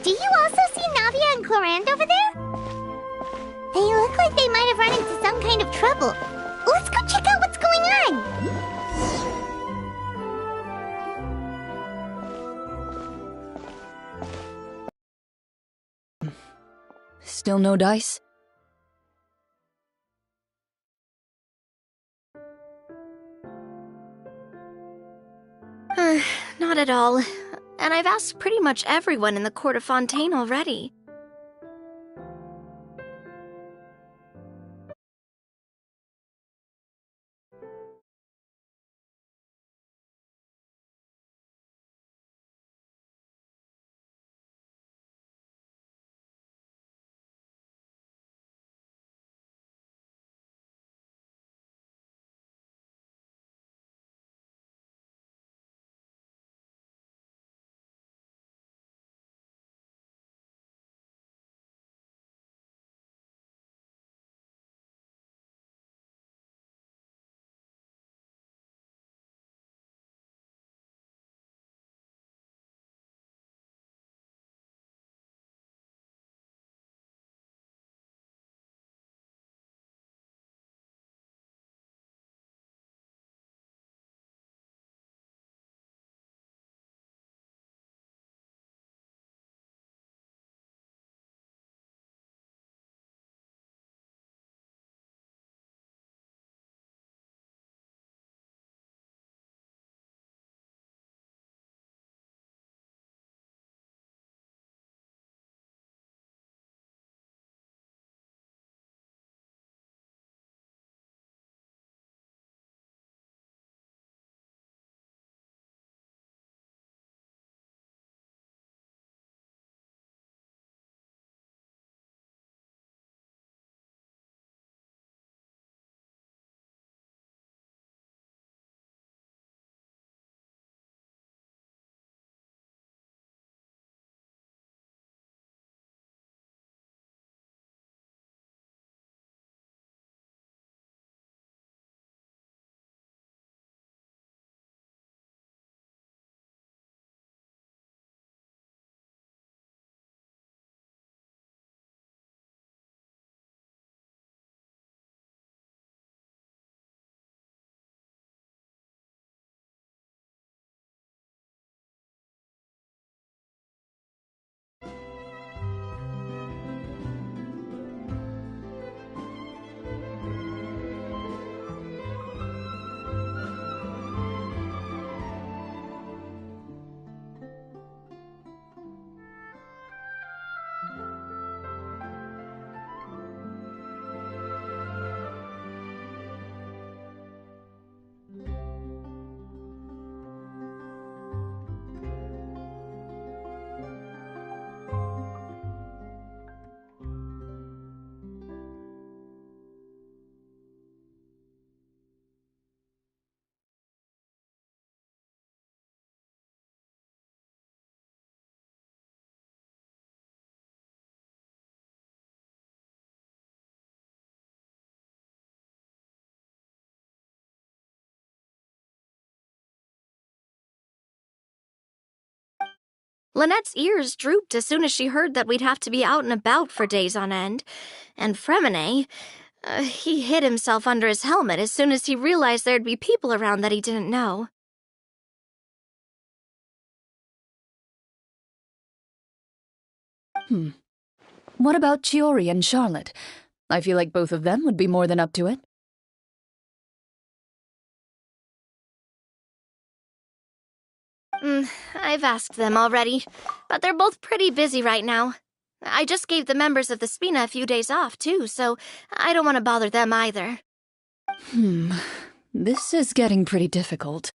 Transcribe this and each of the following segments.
Do you also see Navia and Clorand over there? They look like they might have run into some kind of trouble. Let's go check out what's going on! Still no dice? Not at all. And I've asked pretty much everyone in the court of Fontaine already. Lynette's ears drooped as soon as she heard that we'd have to be out and about for days on end. And Fremine, he hid himself under his helmet as soon as he realized there'd be people around that he didn't know. What about Chiori and Charlotte? I feel like both of them would be more than up to it. I've asked them already, but they're both pretty busy right now. I just gave the members of the Spina a few days off, too, so I don't want to bother them either. This is getting pretty difficult.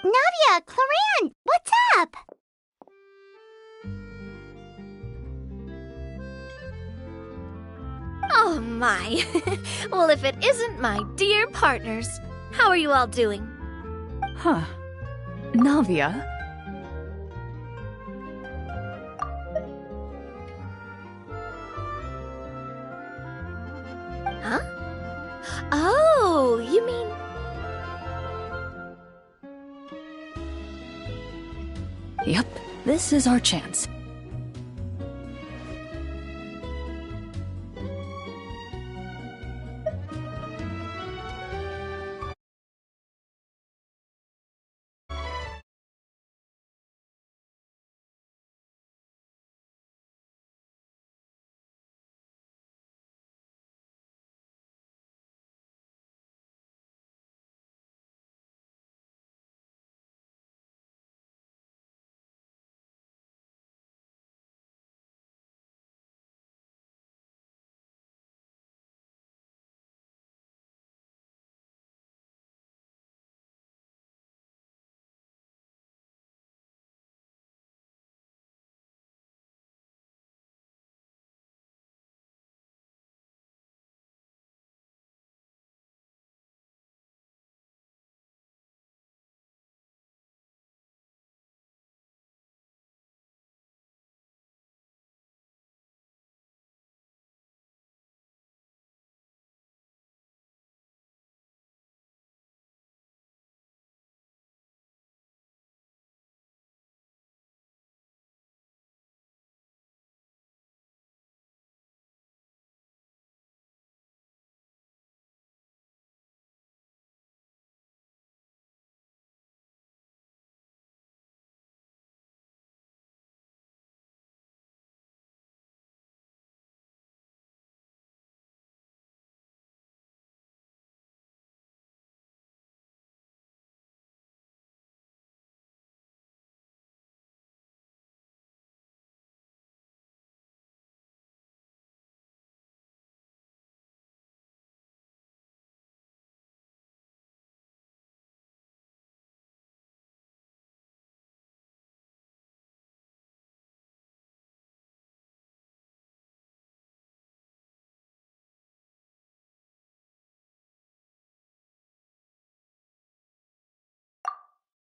Navia, Clorand, what's up? Oh my. Well, if it isn't my dear partners. How are you all doing? Huh. Navia? Huh? Oh, you mean... Yep, this is our chance.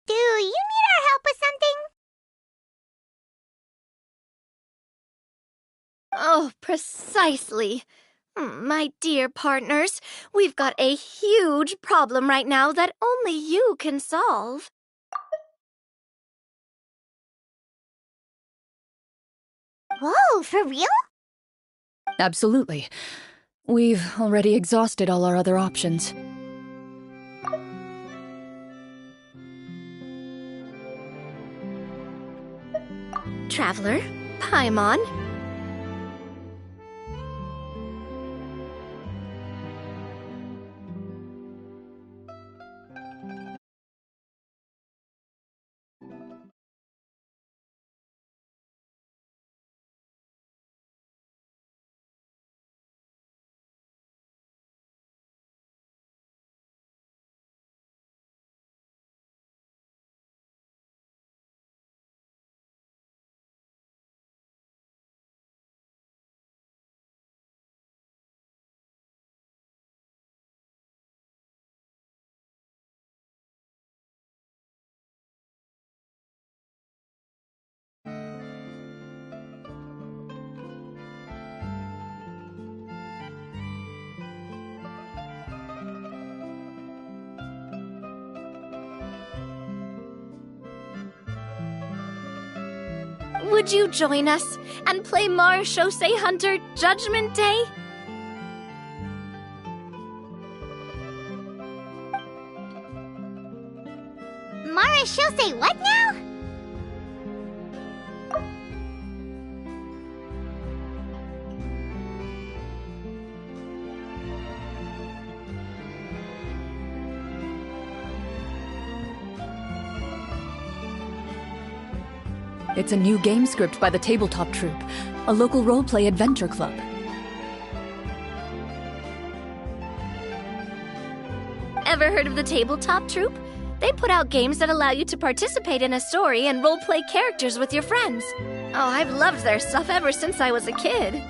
Do you need our help with something? Oh, precisely. My dear partners, we've got a huge problem right now that only you can solve. Whoa, for real? Absolutely. We've already exhausted all our other options. Traveler, Paimon. Would you join us and play Marechaussee Hunter Judgment Day? Marechaussee what now? It's a new game script by the Tabletop Troupe, a local roleplay adventure club. Ever heard of the Tabletop Troupe? They put out games that allow you to participate in a story and roleplay characters with your friends. Oh, I've loved their stuff ever since I was a kid.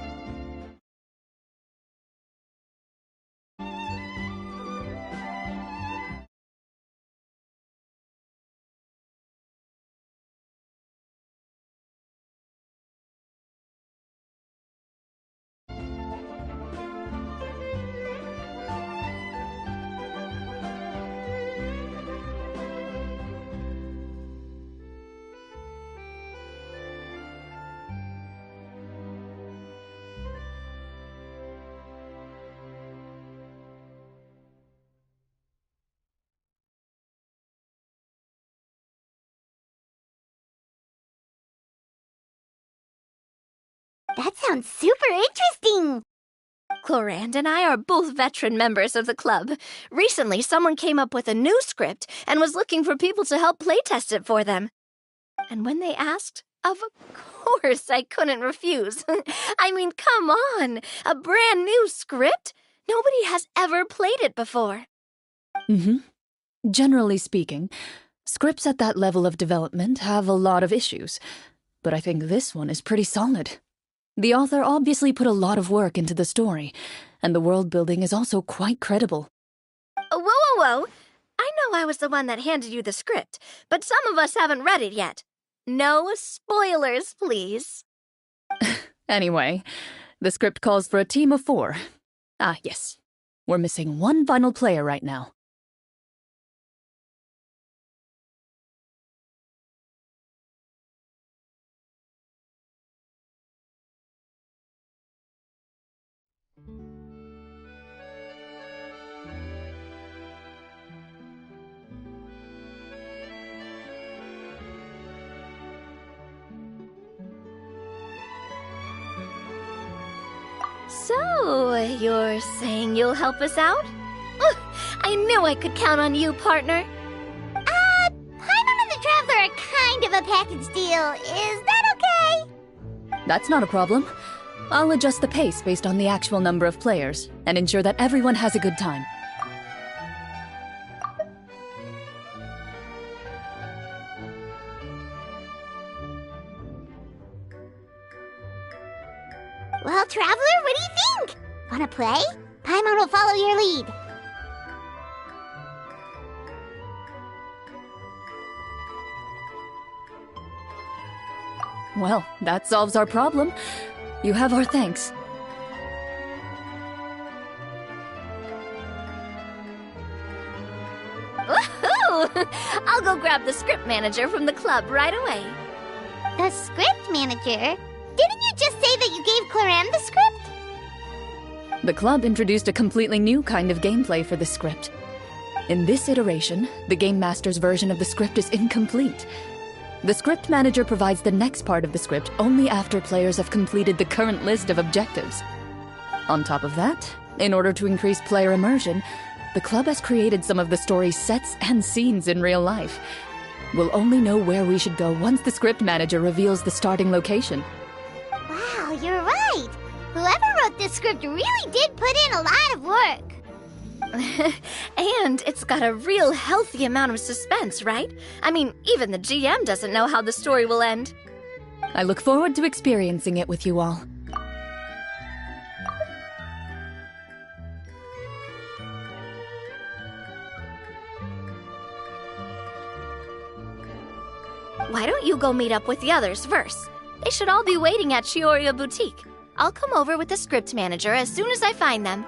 That sounds super interesting! Clorand and I are both veteran members of the club. Recently, someone came up with a new script and was looking for people to help playtest it for them. And when they asked, of course I couldn't refuse. I mean, come on! A brand new script? Nobody has ever played it before. Generally speaking, scripts at that level of development have a lot of issues, but I think this one is pretty solid. The author obviously put a lot of work into the story, and the world building is also quite credible. Whoa! I know I was the one that handed you the script, but some of us haven't read it yet. No spoilers, please. Anyway, the script calls for a team of 4. Ah, yes. We're missing one final player right now. So, you're saying you'll help us out? Ugh, I knew I could count on you, partner. Paimon and the Traveler are kind of a package deal. Is that okay? That's not a problem. I'll adjust the pace based on the actual number of players, and ensure that everyone has a good time. Well, Traveler, what do you think? Wanna play? Paimon will follow your lead. Well, that solves our problem. You have our thanks. Woohoo! I'll go grab the script manager from the club right away. The script manager? Didn't you just say that you gave Clorand the script? The club introduced a completely new kind of gameplay for the script. In this iteration, the Game Master's version of the script is incomplete. The script manager provides the next part of the script only after players have completed the current list of objectives. On top of that, in order to increase player immersion, the club has created some of the story's sets and scenes in real life. We'll only know where we should go once the script manager reveals the starting location. Wow, you're right. Whoever wrote this script really did put in a lot of work. And it's got a real healthy amount of suspense, right? I mean, even the GM doesn't know how the story will end. I look forward to experiencing it with you all. Why don't you go meet up with the others first? They should all be waiting at Chioria Boutique. I'll come over with the script manager as soon as I find them.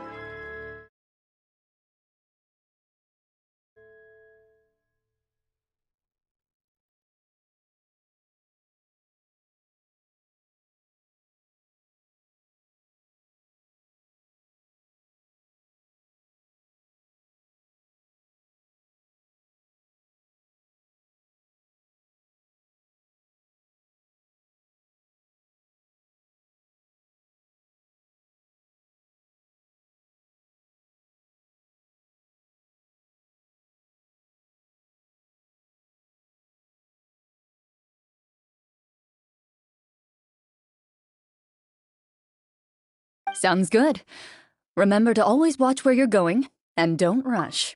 Sounds good. Remember to always watch where you're going, and don't rush.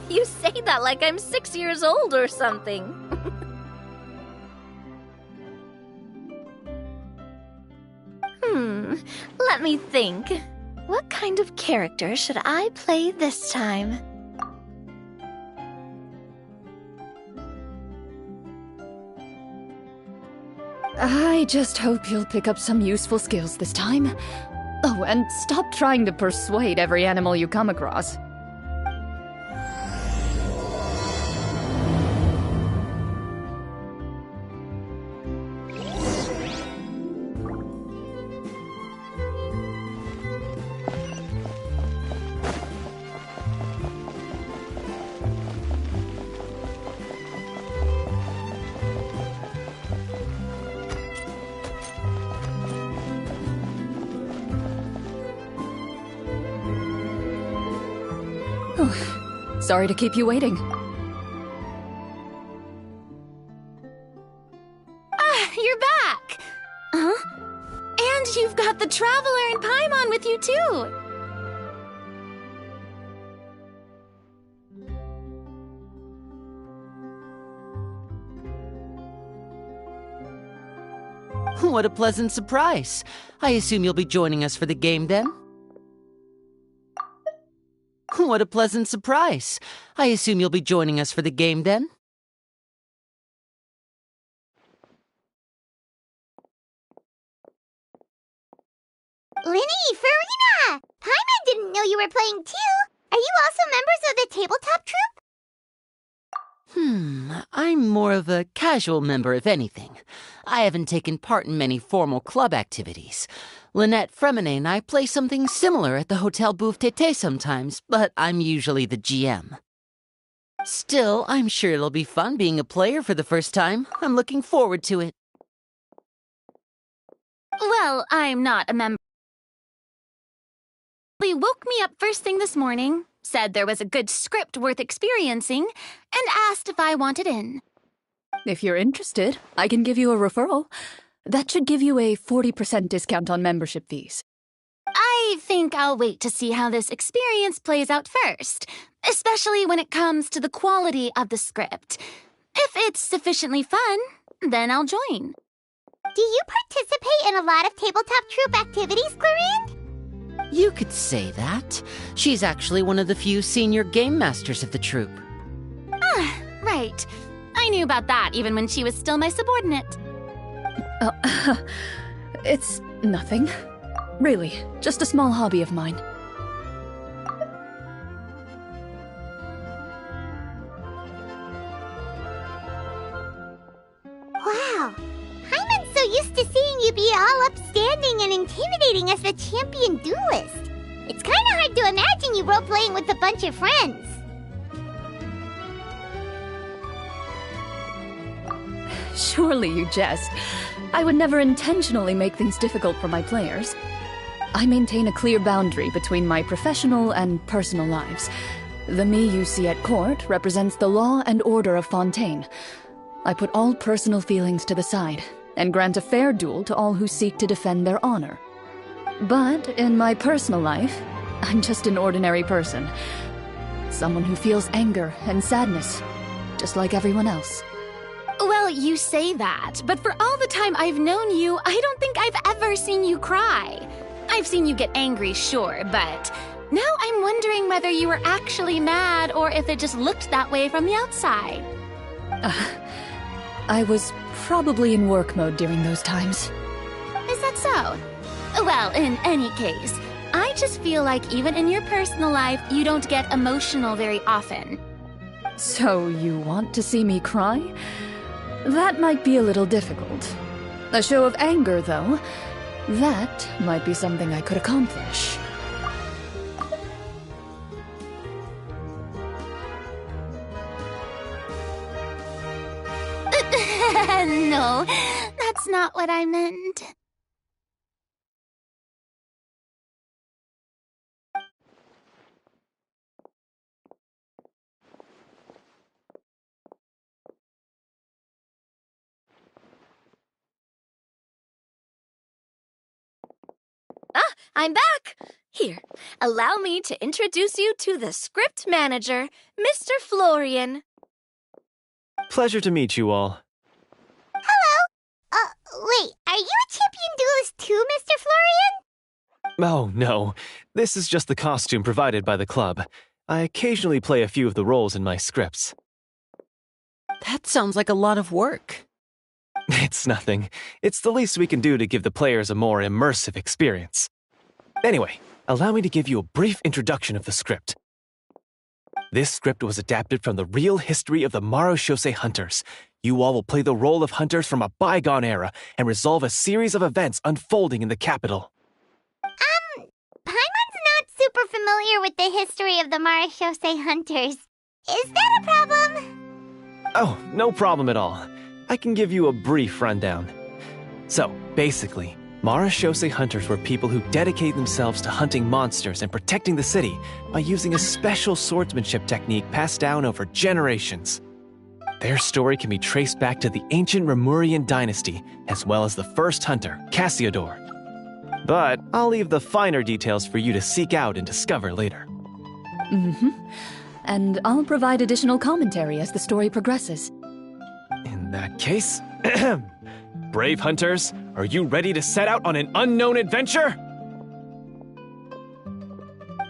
You say that like I'm 6 years old or something. Let me think. What kind of character should I play this time? I just hope you'll pick up some useful skills this time. Oh, and stop trying to persuade every animal you come across. Sorry to keep you waiting. Ah, you're back! Huh? And you've got the Traveler and Paimon with you, too! What a pleasant surprise. I assume you'll be joining us for the game then? What a pleasant surprise. I assume you'll be joining us for the game then? Linny, Farina! Paimon didn't know you were playing too! Are you also members of the tabletop troupe? I'm more of a casual member, if anything. I haven't taken part in many formal club activities. Lynette, Fremine, and I play something similar at the Hotel Bouffe Tété sometimes, but I'm usually the GM. Still, I'm sure it'll be fun being a player for the first time. I'm looking forward to it. Well, I'm not a member. He woke me up first thing this morning, said there was a good script worth experiencing, and asked if I wanted in. If you're interested, I can give you a referral. That should give you a 40% discount on membership fees. I think I'll wait to see how this experience plays out first, especially when it comes to the quality of the script. If it's sufficiently fun, then I'll join. Do you participate in a lot of tabletop troupe activities, Clarande? You could say that. She's actually one of the few senior game masters of the troupe. Ah, right. I knew about that even when she was still my subordinate. It's nothing. Really, just a small hobby of mine. Wow. Paimon's so used to seeing you be all upstanding and intimidating as the champion duelist. It's kind of hard to imagine you role-playing with a bunch of friends. Surely you jest. I would never intentionally make things difficult for my players. I maintain a clear boundary between my professional and personal lives. The me you see at court represents the law and order of Fontaine. I put all personal feelings to the side and grant a fair duel to all who seek to defend their honor. But in my personal life, I'm just an ordinary person. Someone who feels anger and sadness, just like everyone else. Well, you say that, but for all the time I've known you, I don't think I've ever seen you cry. I've seen you get angry, sure, but now I'm wondering whether you were actually mad or if it just looked that way from the outside. I was probably in work mode during those times. Is that so? Well, in any case, I just feel like even in your personal life, you don't get emotional very often. So you want to see me cry? That might be a little difficult. A show of anger, though, that might be something I could accomplish. No, that's not what I meant. Ah, I'm back! Here, allow me to introduce you to the script manager, Mr. Florian. Pleasure to meet you all. Wait, are you a champion duelist too, Mr. Florian? Oh, no. This is just the costume provided by the club. I occasionally play a few of the roles in my scripts. That sounds like a lot of work. It's nothing. It's the least we can do to give the players a more immersive experience. Anyway, allow me to give you a brief introduction of the script. This script was adapted from the real history of the Marashose hunters. You all will play the role of hunters from a bygone era and resolve a series of events unfolding in the capital. Paimon's not super familiar with the history of the Marashose hunters. Is that a problem? Oh, no problem at all. I can give you a brief rundown. So, basically, Marashose hunters were people who dedicated themselves to hunting monsters and protecting the city by using a special swordsmanship technique passed down over generations. Their story can be traced back to the ancient Remurian dynasty, as well as the first hunter, Cassiodor. But I'll leave the finer details for you to seek out and discover later. And I'll provide additional commentary as the story progresses. In that case, brave hunters, are you ready to set out on an unknown adventure?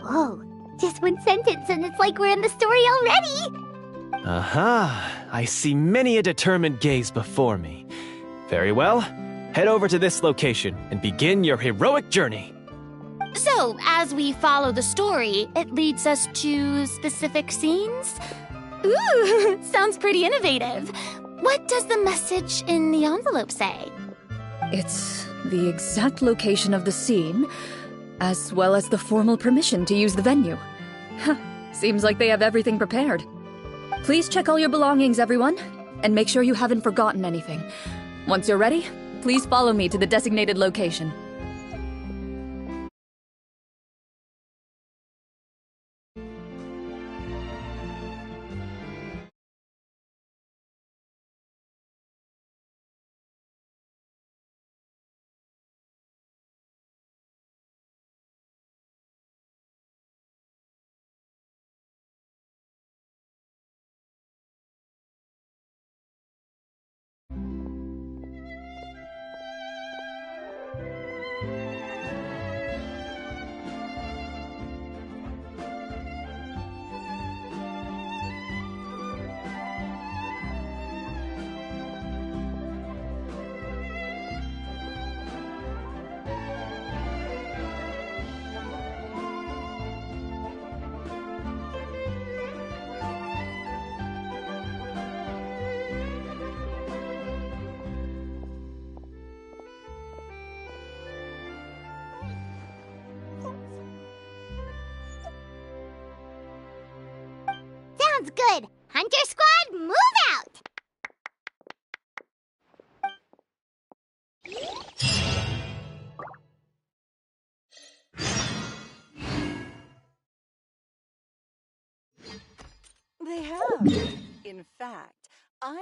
Whoa, just one sentence and it's like we're in the story already! Aha, I see many a determined gaze before me. Very well, head over to this location and begin your heroic journey. So, as we follow the story, it leads us to specific scenes? Ooh, sounds pretty innovative. What does the message in the envelope say? It's the exact location of the scene, as well as the formal permission to use the venue. Seems like they have everything prepared. Please check all your belongings, everyone, and make sure you haven't forgotten anything. Once you're ready, please follow me to the designated location. Sounds good. Hunter Squad, move out! They have. In fact, I've...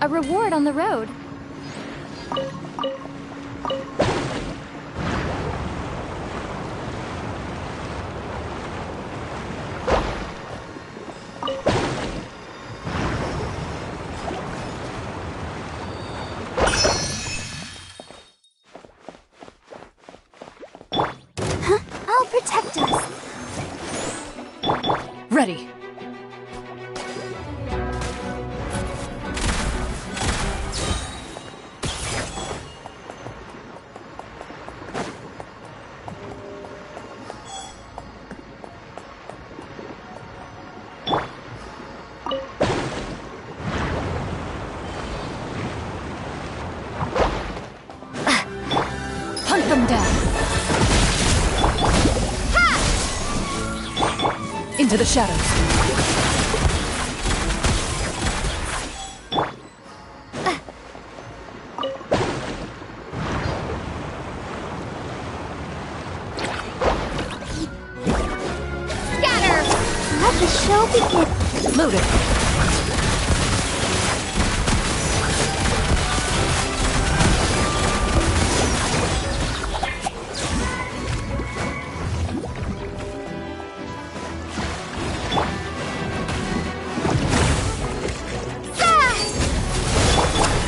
A reward on the road. I'll protect us. Ready. Hunt them down. Into the shadows. Scatter! Let the show begin. Loaded.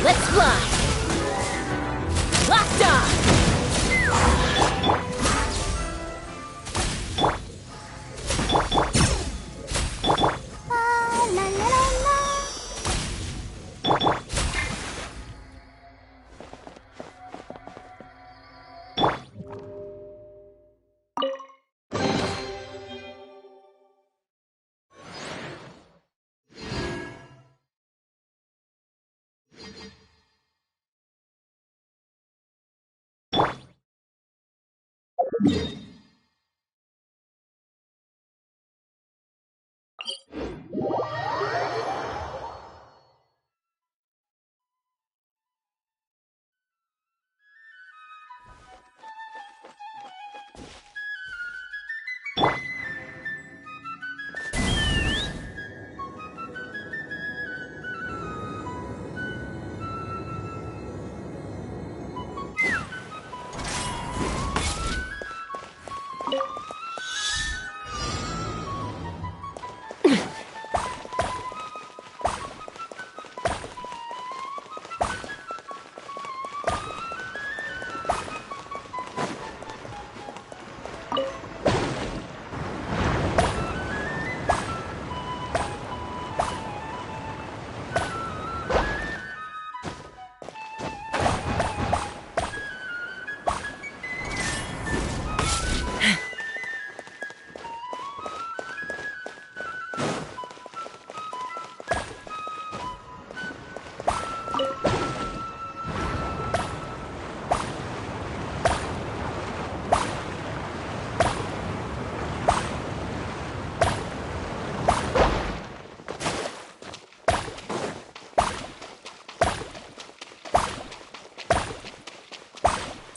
Let's fly! Locked on! La, la, la, la.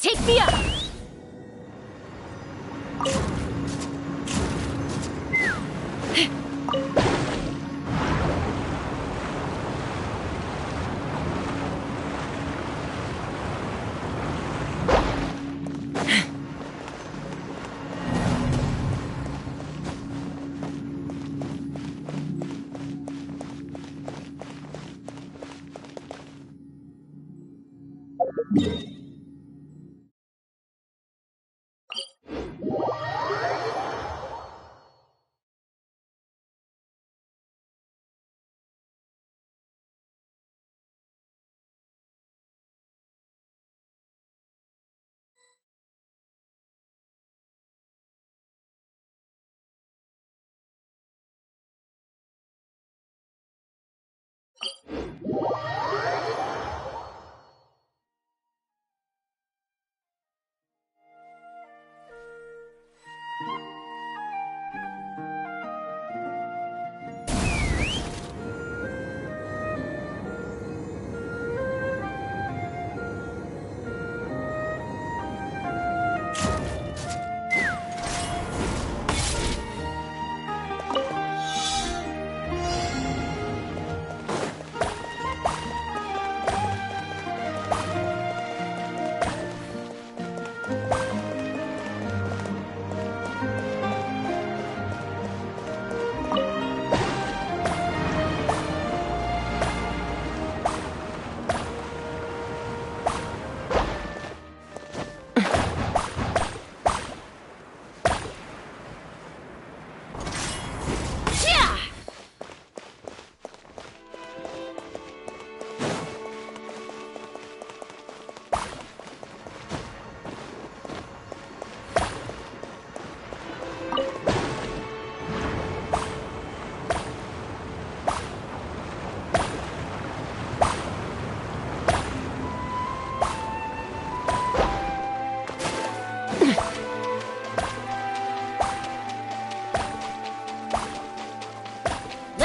Take me up!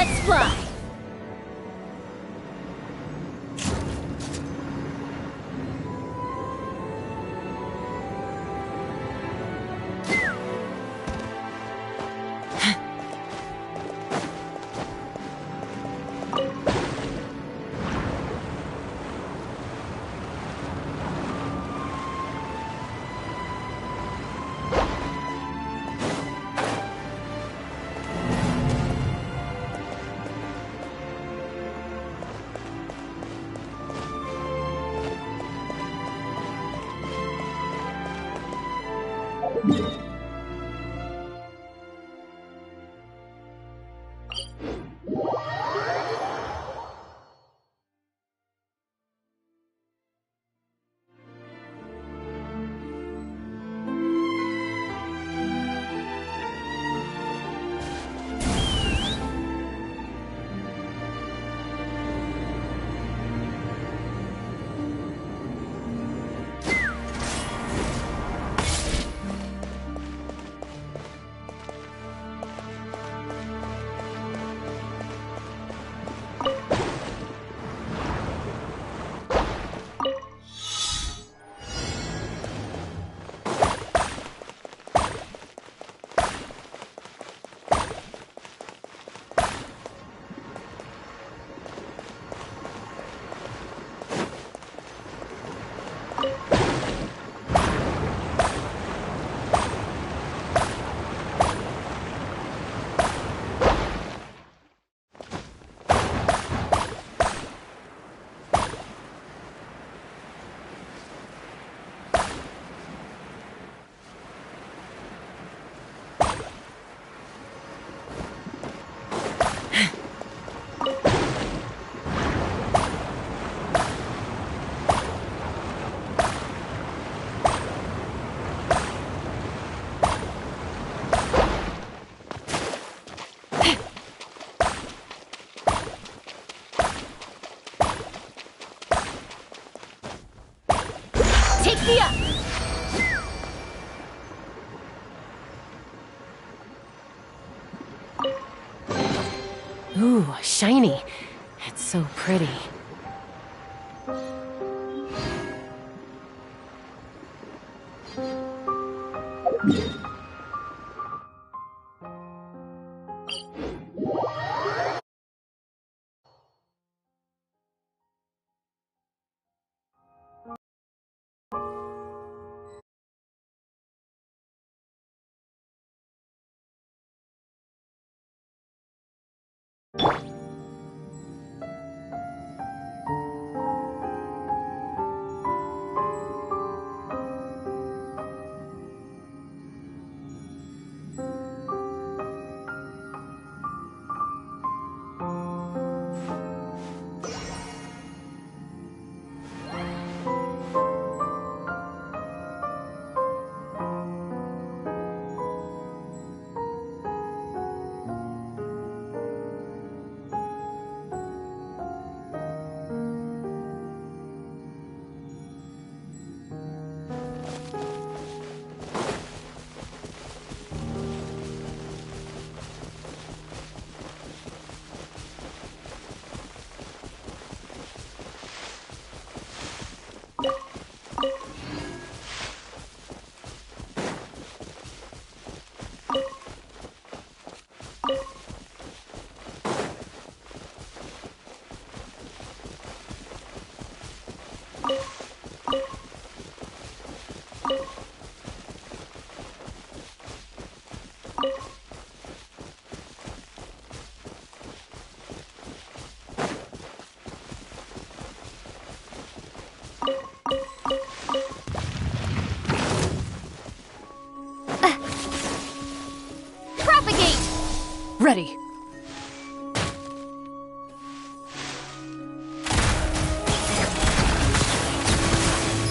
Let's fly! Ooh, shiny. It's so pretty. Ready.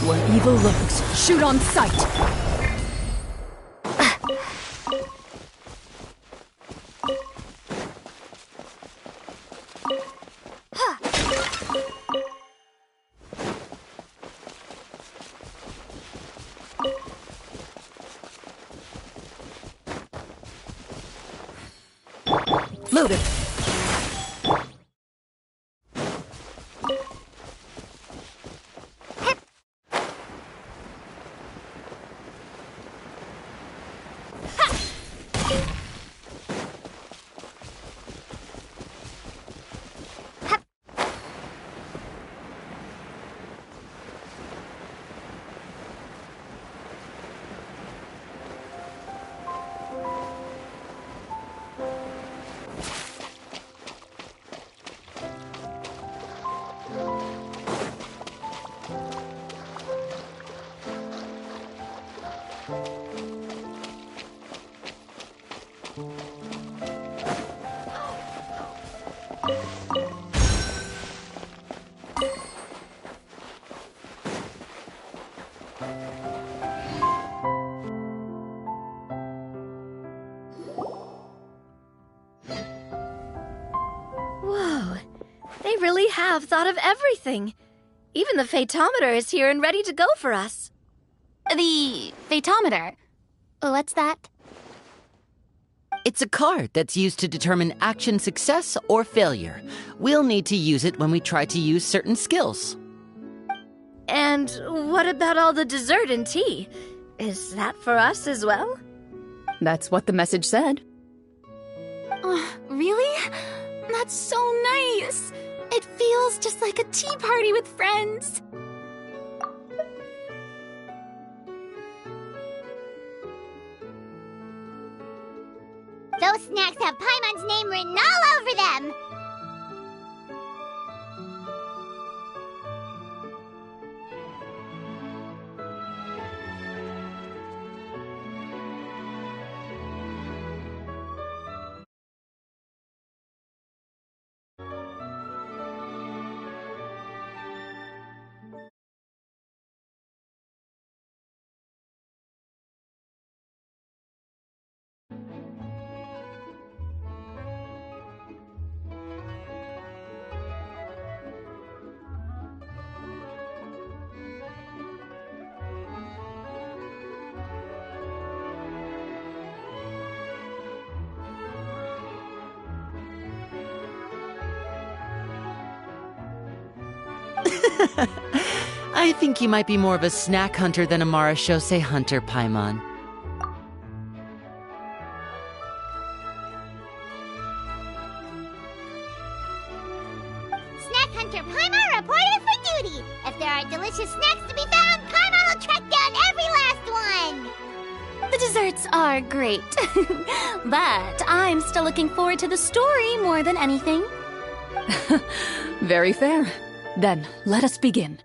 Where evil lurks, shoot on sight! Loaded. They really have thought of everything. Even the Fatometer is here and ready to go for us. The Fatometer? What's that? It's a card that's used to determine action success or failure. We'll need to use it when we try to use certain skills. And what about all the dessert and tea? Is that for us as well? That's what the message said. Really? That's so nice. It feels just like a tea party with friends. Those snacks have Paimon's name written all over them! I think you might be more of a snack hunter than a Marashose hunter, Paimon. Snack Hunter Paimon reported for duty! If there are delicious snacks to be found, Paimon will track down every last one! The desserts are great. But I'm still looking forward to the story more than anything. Very fair. Then, let us begin.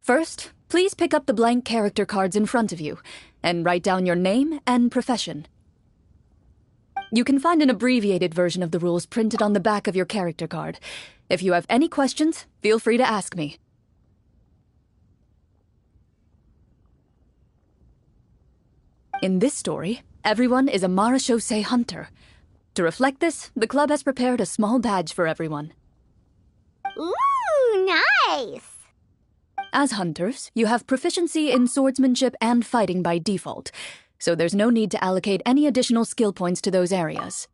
First, please pick up the blank character cards in front of you, and write down your name and profession. You can find an abbreviated version of the rules printed on the back of your character card. If you have any questions, feel free to ask me. In this story, everyone is a Marashose hunter. To reflect this, the club has prepared a small badge for everyone. Ooh, nice! As hunters, you have proficiency in swordsmanship and fighting by default, so there's no need to allocate any additional skill points to those areas.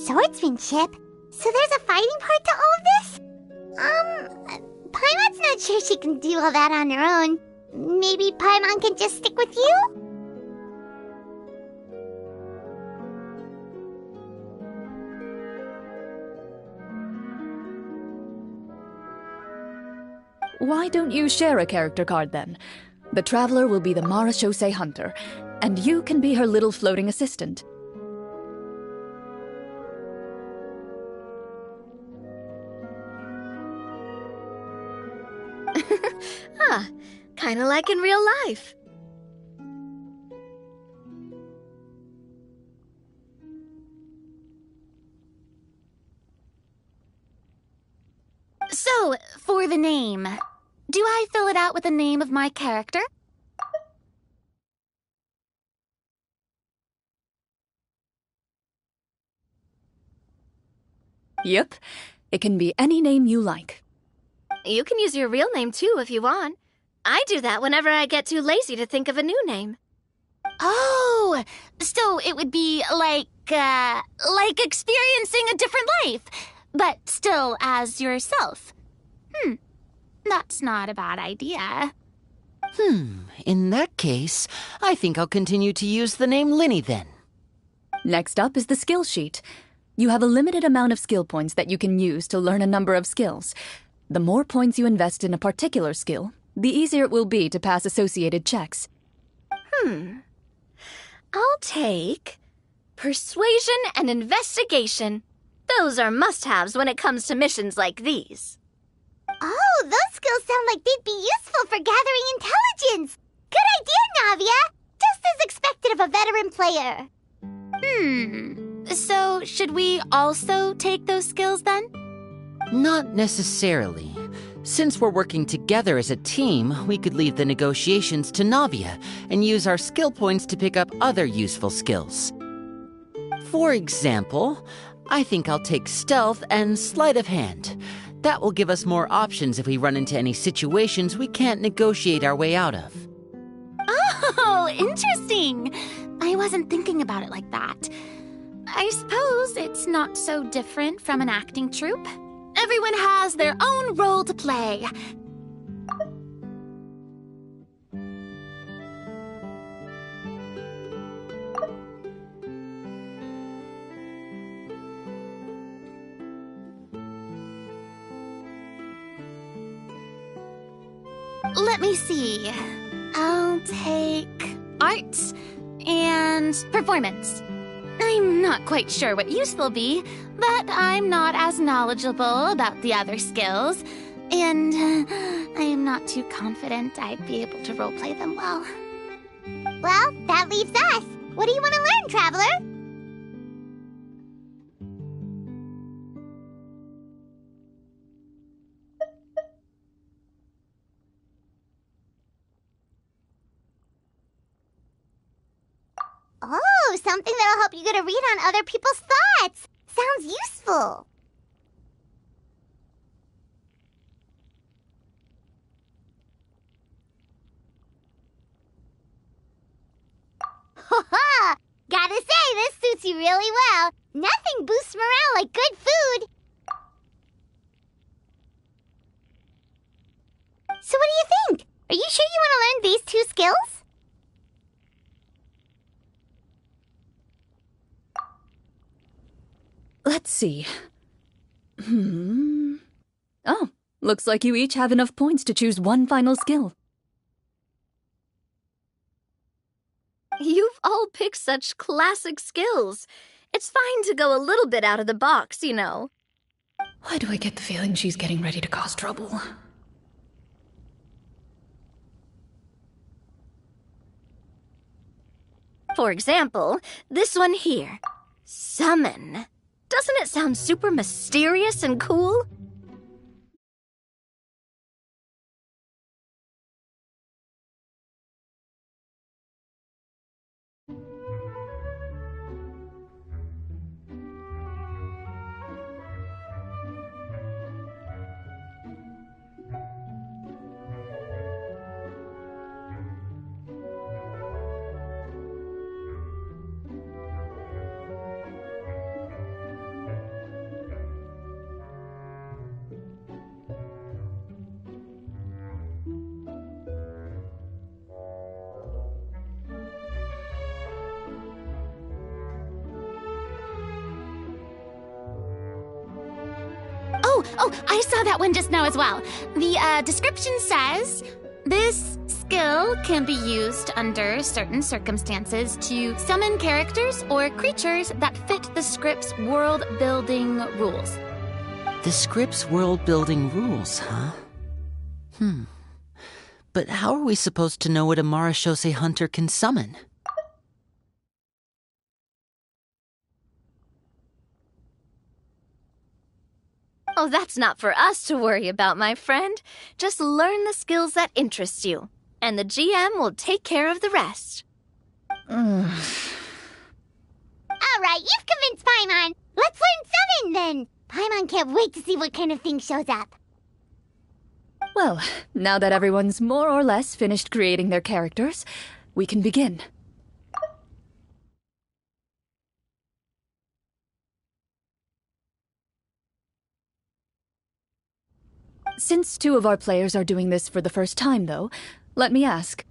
Swordsmanship? So there's a fighting part to all of this? Paimon's not sure she can do all that on her own. Maybe Paimon can just stick with you? Why don't you share a character card then? The Traveler will be the Marashose hunter, and you can be her little floating assistant. Kinda like in real life. So, for the name, do I fill it out with the name of my character? Yep. It can be any name you like. You can use your real name too if you want. I do that whenever I get too lazy to think of a new name. Oh, so it would be like experiencing a different life, but still as yourself. That's not a bad idea. In that case, I think I'll continue to use the name Linny then. Next up is the skill sheet. You have a limited amount of skill points that you can use to learn a number of skills. The more points you invest in a particular skill, the easier it will be to pass associated checks. I'll take persuasion and investigation. Those are must-haves when it comes to missions like these. Oh, those skills sound like they'd be useful for gathering intelligence. Good idea, Navia. Just as expected of a veteran player. So should we also take those skills then? Not necessarily. Since we're working together as a team, we could leave the negotiations to Navia and use our skill points to pick up other useful skills. For example, I think I'll take stealth and sleight of hand. That will give us more options if we run into any situations we can't negotiate our way out of. Oh, interesting. I wasn't thinking about it like that. I suppose it's not so different from an acting troupe. Everyone has their own role to play. Let me see. I'll take arts and performance. I'm not quite sure what use they'll be, but I'm not as knowledgeable about the other skills, and I am not too confident I'd be able to roleplay them well. Well, that leaves us. What do you want to learn, Traveler? Oh, something that'll help you get a read on other people's thoughts. Sounds useful. Ha! Gotta say, this suits you really well. Nothing boosts morale like good food. So what do you think? Are you sure you want to learn these two skills? Let's see. Oh, looks like you each have enough points to choose one final skill. You've all picked such classic skills. It's fine to go a little bit out of the box, you know. Why do I get the feeling she's getting ready to cause trouble? For example, this one here. Summon. Doesn't it sound super mysterious and cool? Oh, I saw that one just now as well. The description says, this skill can be used under certain circumstances to summon characters or creatures that fit the script's world-building rules. The script's world-building rules, huh? But how are we supposed to know what a Marashose hunter can summon? Oh, that's not for us to worry about, my friend. Just learn the skills that interest you, and the GM will take care of the rest. Alright, you've convinced Paimon. Let's learn 7 then. Paimon can't wait to see what kind of thing shows up. Well, now that everyone's more or less finished creating their characters, we can begin. Since 2 of our players are doing this for the first time, though, let me ask.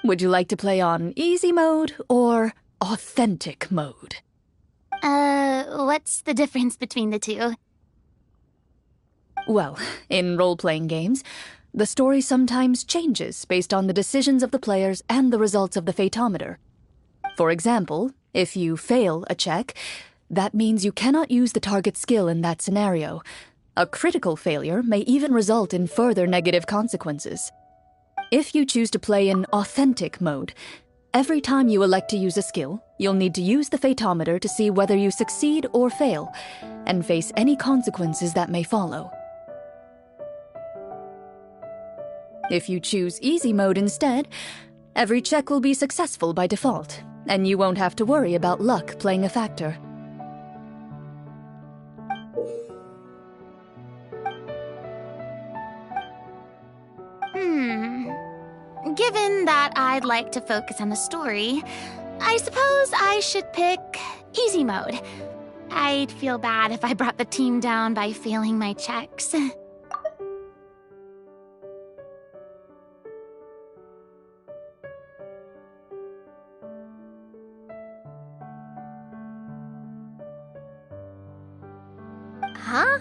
Would you like to play on easy mode or authentic mode? What's the difference between the two? Well, in role-playing games, the story sometimes changes based on the decisions of the players and the results of the Fatometer. For example, if you fail a check, that means you cannot use the target skill in that scenario. A critical failure may even result in further negative consequences. If you choose to play in authentic mode, every time you elect to use a skill, you'll need to use the Fatometer to see whether you succeed or fail, and face any consequences that may follow. If you choose easy mode instead, every check will be successful by default, and you won't have to worry about luck playing a factor. Given that I'd like to focus on the story, I suppose I should pick easy mode. I'd feel bad if I brought the team down by failing my checks. Huh?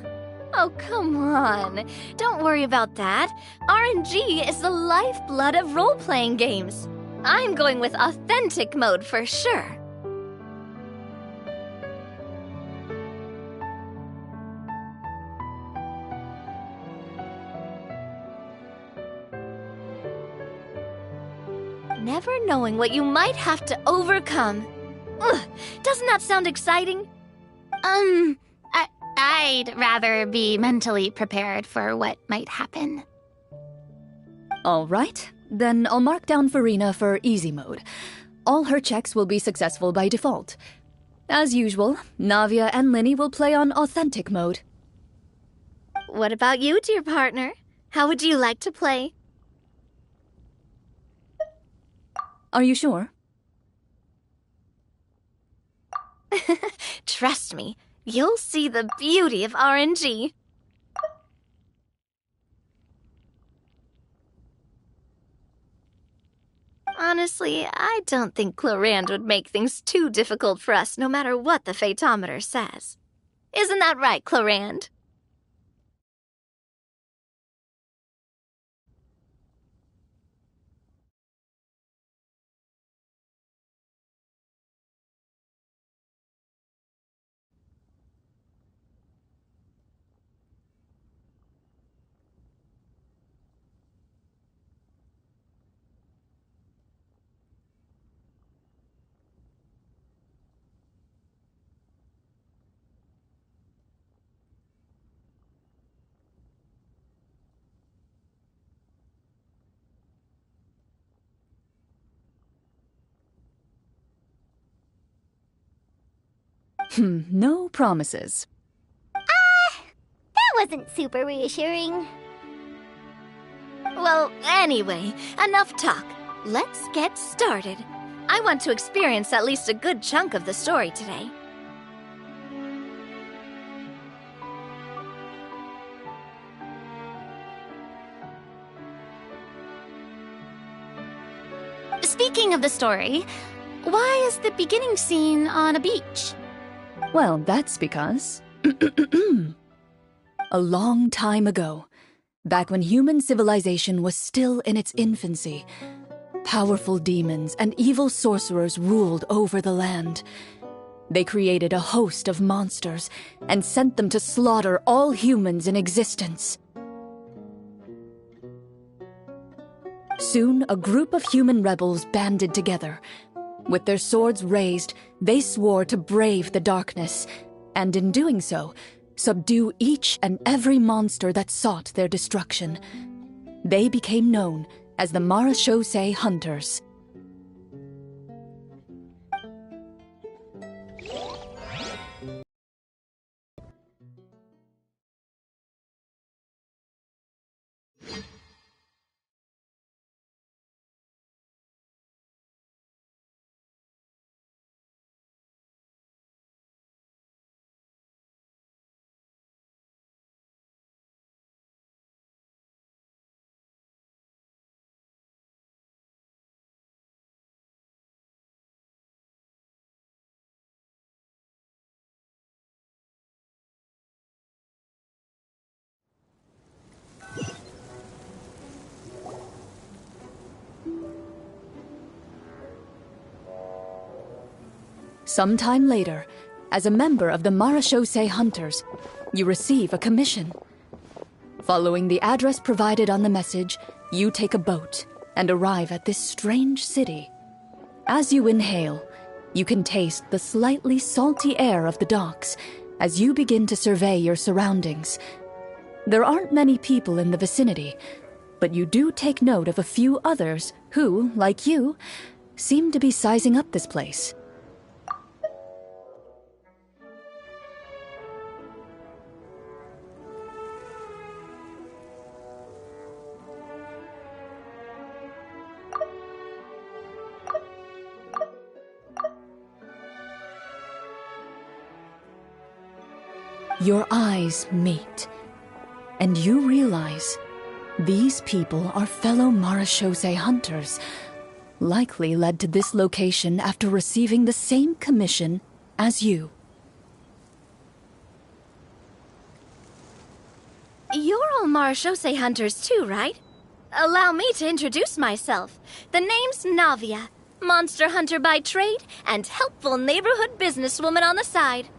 Oh, come on. Don't worry about that. RNG is the lifeblood of role-playing games. I'm going with authentic mode for sure. Never knowing what you might have to overcome. Ugh, doesn't that sound exciting? I'd rather be mentally prepared for what might happen. All right, then I'll mark down Farina for easy mode. All her checks will be successful by default. As usual, Navia and Linny will play on authentic mode. What about you, dear partner? How would you like to play? Are you sure? Trust me, you'll see the beauty of RNG. Honestly, I don't think Clorand would make things too difficult for us no matter what the Fatometer says. Isn't that right, Clorand? No promises. That wasn't super reassuring. Well, anyway, enough talk. Let's get started. I want to experience at least a good chunk of the story today. Speaking of the story, why is the beginning scene on a beach? Well, that's because... A long time ago, back when human civilization was still in its infancy, powerful demons and evil sorcerers ruled over the land. They created a host of monsters and sent them to slaughter all humans in existence. Soon, a group of human rebels banded together. With their swords raised, they swore to brave the darkness, and in doing so, subdue each and every monster that sought their destruction. They became known as the Marashosei Hunters. Sometime later, as a member of the Marashosei Hunters, you receive a commission. Following the address provided on the message, you take a boat and arrive at this strange city. As you inhale, you can taste the slightly salty air of the docks as you begin to survey your surroundings. There aren't many people in the vicinity, but you do take note of a few others who, like you, seem to be sizing up this place. Your eyes meet, and you realize these people are fellow Marashosei hunters, likely led to this location after receiving the same commission as you. You're all Marashosei hunters too, right? Allow me to introduce myself. The name's Navia, monster hunter by trade and helpful neighborhood businesswoman on the side.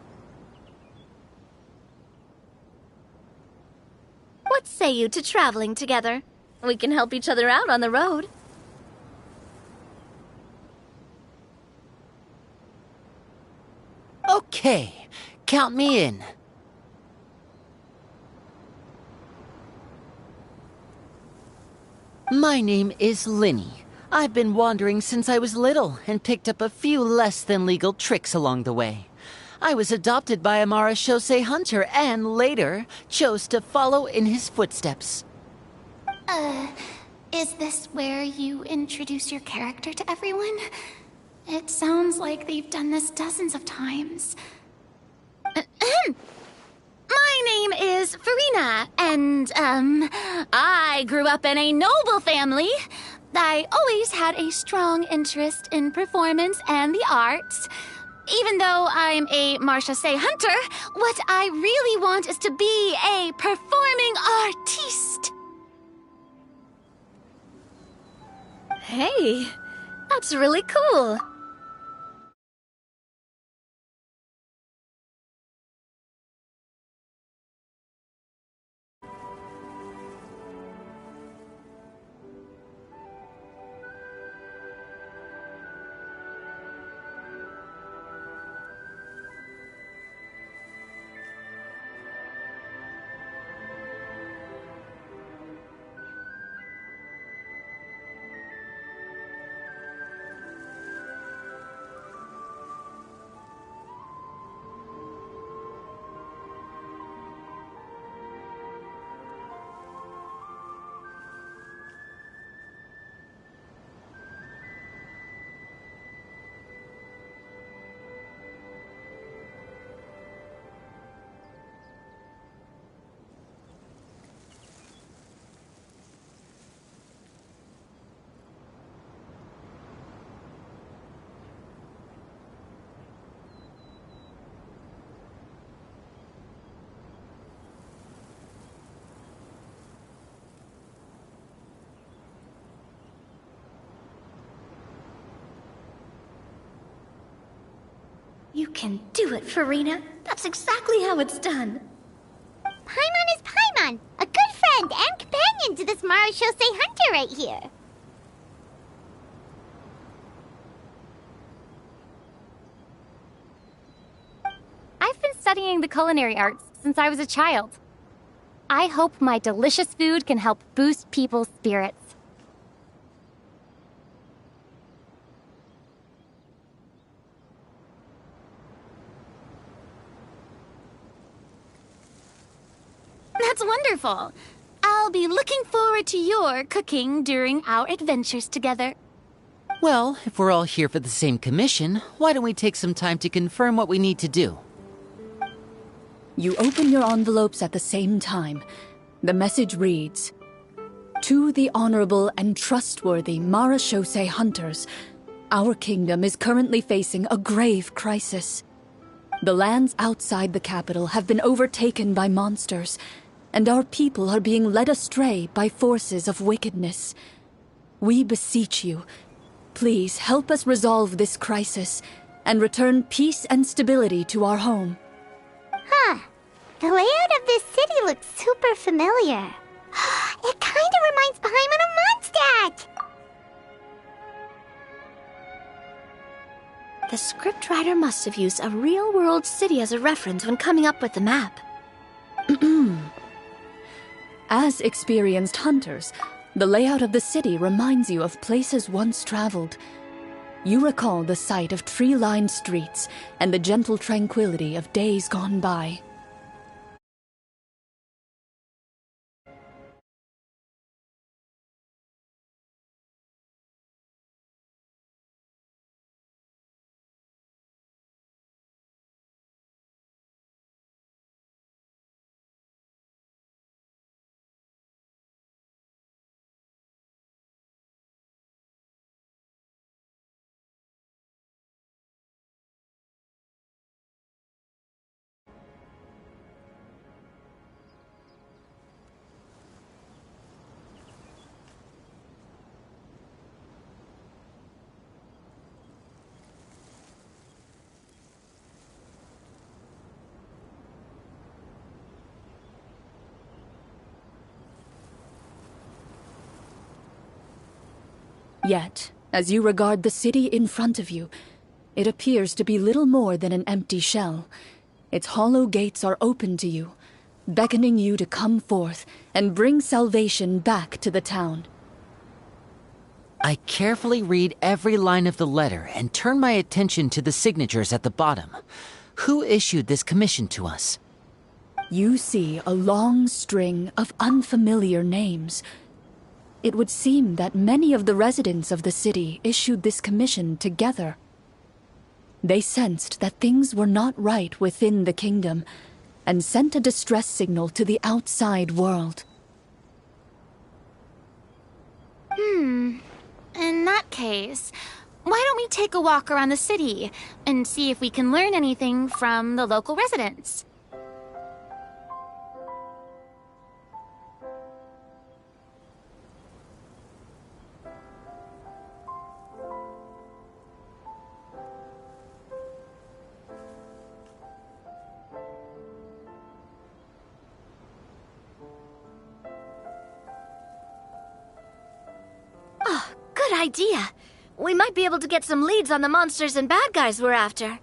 What say you to traveling together? We can help each other out on the road. Okay, count me in. My name is Linny. I've been wandering since I was little and picked up a few less than legal tricks along the way. I was adopted by a Marashosei hunter and later chose to follow in his footsteps. Is this where you introduce your character to everyone? It sounds like they've done this dozens of times. My name is Farina, and, I grew up in a noble family. I always had a strong interest in performance and the arts. Even though I'm a Marashosei hunter, what I really want is to be a performing artiste. Hey, that's really cool. You can do it, Farina. That's exactly how it's done. Paimon is Paimon, a good friend and companion to this Marashosei hunter right here. I've been studying the culinary arts since I was a child. I hope my delicious food can help boost people's spirits. That's wonderful. I'll be looking forward to your cooking during our adventures together. Well, if we're all here for the same commission, why don't we take some time to confirm what we need to do? You open your envelopes at the same time. The message reads, "To the honorable and trustworthy Marachose hunters, our kingdom is currently facing a grave crisis. The lands outside the capital have been overtaken by monsters, and our people are being led astray by forces of wickedness. We beseech you, please help us resolve this crisis and return peace and stability to our home." Huh. The layout of this city looks super familiar. It kinda reminds Paimon of Mondstadt! The scriptwriter must have used a real-world city as a reference when coming up with the map. As experienced hunters, the layout of the city reminds you of places once traveled. You recall the sight of tree-lined streets and the gentle tranquility of days gone by. Yet, as you regard the city in front of you, it appears to be little more than an empty shell. Its hollow gates are open to you, beckoning you to come forth and bring salvation back to the town. I carefully read every line of the letter and turn my attention to the signatures at the bottom. Who issued this commission to us? You see a long string of unfamiliar names. It would seem that many of the residents of the city issued this commission together. They sensed that things were not right within the kingdom and sent a distress signal to the outside world. In that case, why don't we take a walk around the city and see if we can learn anything from the local residents? Good idea. We might be able to get some leads on the monsters and bad guys we're after.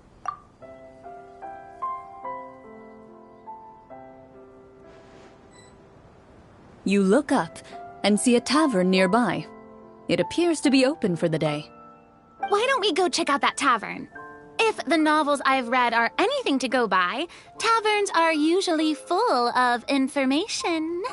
You look up and see a tavern nearby. It appears to be open for the day. Why don't we go check out that tavern? If the novels I've read are anything to go by, taverns are usually full of information.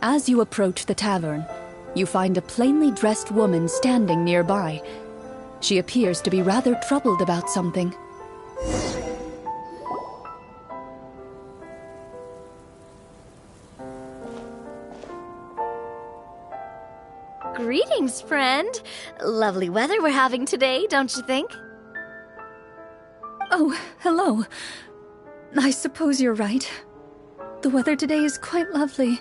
As you approach the tavern, you find a plainly dressed woman standing nearby. She appears to be rather troubled about something. Greetings, friend. Lovely weather we're having today, don't you think? Oh, hello. I suppose you're right. The weather today is quite lovely.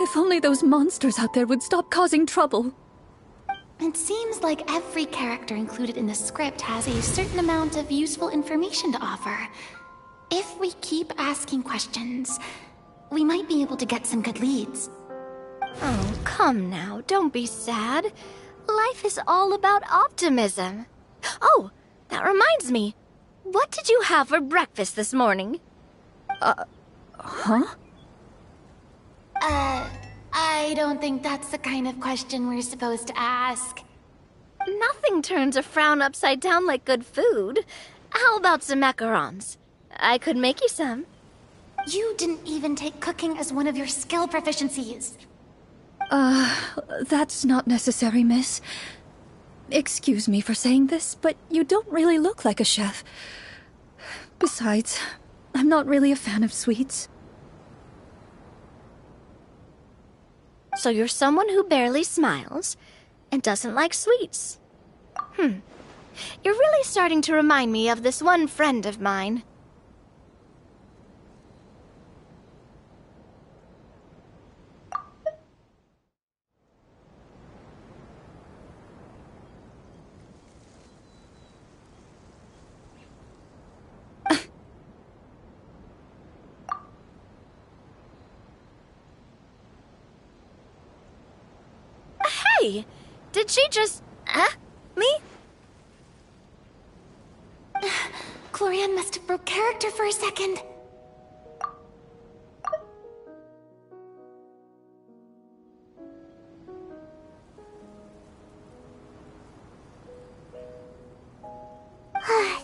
If only those monsters out there would stop causing trouble. It seems like every character included in the script has a certain amount of useful information to offer. If we keep asking questions, we might be able to get some good leads. Oh, come now, don't be sad. Life is all about optimism. Oh, that reminds me. What did you have for breakfast this morning? Huh? I don't think that's the kind of question we're supposed to ask. Nothing turns a frown upside down like good food. How about some macarons? I could make you some. You didn't even take cooking as one of your skill proficiencies. That's not necessary, miss. Excuse me for saying this, but you don't really look like a chef. Besides, I'm not really a fan of sweets. So you're someone who barely smiles and doesn't like sweets. You're really starting to remind me of this one friend of mine. Hey, did she just... me? Glorian must have broke character for a second.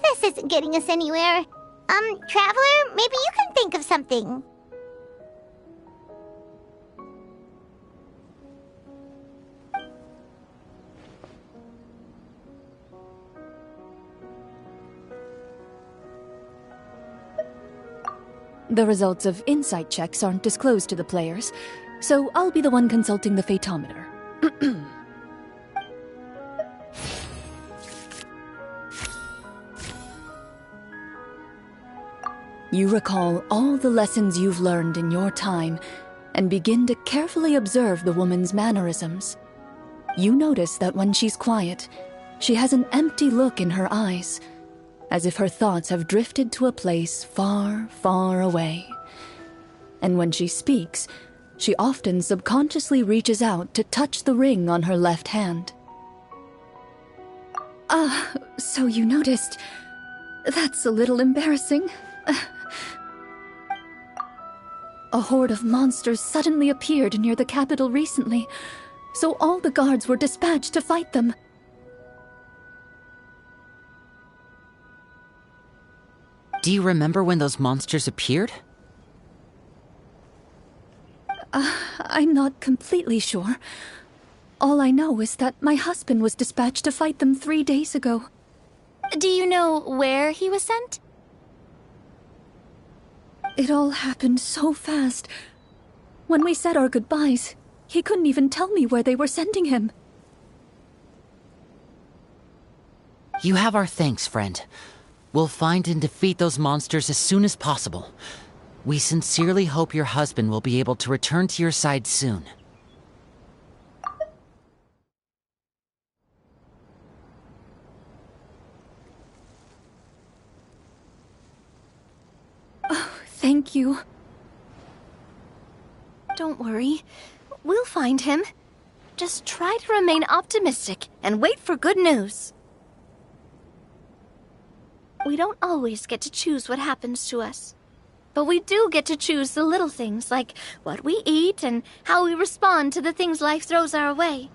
This isn't getting us anywhere. Traveler, maybe you can think of something. The results of insight checks aren't disclosed to the players, so I'll be the one consulting the phaetometer. You recall all the lessons you've learned in your time and begin to carefully observe the woman's mannerisms. You notice that when she's quiet, she has an empty look in her eyes, as if her thoughts have drifted to a place far, far away. And when she speaks, she often subconsciously reaches out to touch the ring on her left hand. So you noticed. That's a little embarrassing. A horde of monsters suddenly appeared near the capital recently, so all the guards were dispatched to fight them. Do you remember when those monsters appeared? I'm not completely sure. All I know is that my husband was dispatched to fight them 3 days ago. Do you know where he was sent? It all happened so fast. When we said our goodbyes, he couldn't even tell me where they were sending him. You have our thanks, friend. We'll find and defeat those monsters as soon as possible. We sincerely hope your husband will be able to return to your side soon. Thank you. Don't worry. We'll find him. Just try to remain optimistic and wait for good news. We don't always get to choose what happens to us. But we do get to choose the little things, like what we eat and how we respond to the things life throws our way.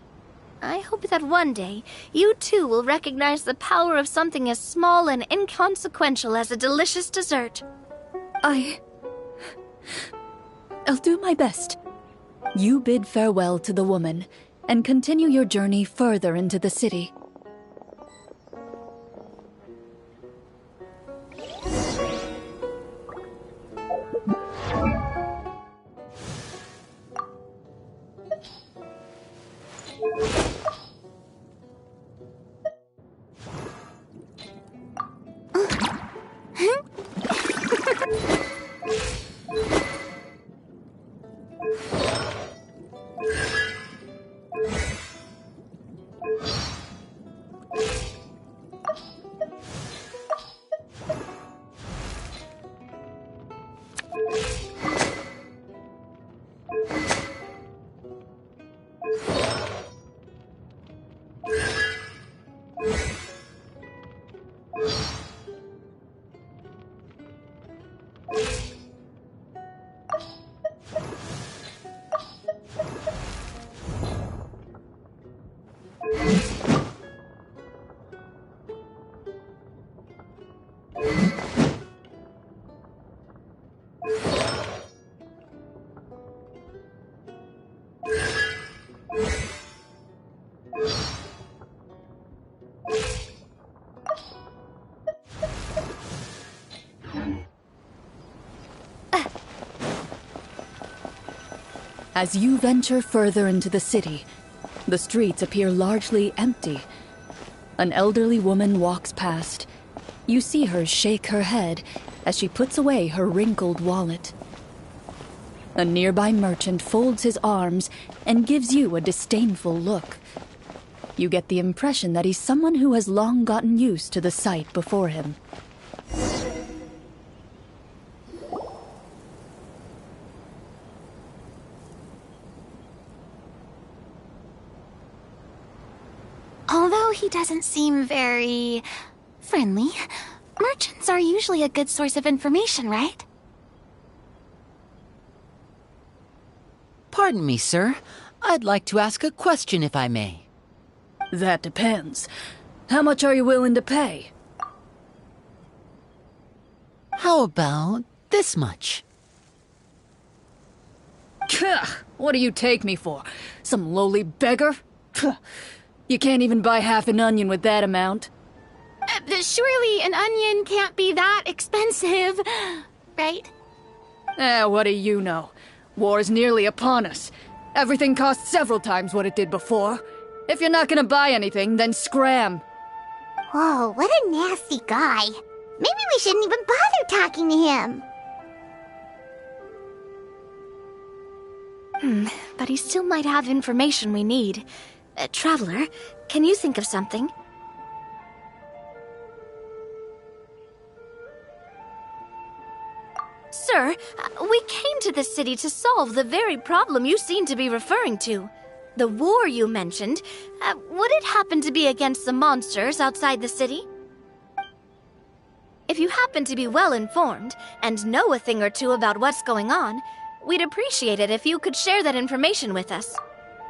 I hope that one day, you too will recognize the power of something as small and inconsequential as a delicious dessert. I'll do my best. You bid farewell to the woman and continue your journey further into the city. As you venture further into the city, the streets appear largely empty. An elderly woman walks past. You see her shake her head as she puts away her wrinkled wallet. A nearby merchant folds his arms and gives you a disdainful look. You get the impression that he's someone who has long gotten used to the sight before him. Although he doesn't seem very friendly, merchants are usually a good source of information, right? Pardon me, sir. I'd like to ask a question if I may. That depends. How much are you willing to pay? How about this much? What do you take me for? Some lowly beggar? You can't even buy half an onion with that amount. Surely an onion can't be that expensive, right? What do you know? War's nearly upon us. Everything costs several times what it did before. If you're not gonna buy anything, then scram. Whoa, what a nasty guy. Maybe we shouldn't even bother talking to him. But he still might have information we need. Traveler, can you think of something? Sir, we came to this city to solve the very problem you seem to be referring to. The war you mentioned, would it happen to be against the monsters outside the city? If you happen to be well informed and know a thing or two about what's going on, we'd appreciate it if you could share that information with us.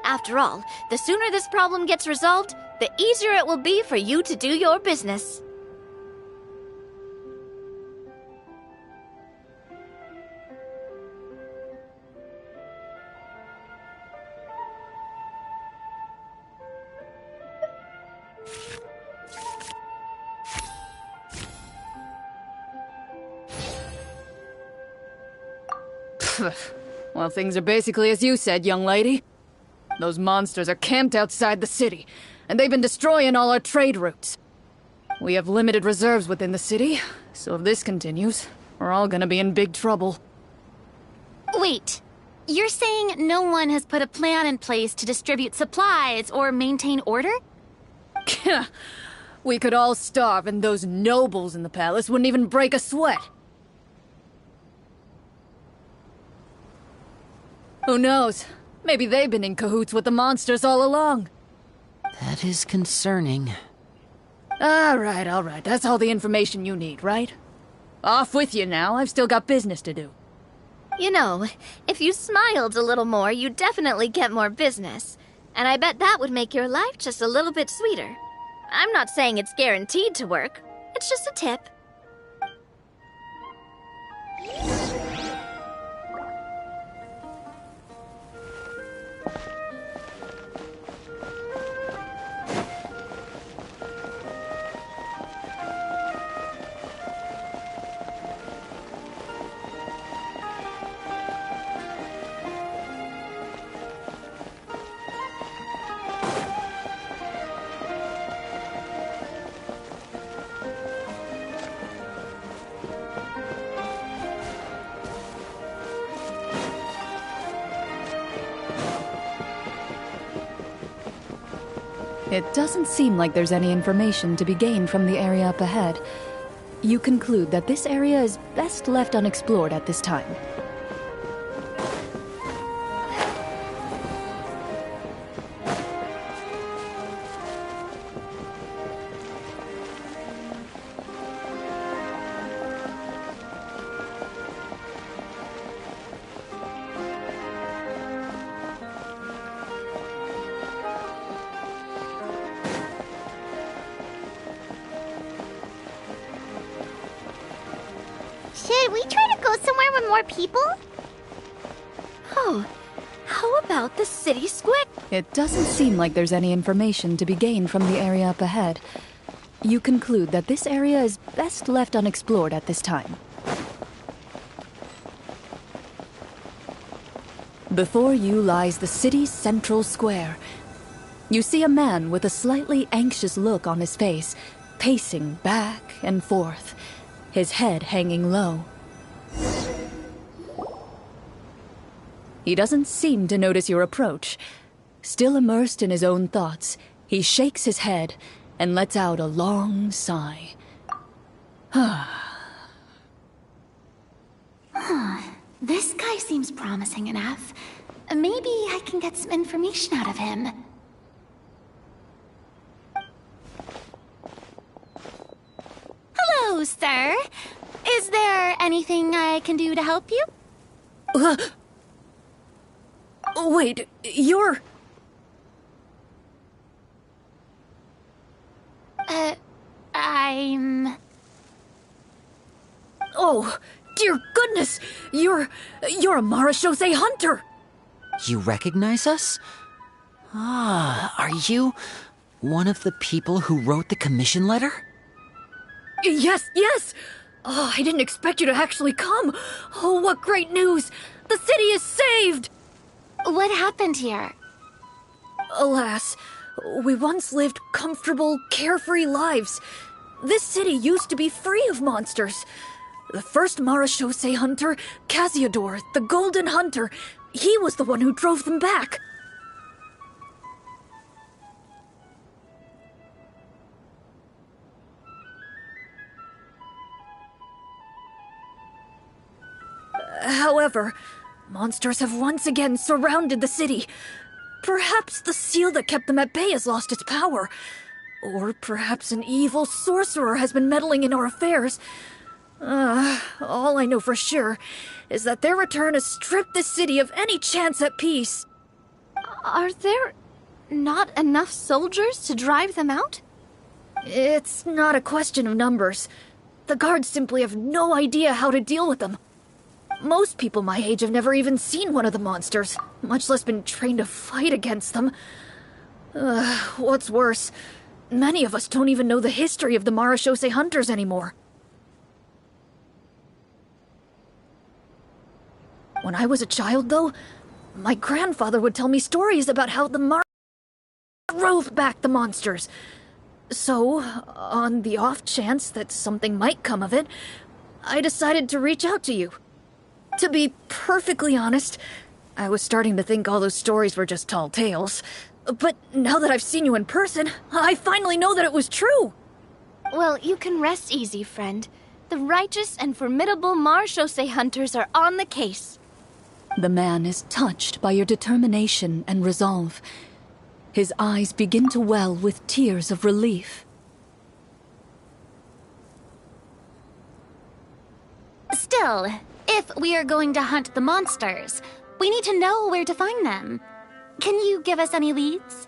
After all, the sooner this problem gets resolved, the easier it will be for you to do your business. Well, things are basically as you said, young lady. Those monsters are camped outside the city, and they've been destroying all our trade routes. We have limited reserves within the city, so if this continues, we're all gonna be in big trouble. Wait, you're saying no one has put a plan in place to distribute supplies or maintain order? We could all starve, and those nobles in the palace wouldn't even break a sweat. Who knows? Maybe they've been in cahoots with the monsters all along. That is concerning. All right. That's all the information you need, right? Off with you now. I've still got business to do. You know, if you smiled a little more, you'd definitely get more business. And I bet that would make your life just a little bit sweeter. I'm not saying it's guaranteed to work. It's just a tip. It doesn't seem like there's any information to be gained from the area up ahead. You conclude that this area is best left unexplored at this time. Should we try to go somewhere with more people? Oh, how about the city square? It doesn't seem like there's any information to be gained from the area up ahead. You conclude that this area is best left unexplored at this time. Before you lies the city's central square. You see a man with a slightly anxious look on his face, pacing back and forth, his head hanging low. He doesn't seem to notice your approach. Still immersed in his own thoughts, he shakes his head and lets out a long sigh. This guy seems promising enough. Maybe I can get some information out of him. Hello, sir. Is there anything I can do to help you? Wait, you're... I'm... Oh, dear goodness! You're a Marashose hunter! You recognize us? Ah, are you one of the people who wrote the commission letter? Yes! Oh, I didn't expect you to actually come! Oh, what great news! The city is saved! What happened here? Alas, we once lived comfortable, carefree lives. This city used to be free of monsters. The first Marashose hunter, Casiodor, the Golden Hunter, he was the one who drove them back. However, monsters have once again surrounded the city. Perhaps the seal that kept them at bay has lost its power. Or perhaps an evil sorcerer has been meddling in our affairs. All I know for sure is that their return has stripped the city of any chance at peace. Are there not enough soldiers to drive them out? It's not a question of numbers. The guards simply have no idea how to deal with them. Most people my age have never even seen one of the monsters, much less been trained to fight against them. What's worse, many of us don't even know the history of the Marashose hunters anymore. When I was a child, though, my grandfather would tell me stories about how the drove back the monsters. So, on the off chance that something might come of it, I decided to reach out to you. To be perfectly honest, I was starting to think all those stories were just tall tales. But now that I've seen you in person, I finally know that it was true! Well, you can rest easy, friend. The righteous and formidable Marashose hunters are on the case. The man is touched by your determination and resolve. His eyes begin to well with tears of relief. Still, if we are going to hunt the monsters, we need to know where to find them. Can you give us any leads?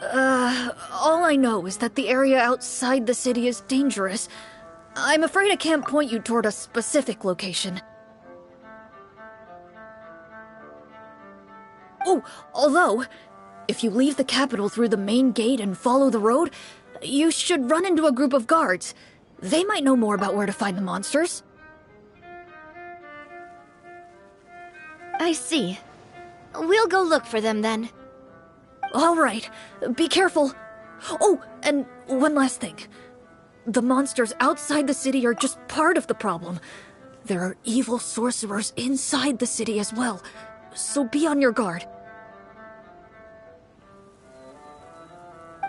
All I know is that the area outside the city is dangerous. I'm afraid I can't point you toward a specific location. Oh, although, if you leave the capital through the main gate and follow the road, you should run into a group of guards. They might know more about where to find the monsters. I see. We'll go look for them then. All right, be careful. Oh, and one last thing. The monsters outside the city are just part of the problem. There are evil sorcerers inside the city as well, so be on your guard.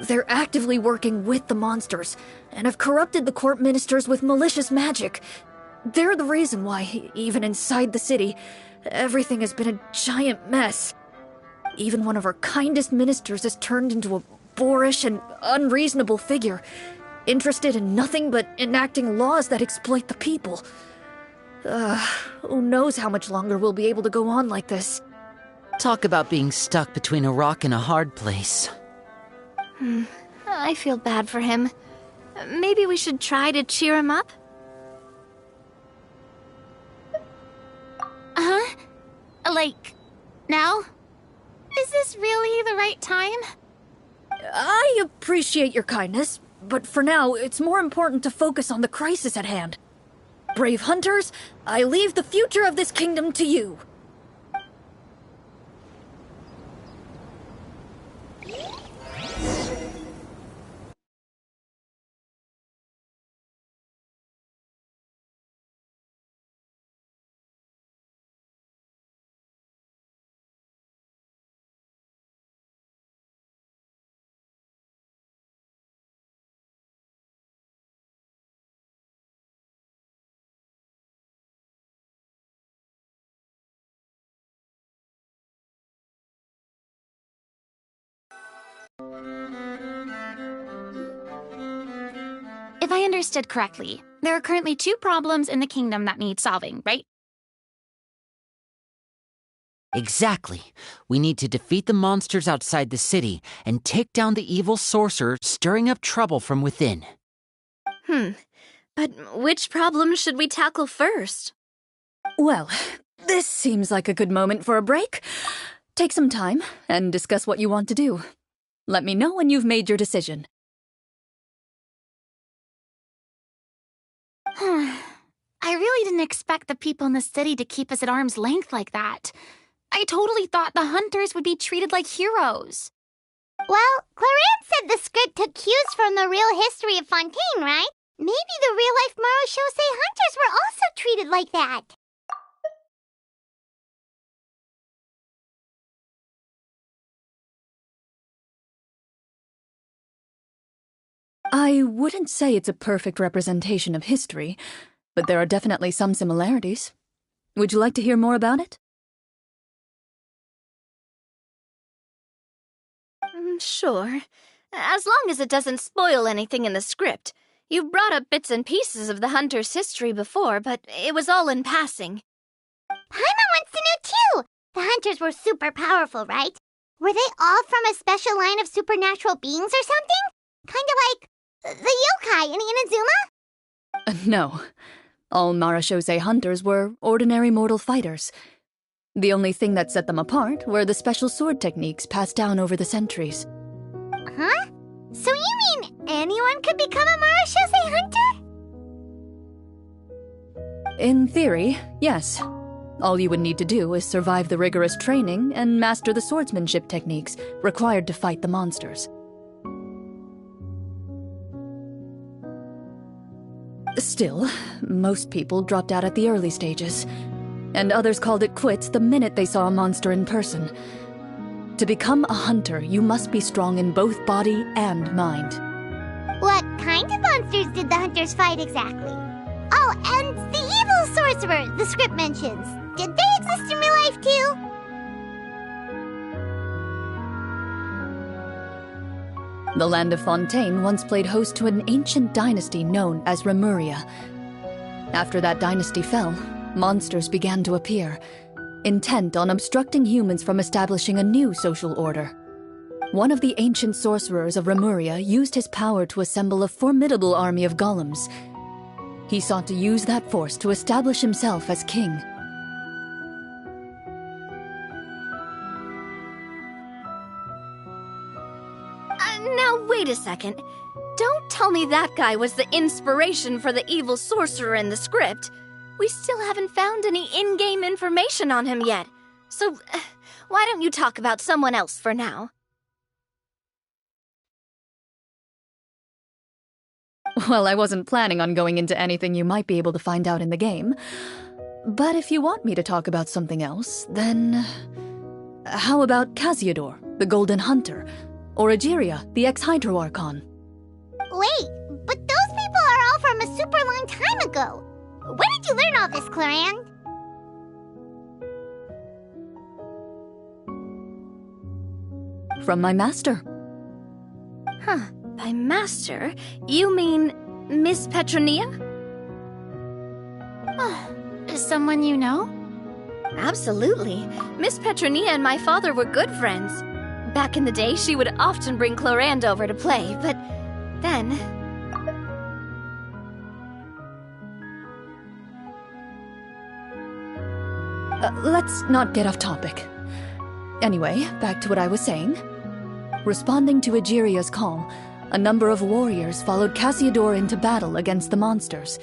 They're actively working with the monsters, and have corrupted the court ministers with malicious magic. They're the reason why, even inside the city, everything has been a giant mess. Even one of our kindest ministers has turned into a boorish and unreasonable figure, interested in nothing but enacting laws that exploit the people. Who knows how much longer we'll be able to go on like this. Talk about being stuck between a rock and a hard place. I feel bad for him. Maybe we should try to cheer him up? Huh? Like, now? Is this really the right time? I appreciate your kindness, but for now, it's more important to focus on the crisis at hand. Brave hunters, I leave the future of this kingdom to you. If I understood correctly, there are currently 2 problems in the kingdom that need solving, right? Exactly. We need to defeat the monsters outside the city and take down the evil sorcerer stirring up trouble from within. But which problem should we tackle first? Well, this seems like a good moment for a break. Take some time and discuss what you want to do. Let me know when you've made your decision. I really didn't expect the people in the city to keep us at arm's length like that. I totally thought the hunters would be treated like heroes. Well, Clarence said the script took cues from the real history of Fontaine, right? Maybe the real-life Marashosei hunters were also treated like that. I wouldn't say it's a perfect representation of history, but there are definitely some similarities. Would you like to hear more about it? Sure. As long as it doesn't spoil anything in the script. You've brought up bits and pieces of the hunter's history before, but it was all in passing. Paimon wants to know too! The hunters were super powerful, right? Were they all from a special line of supernatural beings or something? Kind of like the yokai in Inazuma? No. All Marashosei hunters were ordinary mortal fighters. The only thing that set them apart were the special sword techniques passed down over the centuries. Huh? So you mean anyone could become a Marashosei hunter? In theory, yes. All you would need to do is survive the rigorous training and master the swordsmanship techniques required to fight the monsters. Still, most people dropped out at the early stages, and others called it quits the minute they saw a monster in person. To become a hunter, you must be strong in both body and mind. What kind of monsters did the hunters fight exactly? Oh, and the evil sorcerer the script mentions. Did they exist in real life too? The land of Fontaine once played host to an ancient dynasty known as Remuria. After that dynasty fell, monsters began to appear, intent on obstructing humans from establishing a new social order. One of the ancient sorcerers of Remuria used his power to assemble a formidable army of golems. He sought to use that force to establish himself as king. Now wait a second. Don't tell me that guy was the inspiration for the evil sorcerer in the script. We still haven't found any in-game information on him yet. So, why don't you talk about someone else for now? Well, I wasn't planning on going into anything you might be able to find out in the game. But if you want me to talk about something else, then... how about Casiodor, the Golden Hunter? Or Egeria, the ex-Hydro Archon? Wait, but those people are all from a super long time ago. Where did you learn all this, Claran? From my master. Huh. By master, you mean Miss Petronia? Is someone you know? Absolutely. Miss Petronia and my father were good friends. Back in the day, she would often bring Clorand over to play, but then... Let's not get off topic. Anyway, back to what I was saying. Responding to Egeria's call, a number of warriors followed Casiodor into battle against the monsters.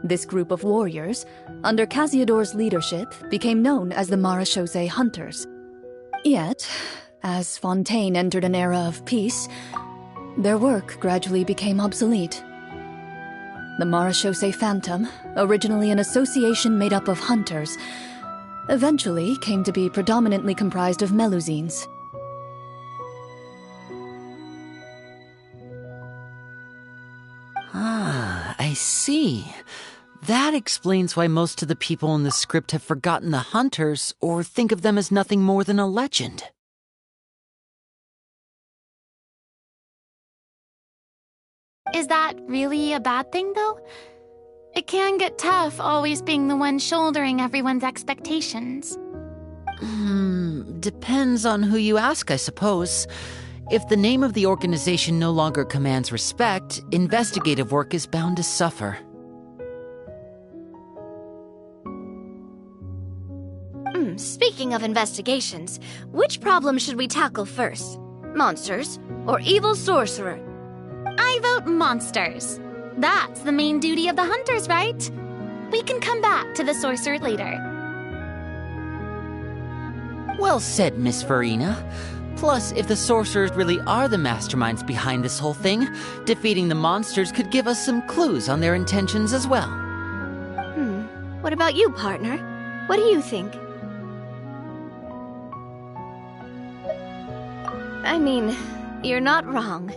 This group of warriors, under Casiodor's leadership, became known as the Marechaussee Hunters. Yet, as Fontaine entered an era of peace, their work gradually became obsolete. The Marechaussee Phantom, originally an association made up of hunters, eventually came to be predominantly comprised of Melusines. Ah, I see. That explains why most of the people in the script have forgotten the hunters or think of them as nothing more than a legend. Is that really a bad thing, though? It can get tough always being the one shouldering everyone's expectations. Depends on who you ask, I suppose. If the name of the organization no longer commands respect, investigative work is bound to suffer. Speaking of investigations, which problem should we tackle first? Monsters or evil sorcerer? I vote monsters. That's the main duty of the hunters, right? We can come back to the sorcerer later. Well said, Miss Farina. Plus, if the sorcerers really are the masterminds behind this whole thing, defeating the monsters could give us some clues on their intentions as well. What about you, partner? What do you think? I mean, you're not wrong.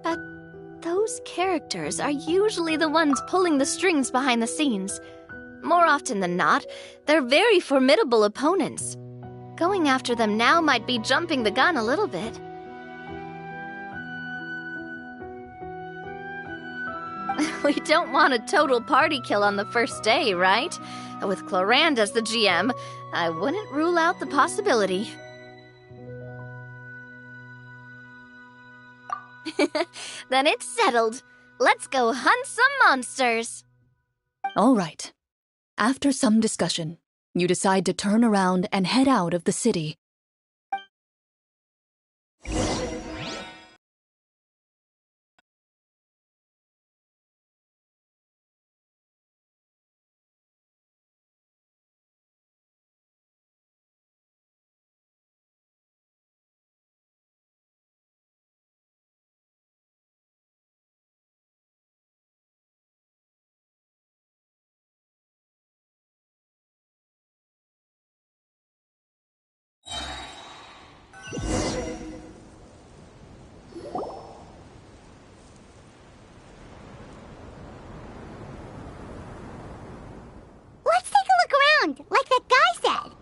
But those characters are usually the ones pulling the strings behind the scenes. More often than not, they're very formidable opponents. Going after them now might be jumping the gun a little bit. We don't want a total party kill on the first day, right? With Clorand as the GM, I wouldn't rule out the possibility. Then it's settled. Let's go hunt some monsters. All right. After some discussion, you decide to turn around and head out of the city. Let's take a look around, like that guy said.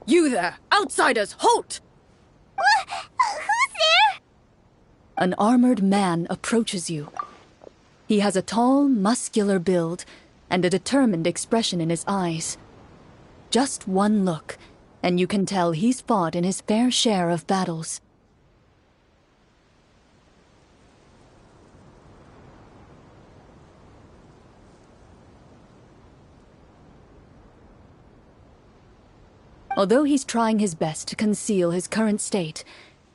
You there! Outsiders, halt! Who's there? An armored man approaches you. He has a tall, muscular build and a determined expression in his eyes. Just one look, and you can tell he's fought in his fair share of battles. Although he's trying his best to conceal his current state,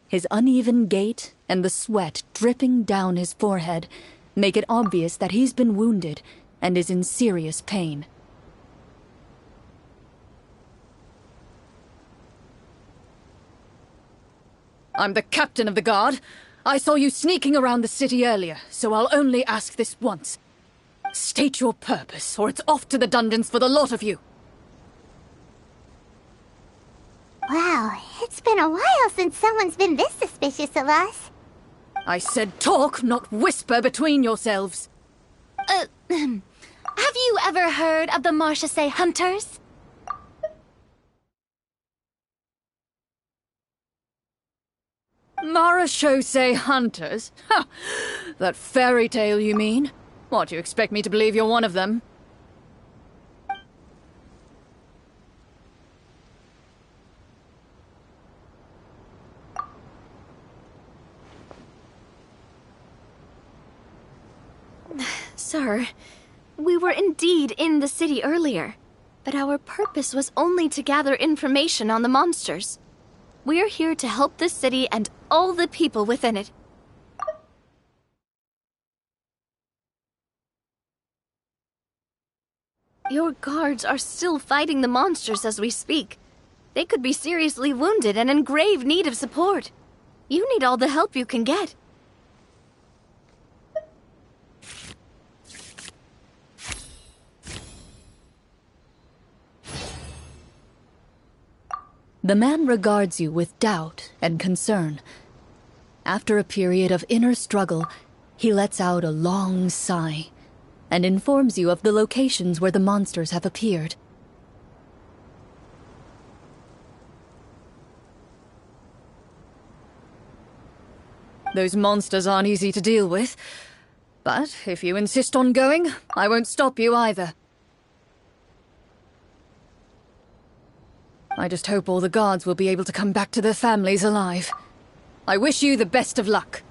his uneven gait and the sweat dripping down his forehead make it obvious that he's been wounded and is in serious pain. I'm the captain of the guard. I saw you sneaking around the city earlier, so I'll only ask this once. State your purpose, or it's off to the dungeons for the lot of you. Wow, it's been a while since someone's been this suspicious of us. I said talk, not whisper between yourselves. Have you ever heard of the Marechaussee Hunters? Marechaussee Hunters? Ha! That fairy tale, you mean? What, you expect me to believe you're one of them? Sir, we were indeed in the city earlier, but our purpose was only to gather information on the monsters. We're here to help the city and all the people within it. Your guards are still fighting the monsters as we speak. They could be seriously wounded and in grave need of support. You need all the help you can get. The man regards you with doubt and concern. After a period of inner struggle, he lets out a long sigh and informs you of the locations where the monsters have appeared. Those monsters aren't easy to deal with, but if you insist on going, I won't stop you either. I just hope all the guards will be able to come back to their families alive. I wish you the best of luck.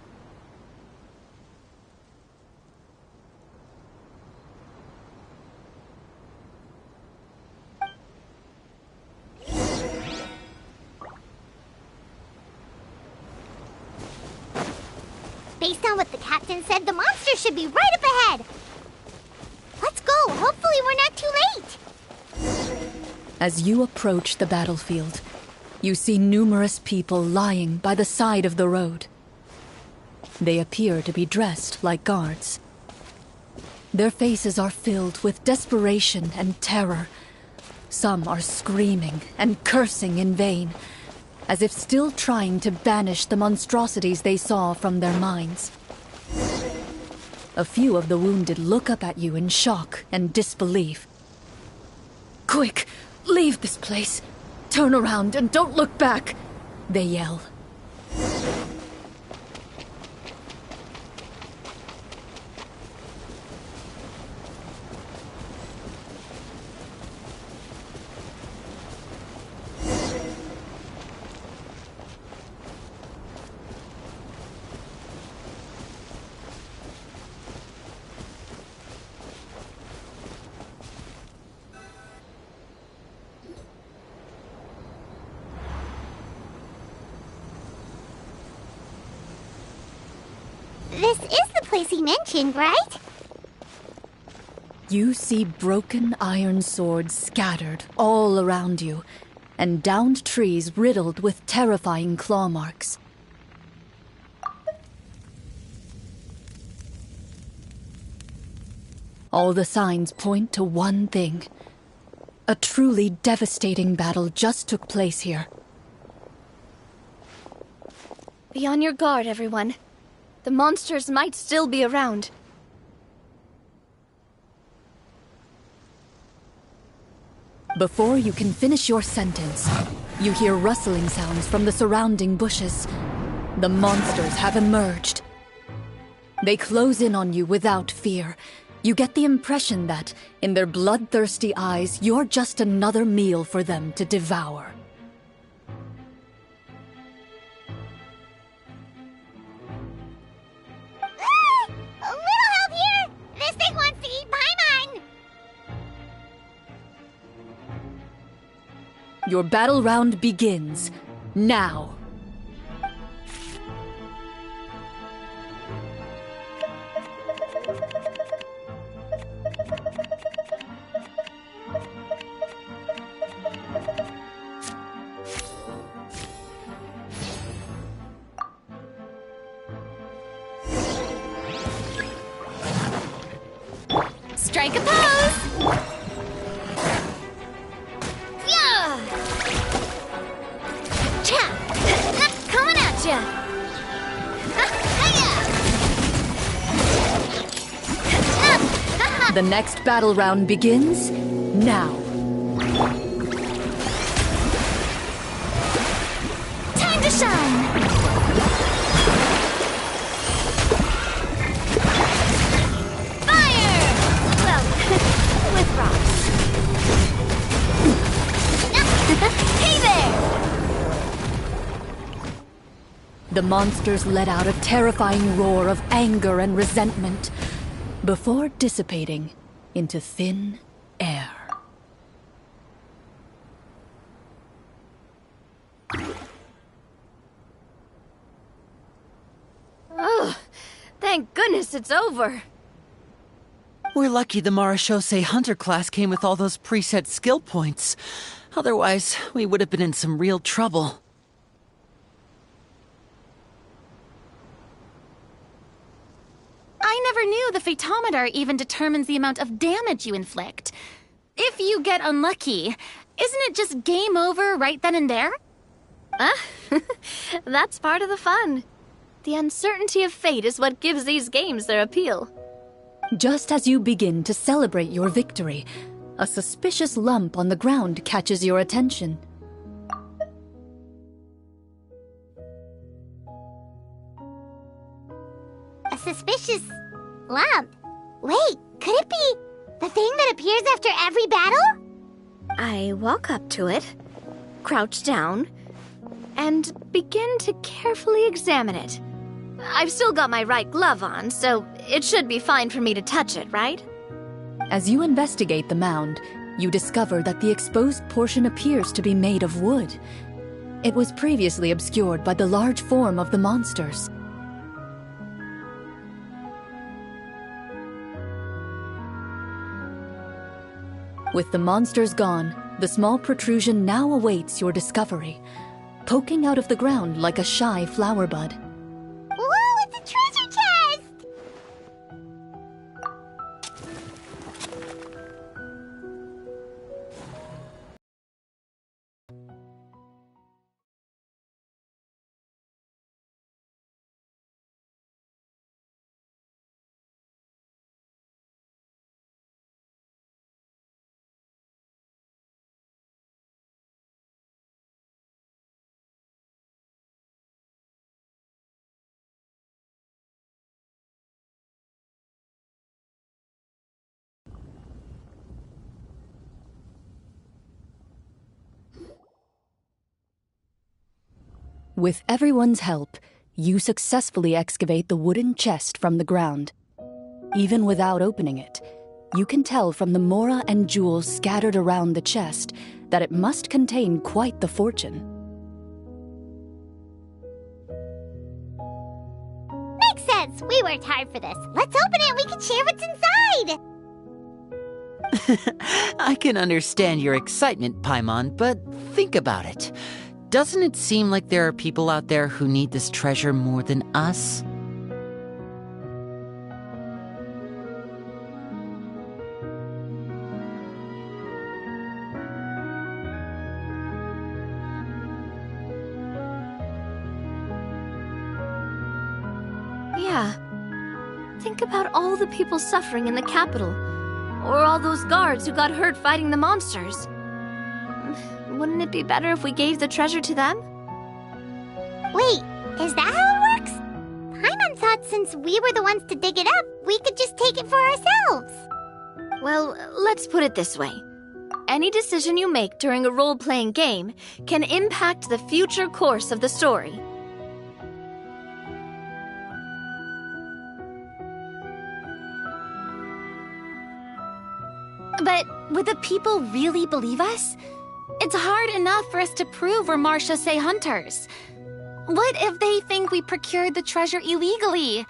Based on what the captain said, the monster should be right up ahead. Let's go. Hopefully we're not too late. As you approach the battlefield, you see numerous people lying by the side of the road. They appear to be dressed like guards. Their faces are filled with desperation and terror. Some are screaming and cursing in vain, as if still trying to banish the monstrosities they saw from their minds. A few of the wounded look up at you in shock and disbelief. "Quick! Leave this place! Turn around and don't look back!" they yell. This is the place he mentioned, right? You see broken iron swords scattered all around you, and downed trees riddled with terrifying claw marks. All the signs point to one thing. A truly devastating battle just took place here. Be on your guard, everyone. The monsters might still be around. Before you can finish your sentence, you hear rustling sounds from the surrounding bushes. The monsters have emerged. They close in on you without fear. You get the impression that, in their bloodthirsty eyes, you're just another meal for them to devour. A little help here! This thing wants to eat Paimon! Your battle round begins now. Strike a pose! Yeah! Cha! Coming at ya! The next battle round begins now. Time to shine! Fire! Well, with rocks. Hey there! The monsters let out a terrifying roar of anger and resentment before dissipating into thin air. Oh, thank goodness it's over. We're lucky the Marashose Hunter class came with all those preset skill points. Otherwise, we would have been in some real trouble. I never knew the Fatometer even determines the amount of damage you inflict. If you get unlucky, isn't it just game over right then and there? That's part of the fun. The uncertainty of fate is what gives these games their appeal. Just as you begin to celebrate your victory, a suspicious lump on the ground catches your attention. A suspicious lump. Wait, could it be the thing that appears after every battle? I walk up to it, crouch down, and begin to carefully examine it. I've still got my right glove on, so it should be fine for me to touch it, right? As you investigate the mound, you discover that the exposed portion appears to be made of wood. It was previously obscured by the large form of the monsters. With the monsters gone, the small protrusion now awaits your discovery, poking out of the ground like a shy flower bud. Whoa, it's a treasure chest! With everyone's help, you successfully excavate the wooden chest from the ground. Even without opening it, you can tell from the mora and jewels scattered around the chest that it must contain quite the fortune. Makes sense. We worked hard for this. Let's open it and we can share what's inside. I can understand your excitement, Paimon, but think about it. Doesn't it seem like there are people out there who need this treasure more than us? Yeah. Think about all the people suffering in the capital, or all those guards who got hurt fighting the monsters. Wouldn't it be better if we gave the treasure to them? Wait, is that how it works? Paimon thought since we were the ones to dig it up, we could just take it for ourselves. Well, let's put it this way. Any decision you make during a role-playing game can impact the future course of the story. But would the people really believe us? It's hard enough for us to prove we're Marashose hunters. What if they think we procured the treasure illegally?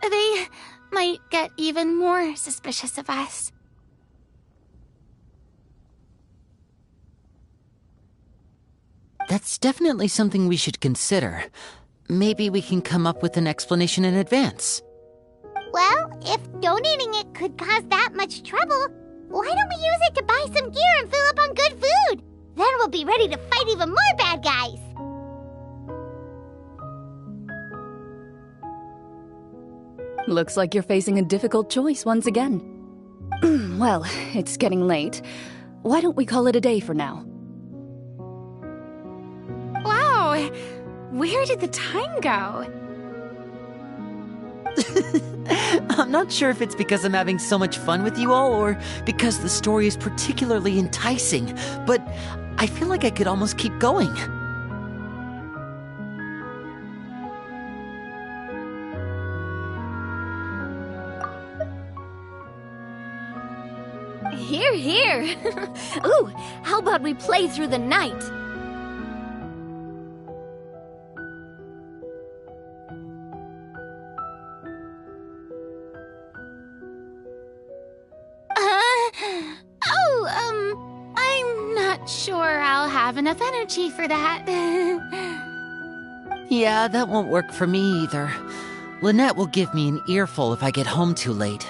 They might get even more suspicious of us. That's definitely something we should consider. Maybe we can come up with an explanation in advance. Well, if donating it could cause that much trouble, why don't we use it to buy some gear and fill up on good food? Then we'll be ready to fight even more bad guys. Looks like you're facing a difficult choice once again. Well, it's getting late. Why don't we call it a day for now? Wow, where did the time go? I'm not sure if it's because I'm having so much fun with you all or because the story is particularly enticing, but I feel like I could almost keep going. Here, here! Ooh, how about we play through the night? Sure, I'll have enough energy for that. Yeah, that won't work for me either. Lynette will give me an earful if I get home too late.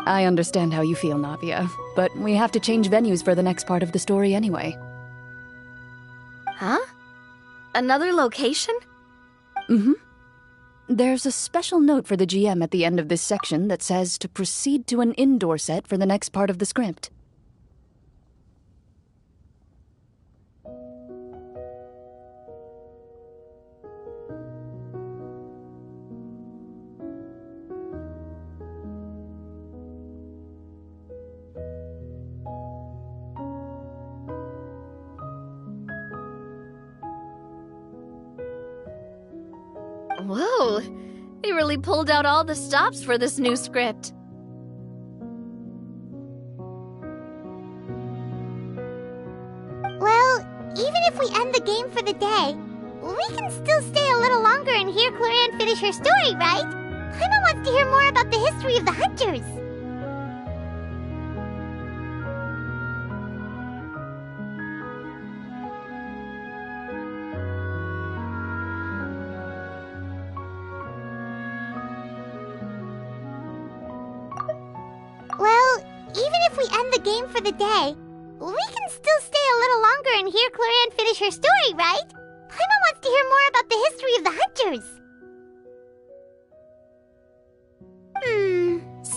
I understand how you feel, Navia, but we have to change venues for the next part of the story anyway. Huh? Another location? Mm-hmm. There's a special note for the GM at the end of this section that says to proceed to an indoor set for the next part of the script. Whoa, they really pulled out all the stops for this new script. Well, even if we end the game for the day, we can still stay a little longer and hear Claranne finish her story, right? Paimon wants to hear more about the history of the Hunters. Well, even if we end the game for the day, we can still stay a little longer and hear Claranne finish her story, right? Paimon wants to hear more about the history of the Hunters.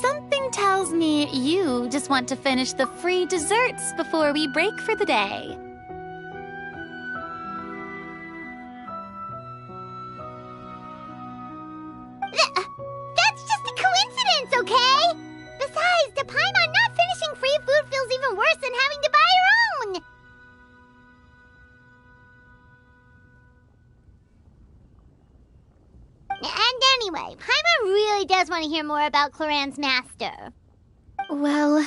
Something tells me you just want to finish the free desserts before we break for the day. That's just a coincidence, okay? Besides, to Paimon, not finishing free food feels even worse than having to buy her own. And anyway, Paimon really does want to hear more about Claranne's master. Well...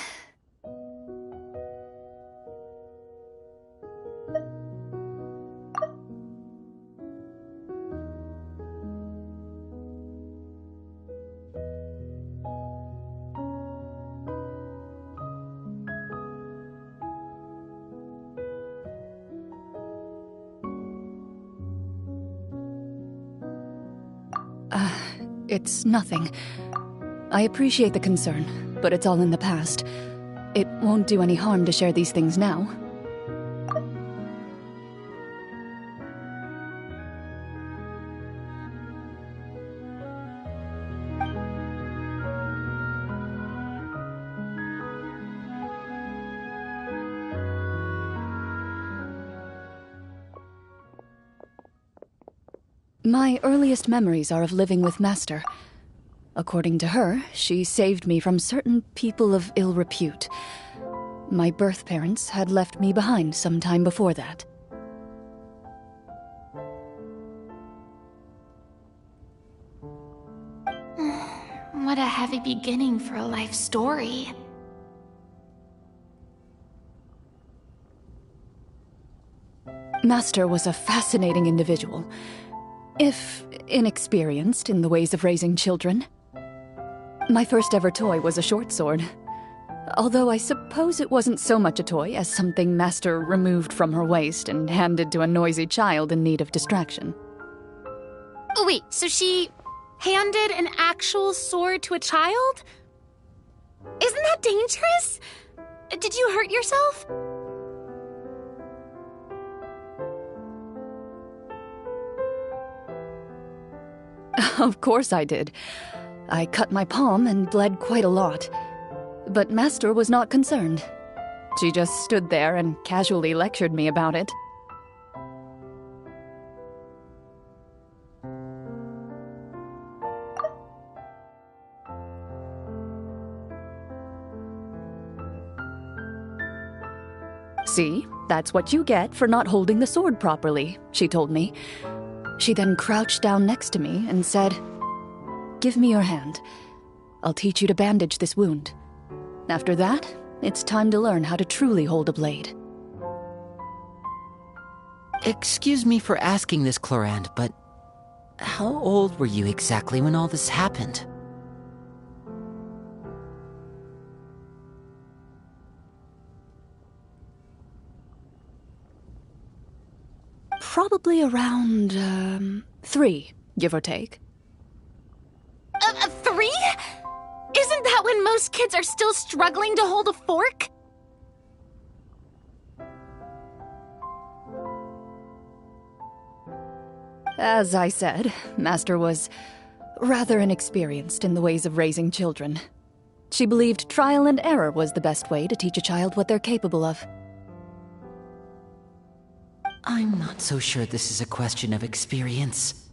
It's nothing. I appreciate the concern, but it's all in the past. It won't do any harm to share these things now. My earliest memories are of living with Master. According to her, she saved me from certain people of ill repute. My birth parents had left me behind some time before that. What a heavy beginning for a life story. Master was a fascinating individual, if inexperienced in the ways of raising children. My first ever toy was a short sword, although I suppose it wasn't so much a toy as something Master removed from her waist and handed to a noisy child in need of distraction. Oh wait, so she handed an actual sword to a child? Isn't that dangerous? Did you hurt yourself? Of course I did. I cut my palm and bled quite a lot. But Master was not concerned. She just stood there and casually lectured me about it. See, that's what you get for not holding the sword properly, she told me. She then crouched down next to me and said, "Give me your hand. I'll teach you to bandage this wound. After that, it's time to learn how to truly hold a blade." Excuse me for asking this, Claranne, but how old were you exactly when all this happened? Probably around, 3, give or take. 3? Isn't that when most kids are still struggling to hold a fork? As I said, Master was rather inexperienced in the ways of raising children. She believed trial and error was the best way to teach a child what they're capable of. I'm not so sure this is a question of experience.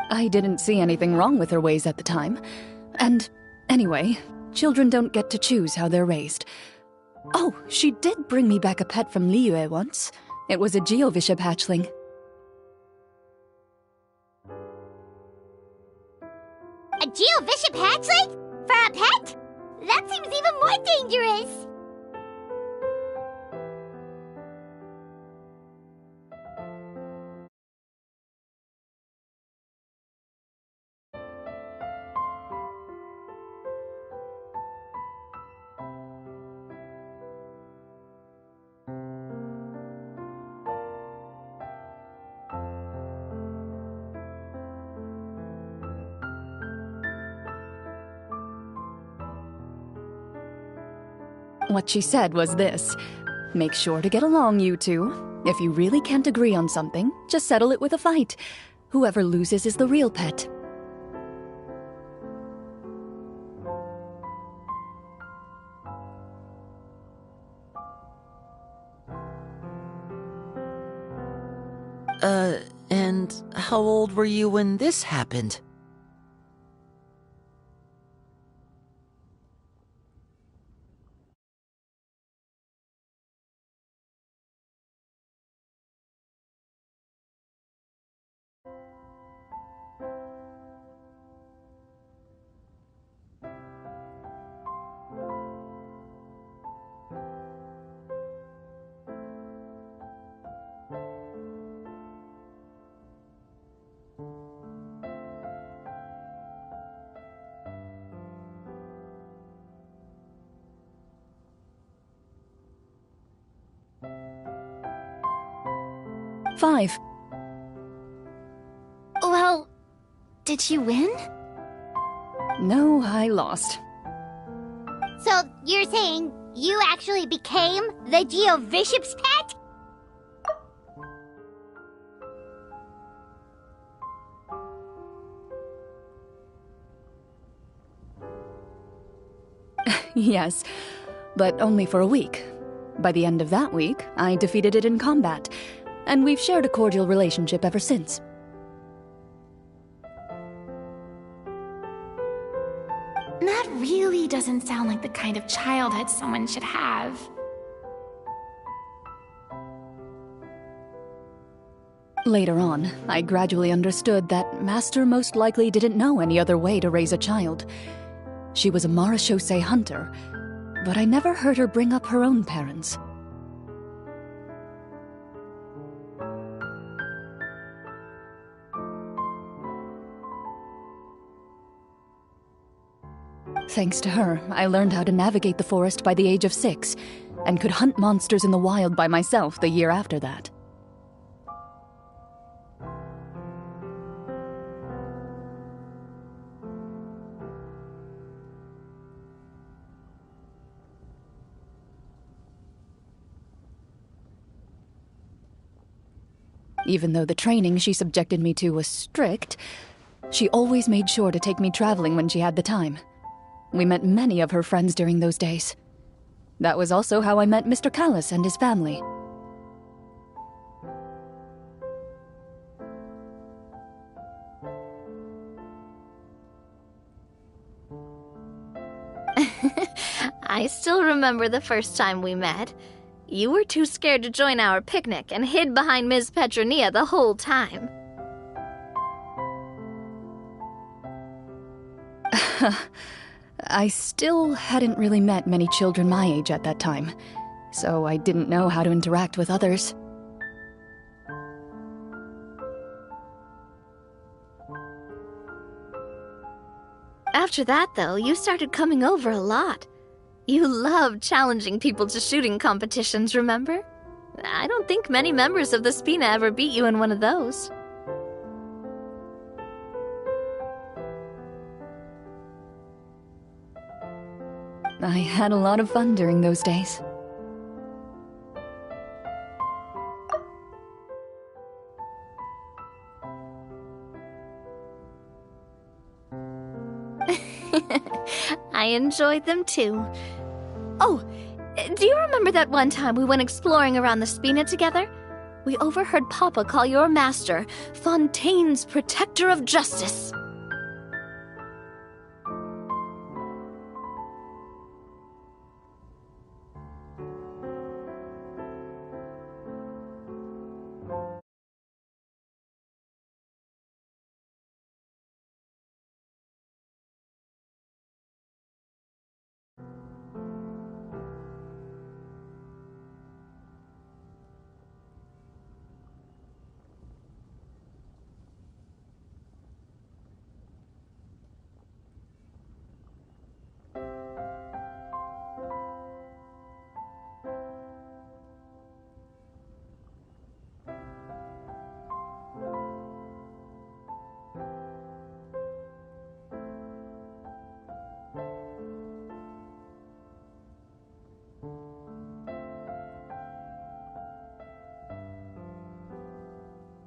I didn't see anything wrong with her ways at the time. And anyway, children don't get to choose how they're raised. Oh, she did bring me back a pet from Liyue once. It was a Geovishap hatchling. A Geovishap hatchling? For a pet? That seems even more dangerous! What she said was this: make sure to get along, you two. If you really can't agree on something, just settle it with a fight. Whoever loses is the real pet. And how old were you when this happened? Five. Well, did you win? No, I lost. So, you're saying you actually became the Geovishap's pet? Yes, but only for a week. By the end of that week, I defeated it in combat, and we've shared a cordial relationship ever since. That really doesn't sound like the kind of childhood someone should have. Later on, I gradually understood that Master most likely didn't know any other way to raise a child. She was a Marashosei hunter, but I never heard her bring up her own parents. Thanks to her, I learned how to navigate the forest by the age of 6, and could hunt monsters in the wild by myself the year after that. Even though the training she subjected me to was strict, she always made sure to take me traveling when she had the time. We met many of her friends during those days. That was also how I met Mr. Callis and his family. I still remember the first time we met. You were too scared to join our picnic and hid behind Ms. Petronia the whole time. I still hadn't really met many children my age at that time, so I didn't know how to interact with others. After that, though, you started coming over a lot. You loved challenging people to shooting competitions, remember? I don't think many members of the Spina ever beat you in one of those. I had a lot of fun during those days. I enjoyed them too. Oh, do you remember that one time we went exploring around the Spina together? We overheard Papa call your master Fontaine's Protector of Justice.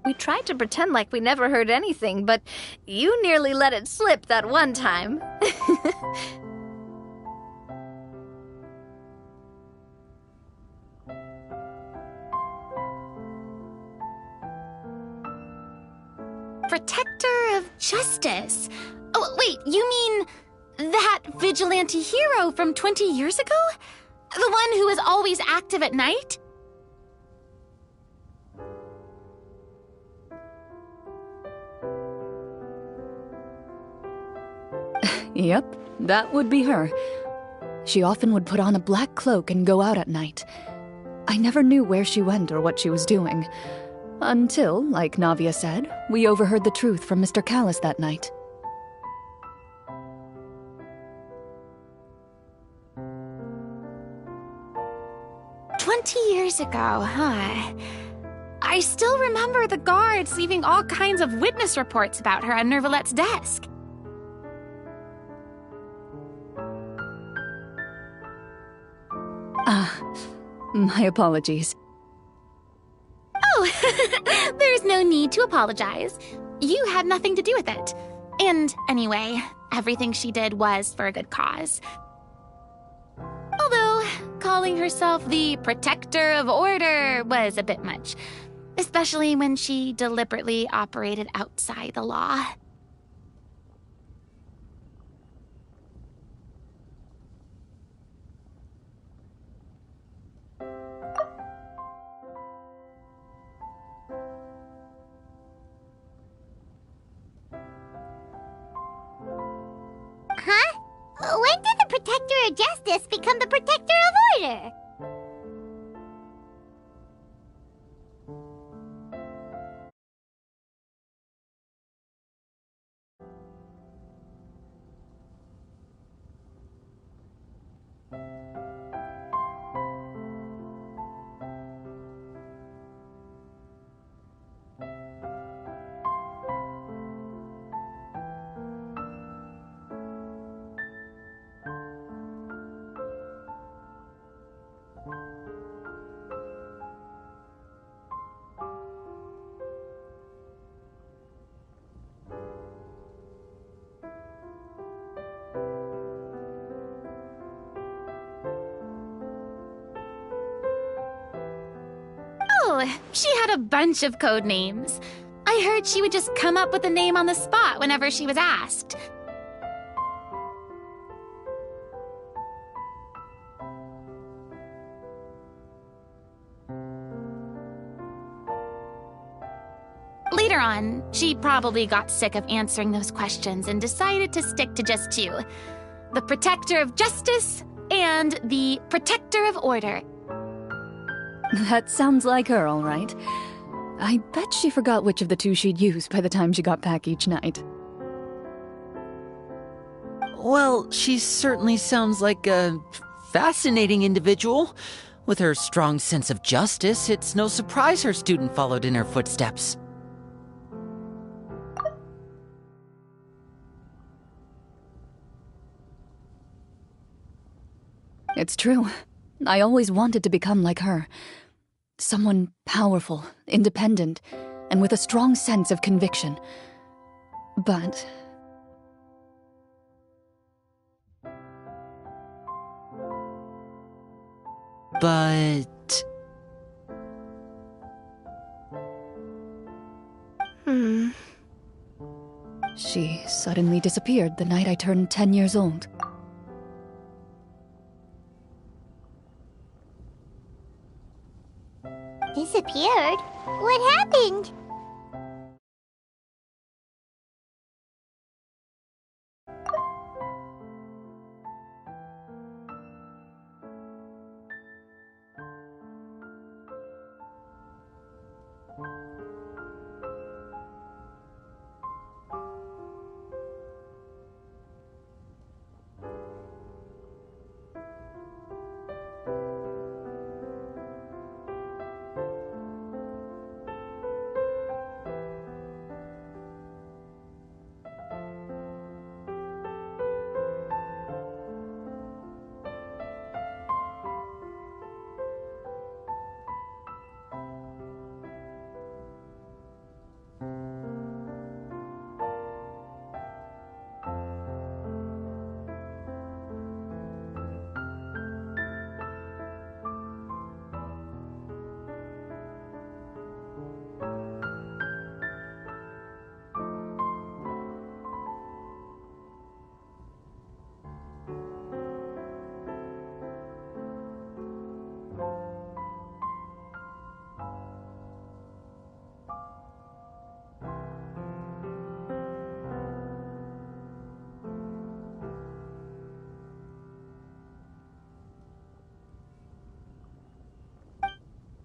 We tried to pretend like we never heard anything, but you nearly let it slip that one time. Protector of Justice. Oh, wait, you mean that vigilante hero from 20 years ago? The one who was always active at night? Yep, that would be her. She often would put on a black cloak and go out at night. I never knew where she went or what she was doing. Until, like Navia said, we overheard the truth from Mr. Callis that night. Years ago, huh? I still remember the guards leaving all kinds of witness reports about her on Nervalette's desk. My apologies. Oh, there's no need to apologize. You had nothing to do with it. And anyway, everything she did was for a good cause. Although, calling herself the Protector of Order was a bit much, especially when she deliberately operated outside the law. Huh? When did the Protector of Justice become the Protector of Order? Oh, she had a bunch of code names. I heard she would just come up with a name on the spot whenever she was asked. Later on, she probably got sick of answering those questions and decided to stick to just two: the Protector of Justice and the Protector of Order. That sounds like her, all right. I bet she forgot which of the two she'd use by the time she got back each night. Well, she certainly sounds like a fascinating individual. With her strong sense of justice, it's no surprise her student followed in her footsteps. It's true. I always wanted to become like her. Someone powerful, independent, and with a strong sense of conviction. But... She suddenly disappeared the night I turned 10 years old. Disappeared? What happened?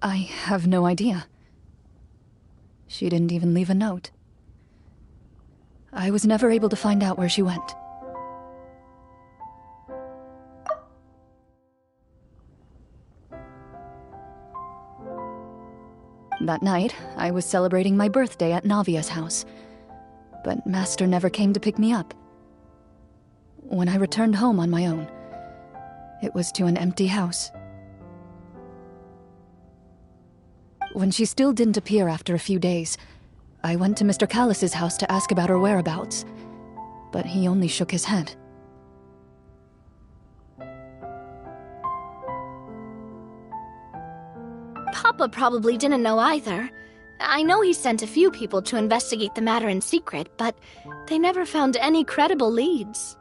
I have no idea. She didn't even leave a note. I was never able to find out where she went. That night, I was celebrating my birthday at Navia's house, but Master never came to pick me up. When I returned home on my own, it was to an empty house. When she still didn't appear after a few days, I went to Mr. Callus's house to ask about her whereabouts, but he only shook his head. Papa probably didn't know either. I know he sent a few people to investigate the matter in secret, but they never found any credible leads.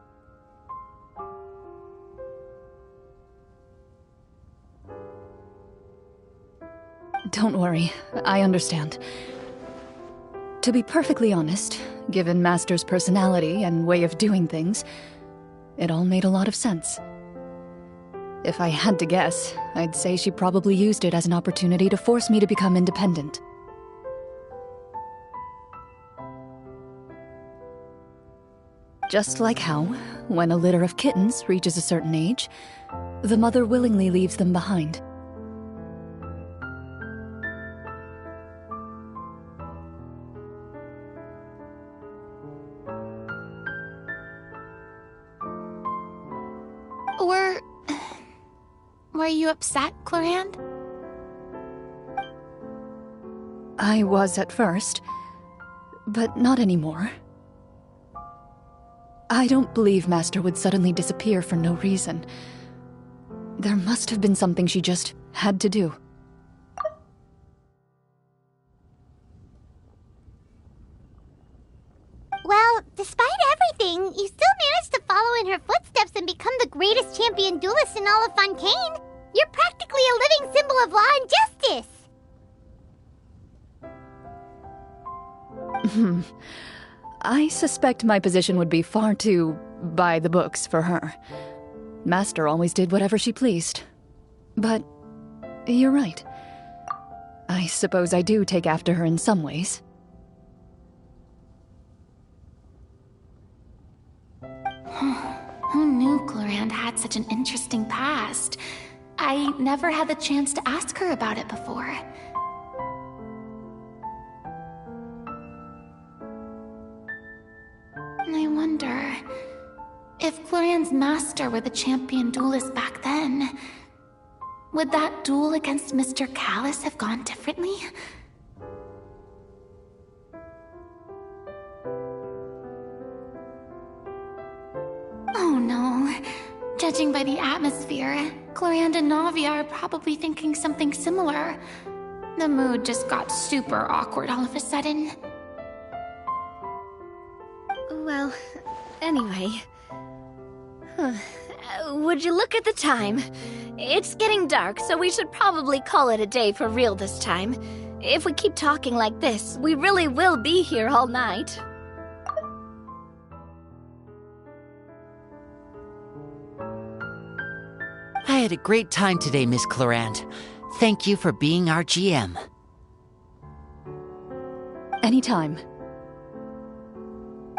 Don't worry, I understand. To be perfectly honest, given Master's personality and way of doing things, it all made a lot of sense. If I had to guess, I'd say she probably used it as an opportunity to force me to become independent. Just like how, when a litter of kittens reaches a certain age, the mother willingly leaves them behind. Were you upset, Clorinde? I was at first, but not anymore. I don't believe Master would suddenly disappear for no reason. There must have been something she just had to do. Well, despite everything, you still managed to follow in her footsteps and become the greatest champion duelist in all of Fontaine. You're practically a living symbol of law and justice. I suspect my position would be far too by the books for her. Master always did whatever she pleased. But you're right. I suppose I do take after her in some ways. Who knew Clorand had such an interesting past? I never had the chance to ask her about it before. I wonder... if Clorand's master were the champion duelist back then, would that duel against Mr. Callus have gone differently? Oh no. Judging by the atmosphere, Clorand and Navia are probably thinking something similar. The mood just got super awkward all of a sudden. Well, anyway... Would you look at the time? It's getting dark, so we should probably call it a day for real this time. If we keep talking like this, we really will be here all night. I had a great time today, Miss Clorand. Thank you for being our GM. Anytime.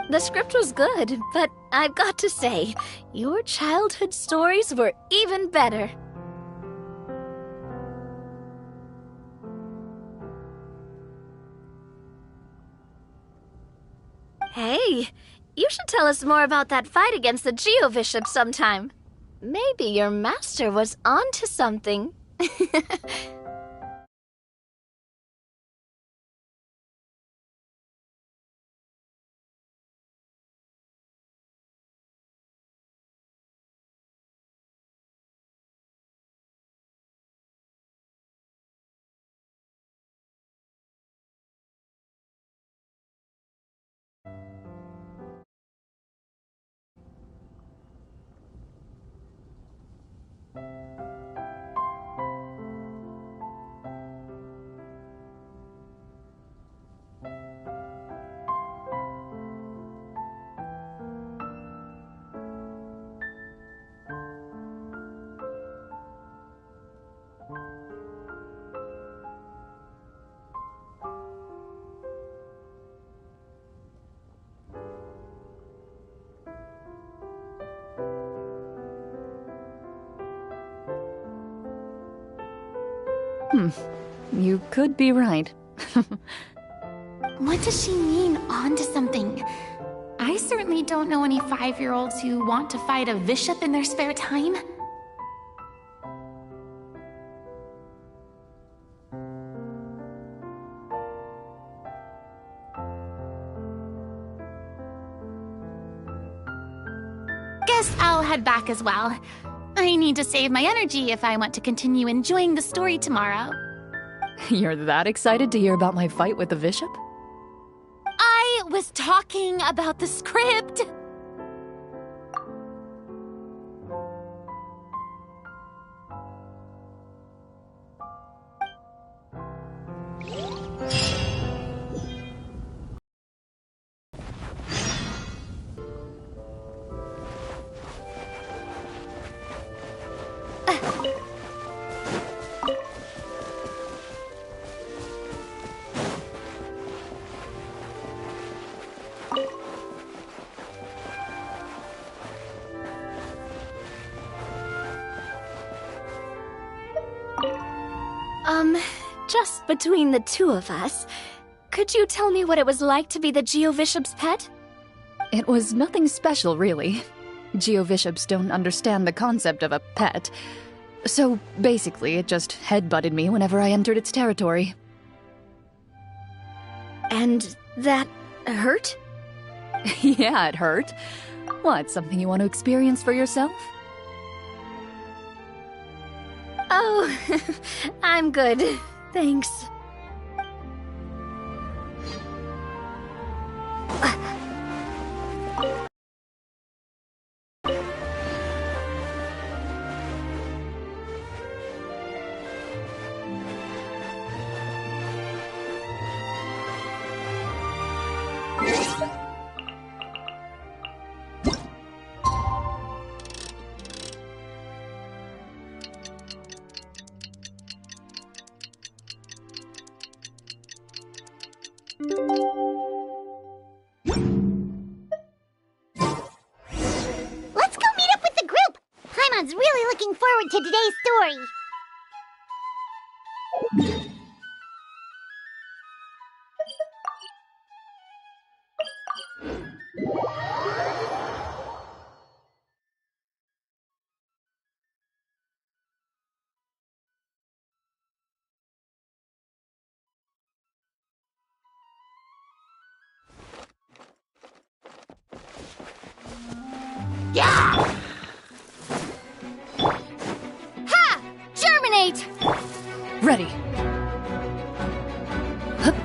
The script was good, but I've got to say, your childhood stories were even better. Hey, you should tell us more about that fight against the Geo-Bishop sometime. Maybe your master was onto something. You could be right. What does she mean, onto something? I certainly don't know any 5-year-olds who want to fight a bishop in their spare time. Guess I'll head back as well. I need to save my energy if I want to continue enjoying the story tomorrow. You're that excited to hear about my fight with the bishop? I was talking about the script. Just between the two of us, could you tell me what it was like to be the Geo-Bishop's pet? It was nothing special, really. Geo-Bishops don't understand the concept of a pet. So, basically, it just headbutted me whenever I entered its territory. And that hurt? Yeah, it hurt. What, something you want to experience for yourself? Oh, I'm good. Thanks. Let's go meet to today's story. Ha! Germinate! Ready. Hup.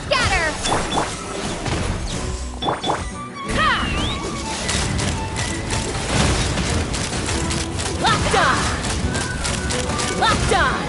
Scatter! Ha! Locked on! Locked on!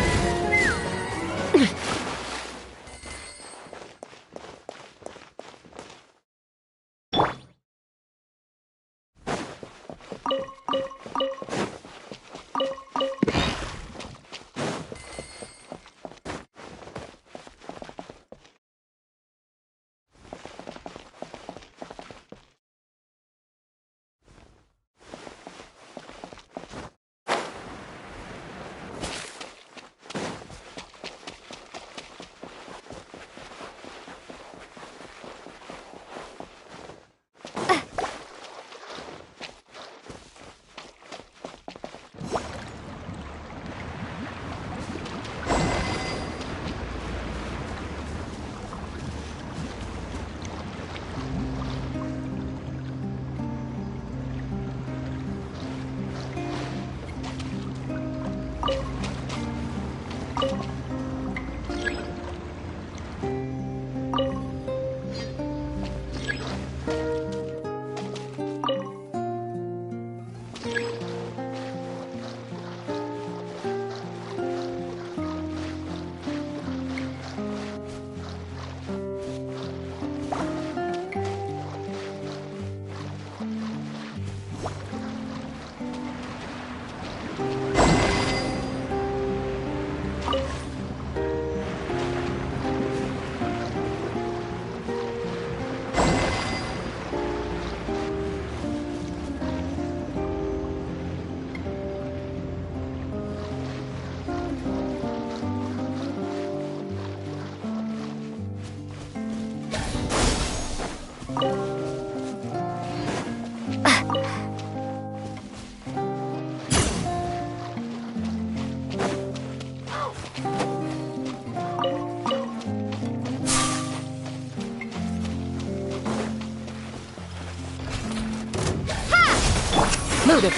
Loaded.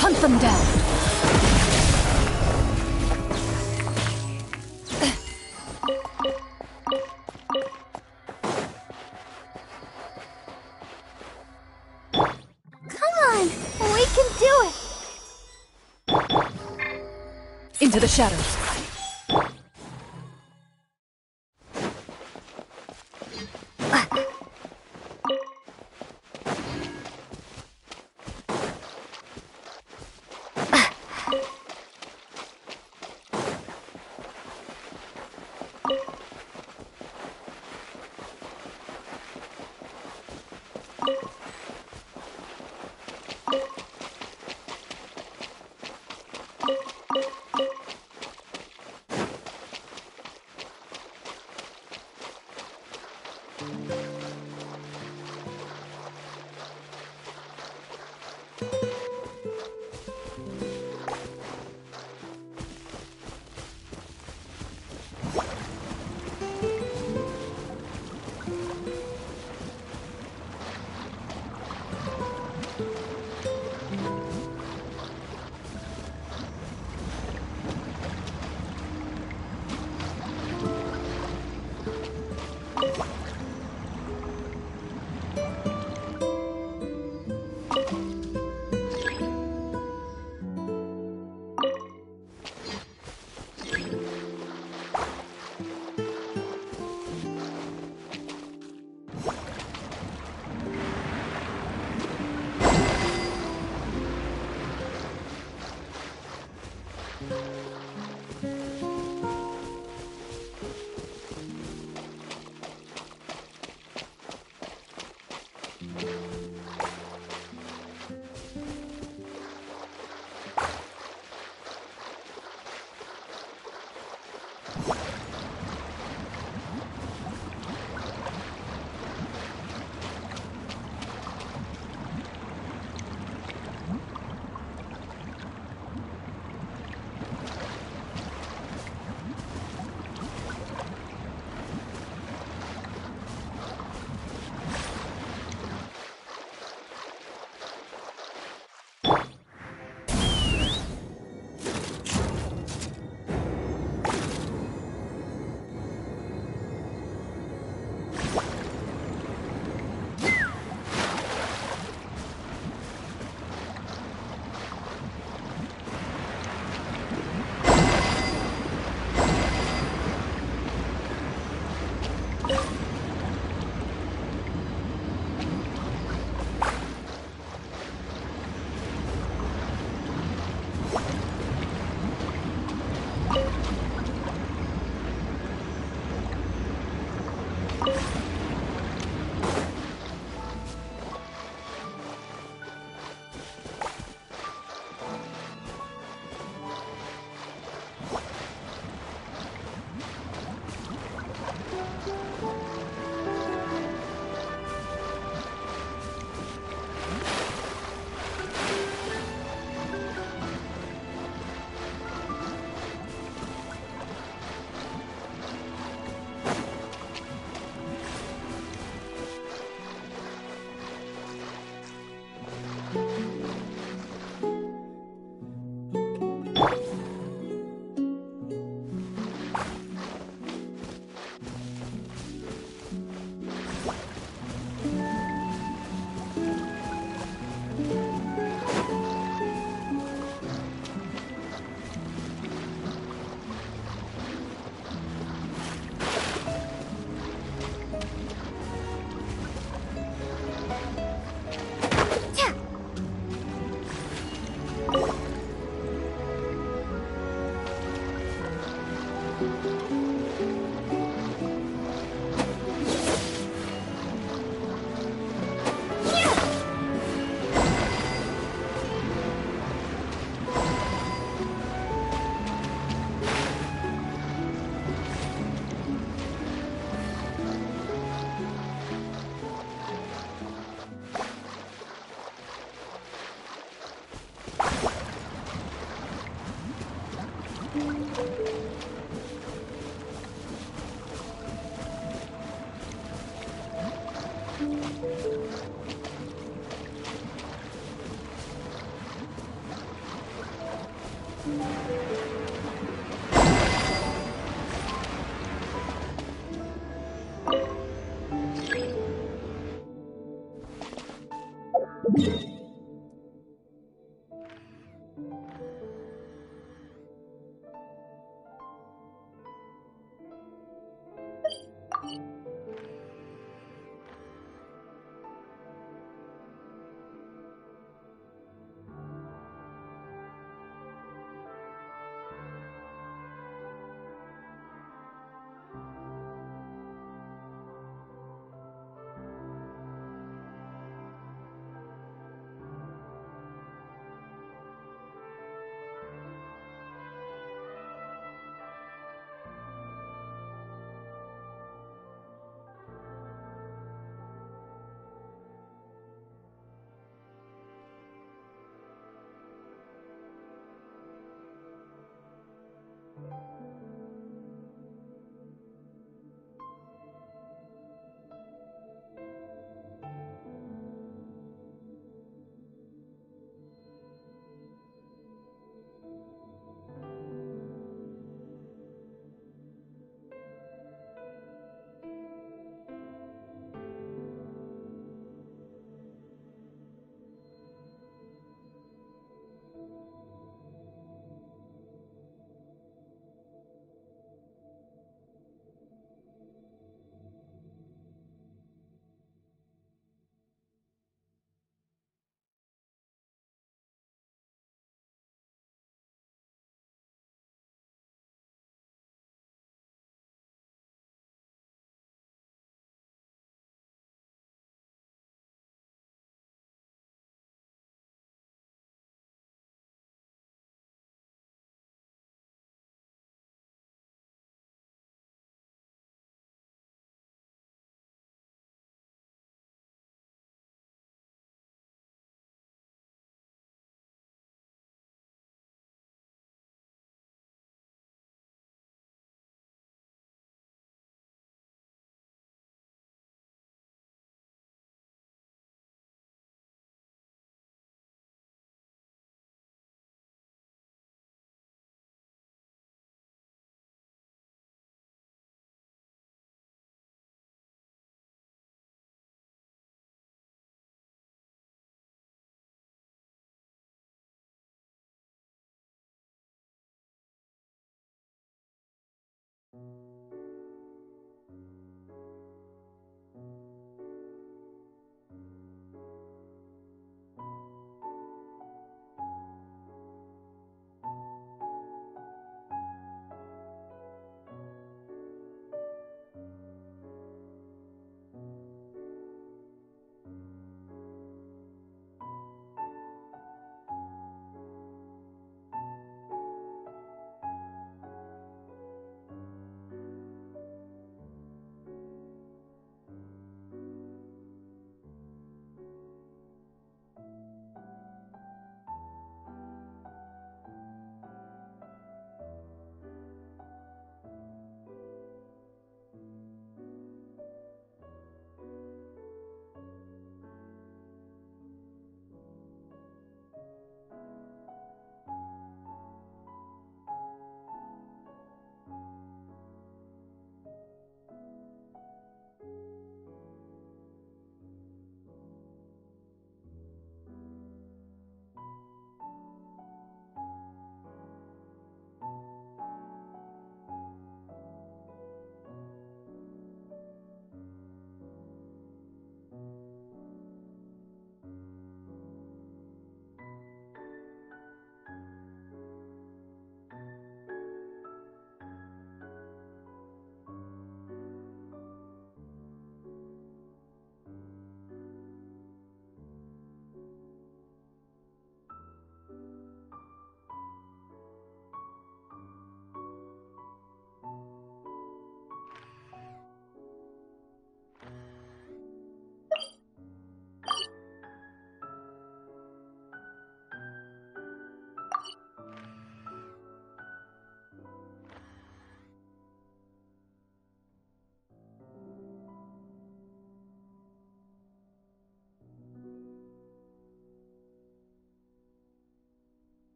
Hunt them down. Come on, we can do it. Into the shadows.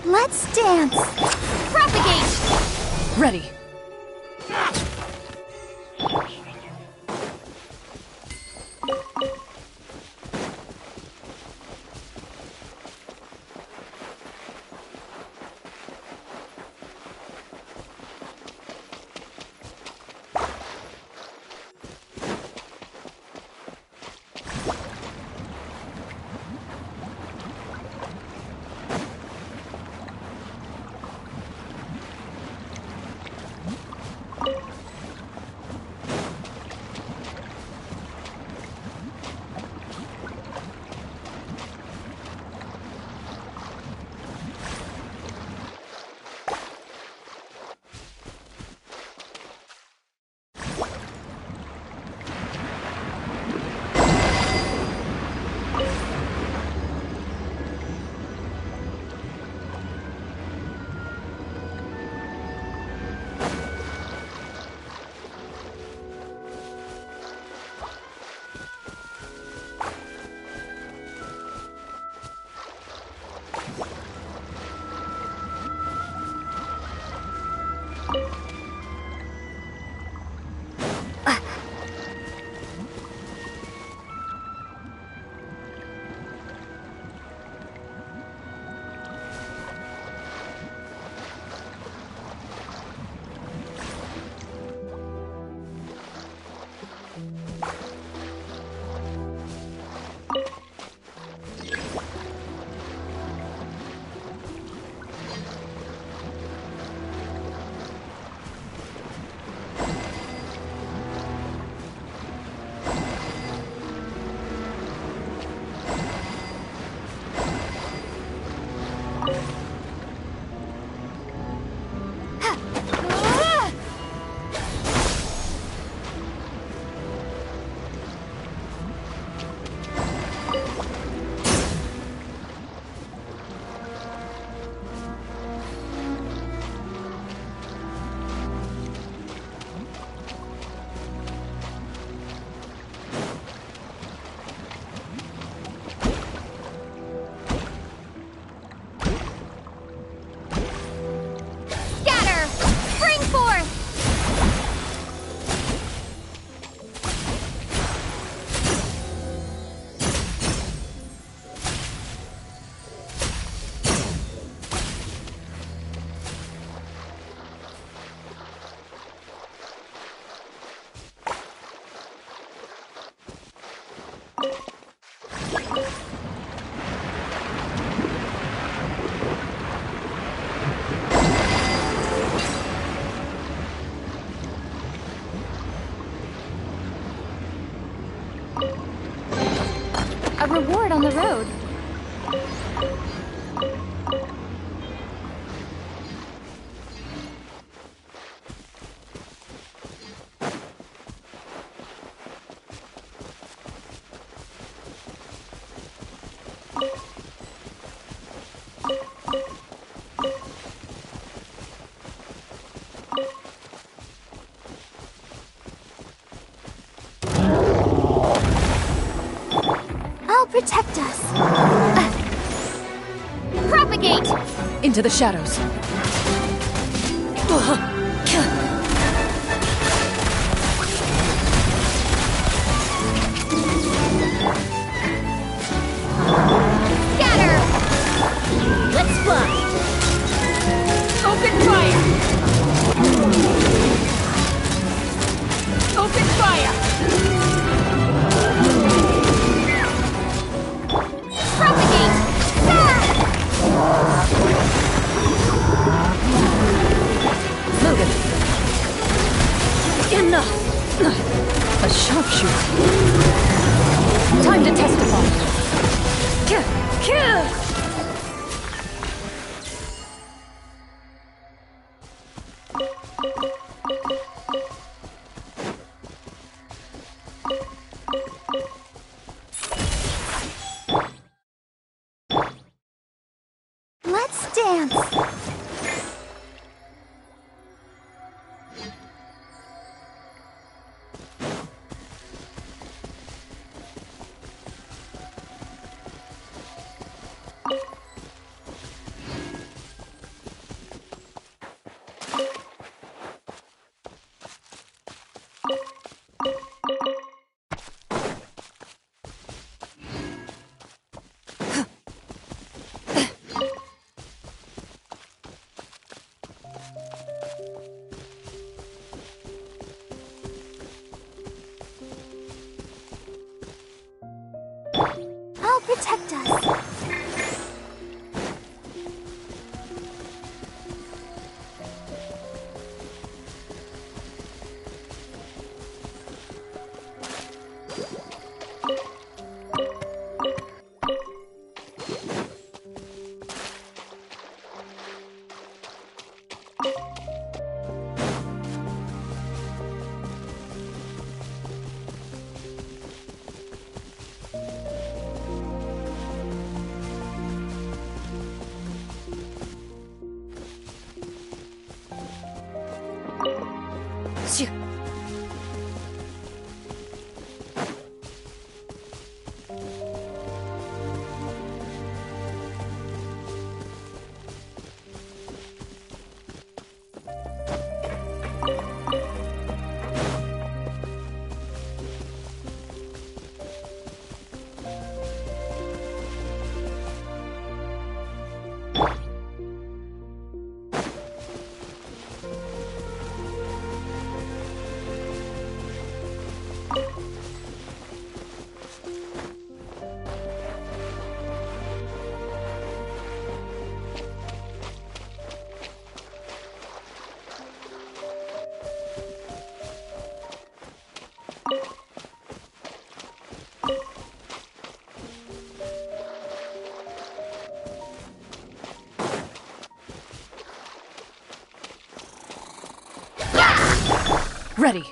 Let's dance! Propagate! Ready. road. I'll protect us. Propagate! Into the shadows. Scatter! Let's fly! Open fire! Open fire! Propagate! Logan. Enough. A sharpshooter. Time to testify. Let's dance! I'll protect us. Ready.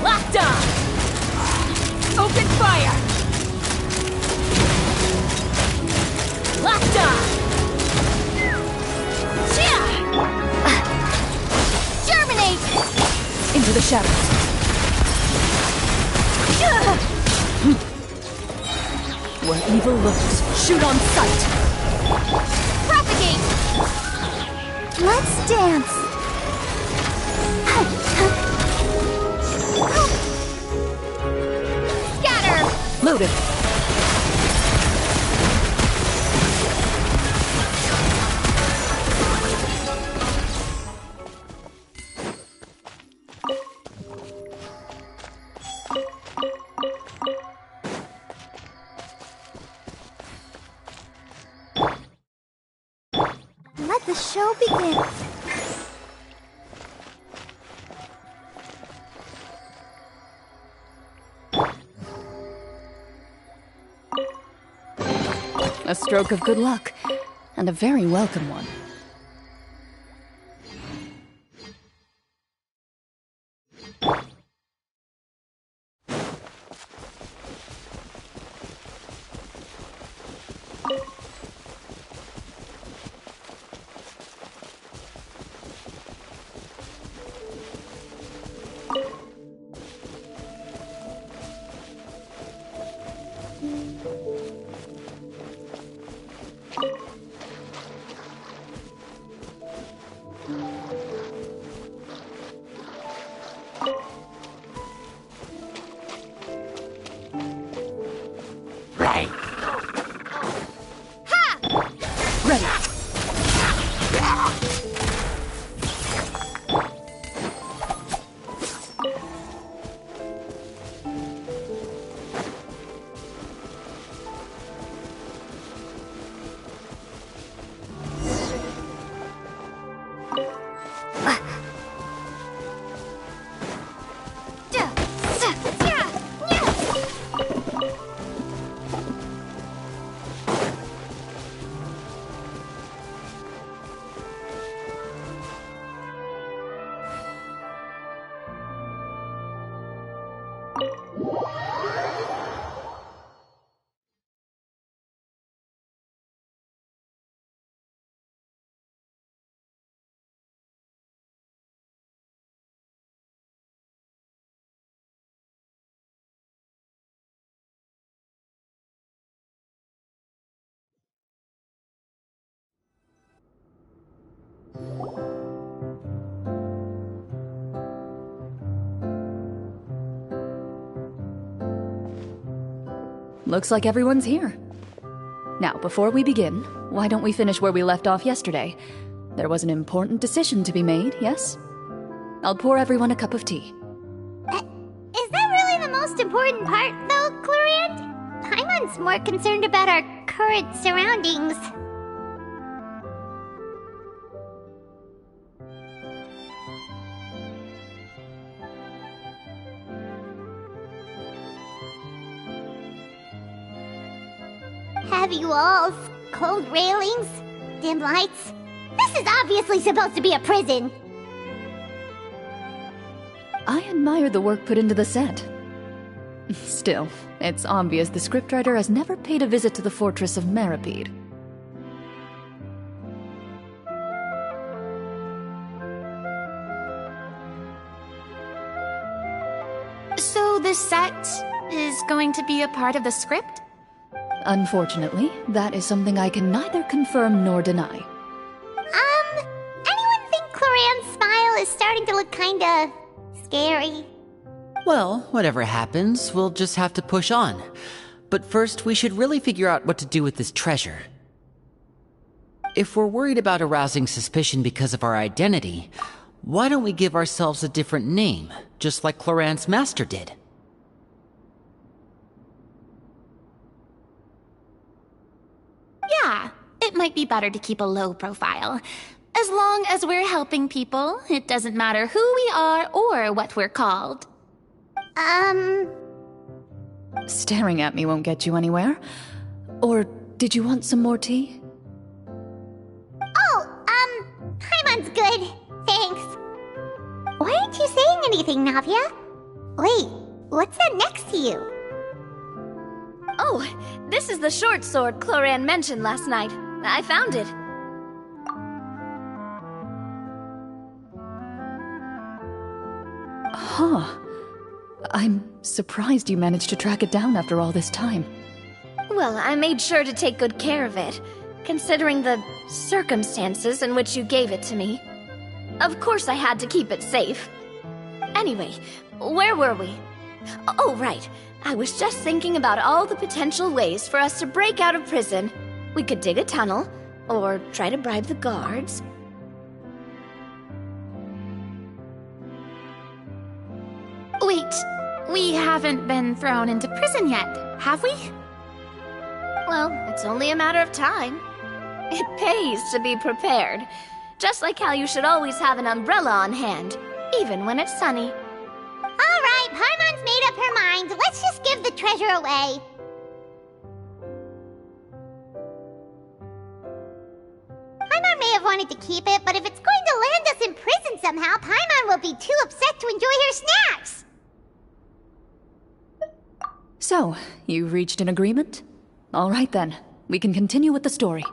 Locked on! Open fire! Locked on! Germinate! Into the shadows. Where evil lurks, shoot on sight. Propagate! Let's dance! exploded. Let the show begin. A stroke of good luck, and a very welcome one. Looks like everyone's here. Now, before we begin, why don't we finish where we left off yesterday? There was an important decision to be made, yes? I'll pour everyone a cup of tea. Is that really the most important part, though, Clorant? Paimon's more concerned about our current surroundings. Heavy walls, cold railings, dim lights. This is obviously supposed to be a prison. I admire the work put into the set. Still, it's obvious the scriptwriter has never paid a visit to the fortress of Meripede. So this set is going to be a part of the script? Unfortunately, that is something I can neither confirm nor deny. Anyone think Clorant's smile is starting to look kinda scary? Well, whatever happens, we'll just have to push on. But first, we should really figure out what to do with this treasure. If we're worried about arousing suspicion because of our identity, why don't we give ourselves a different name, just like Clorant's master did? Yeah, it might be better to keep a low profile. As long as we're helping people, it doesn't matter who we are or what we're called. Staring at me won't get you anywhere. Or did you want some more tea? Oh, Paimon's good. Thanks. Why aren't you saying anything, Navia? Wait, what's that next to you? Oh, this is the short sword Clorant mentioned last night. I found it. Huh. I'm surprised you managed to track it down after all this time. Well, I made sure to take good care of it, considering the circumstances in which you gave it to me. Of course I had to keep it safe. Anyway, where were we? Oh, right. I was just thinking about all the potential ways for us to break out of prison. We could dig a tunnel, or try to bribe the guards. Wait, we haven't been thrown into prison yet, have we? Well, it's only a matter of time. It pays to be prepared. Just like how you should always have an umbrella on hand, even when it's sunny. All right, Paimon's made up her mind. Let's just give the treasure away. Paimon may have wanted to keep it, but if it's going to land us in prison somehow, Paimon will be too upset to enjoy her snacks. So, you've reached an agreement? All right then, we can continue with the story.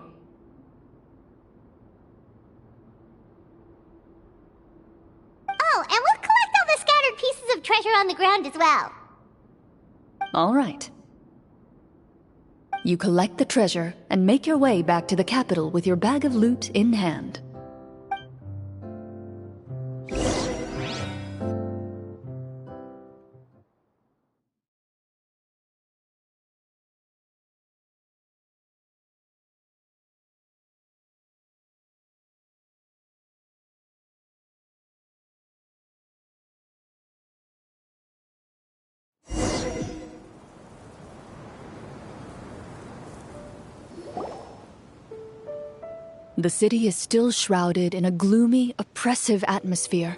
Oh, and we'll collect all the scattered pieces of treasure on the ground as well. All right. You collect the treasure and make your way back to the capital with your bag of loot in hand. The city is still shrouded in a gloomy, oppressive atmosphere,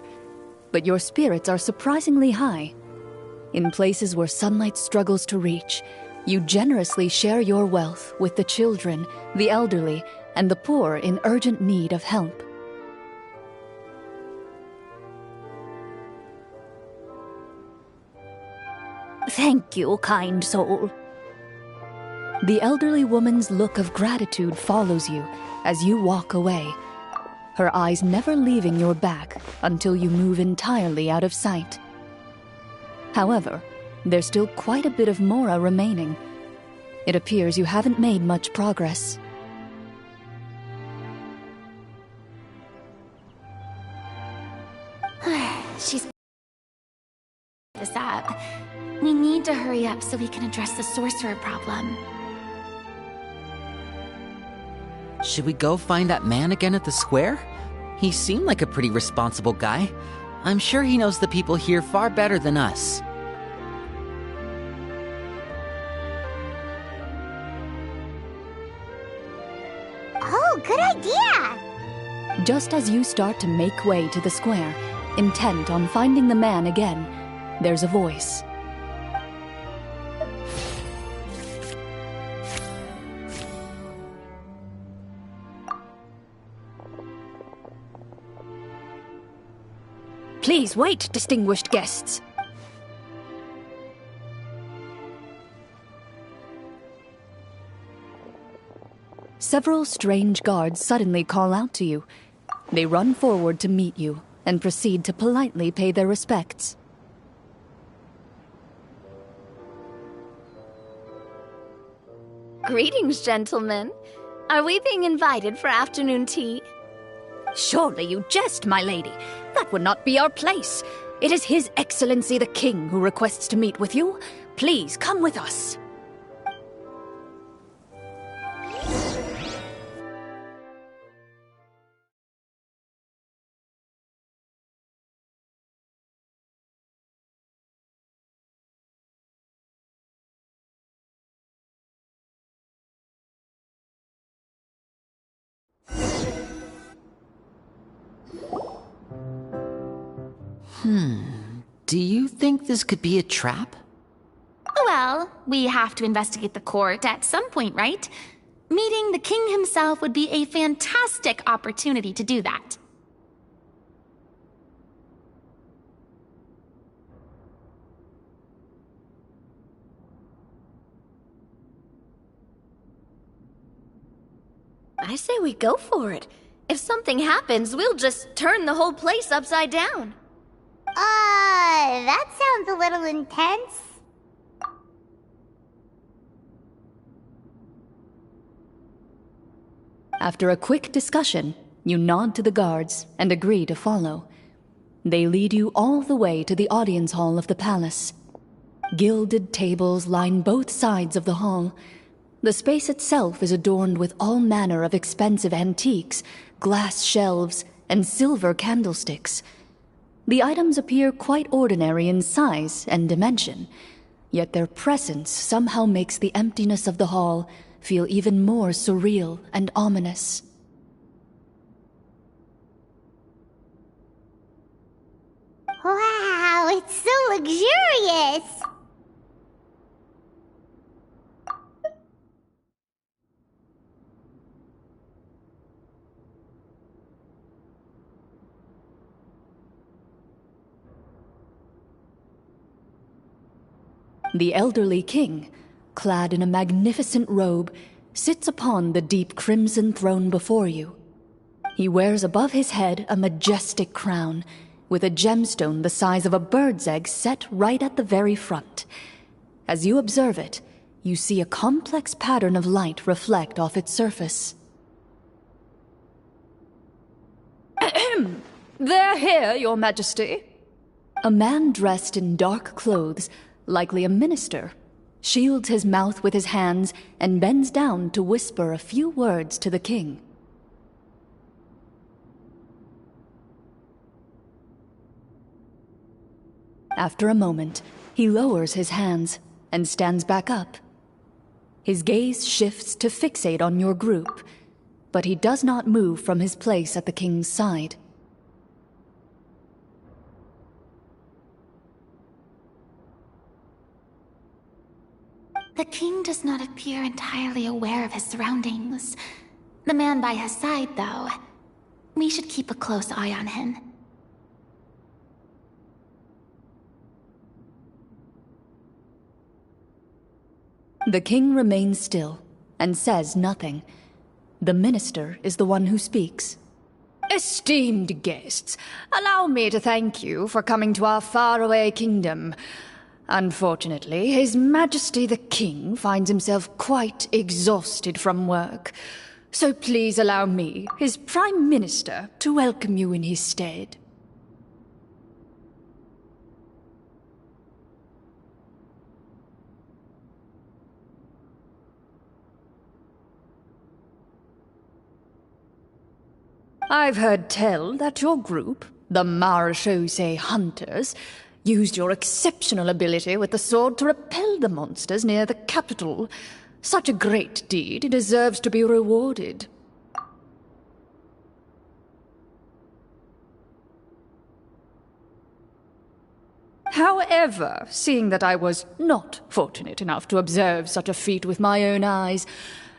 but your spirits are surprisingly high. In places where sunlight struggles to reach, you generously share your wealth with the children, the elderly, and the poor in urgent need of help. Thank you, kind soul. The elderly woman's look of gratitude follows you as you walk away, her eyes never leaving your back until you move entirely out of sight. However, there's still quite a bit of Mora remaining. It appears you haven't made much progress. She's this up. We need to hurry up so we can address the sorcerer problem. Should we go find that man again at the square? He seemed like a pretty responsible guy. I'm sure he knows the people here far better than us. Oh, good idea! Just as you start to make way to the square, intent on finding the man again, there's a voice. Please wait, distinguished guests. Several strange guards suddenly call out to you. They run forward to meet you and proceed to politely pay their respects. Greetings, gentlemen. Are we being invited for afternoon tea? Surely you jest, my lady. That would not be our place. It is His Excellency the King who requests to meet with you. Please come with us. Do you think this could be a trap? Well, we have to investigate the court at some point, right? Meeting the king himself would be a fantastic opportunity to do that. I say we go for it. If something happens, we'll just turn the whole place upside down. That sounds a little intense. After a quick discussion, you nod to the guards and agree to follow. They lead you all the way to the audience hall of the palace. Gilded tables line both sides of the hall. The space itself is adorned with all manner of expensive antiques, glass shelves, and silver candlesticks. The items appear quite ordinary in size and dimension, yet their presence somehow makes the emptiness of the hall feel even more surreal and ominous. Wow, it's so luxurious! The elderly king, clad in a magnificent robe, sits upon the deep crimson throne before you. He wears above his head a majestic crown, with a gemstone the size of a bird's egg set right at the very front. As you observe it, you see a complex pattern of light reflect off its surface. Ahem! They're here, Your Majesty. A man dressed in dark clothes, likely a minister, shields his mouth with his hands and bends down to whisper a few words to the king. After a moment, he lowers his hands and stands back up. His gaze shifts to fixate on your group, but he does not move from his place at the king's side. The king does not appear entirely aware of his surroundings. The man by his side, though, we should keep a close eye on him. The king remains still and says nothing. The minister is the one who speaks. Esteemed guests, allow me to thank you for coming to our faraway kingdom. Unfortunately, His Majesty the King finds himself quite exhausted from work. So please allow me, his Prime Minister, to welcome you in his stead. I've heard tell that your group, the Marechaussee Hunters, used your exceptional ability with the sword to repel the monsters near the capital. Such a great deed deserves to be rewarded. However, seeing that I was not fortunate enough to observe such a feat with my own eyes,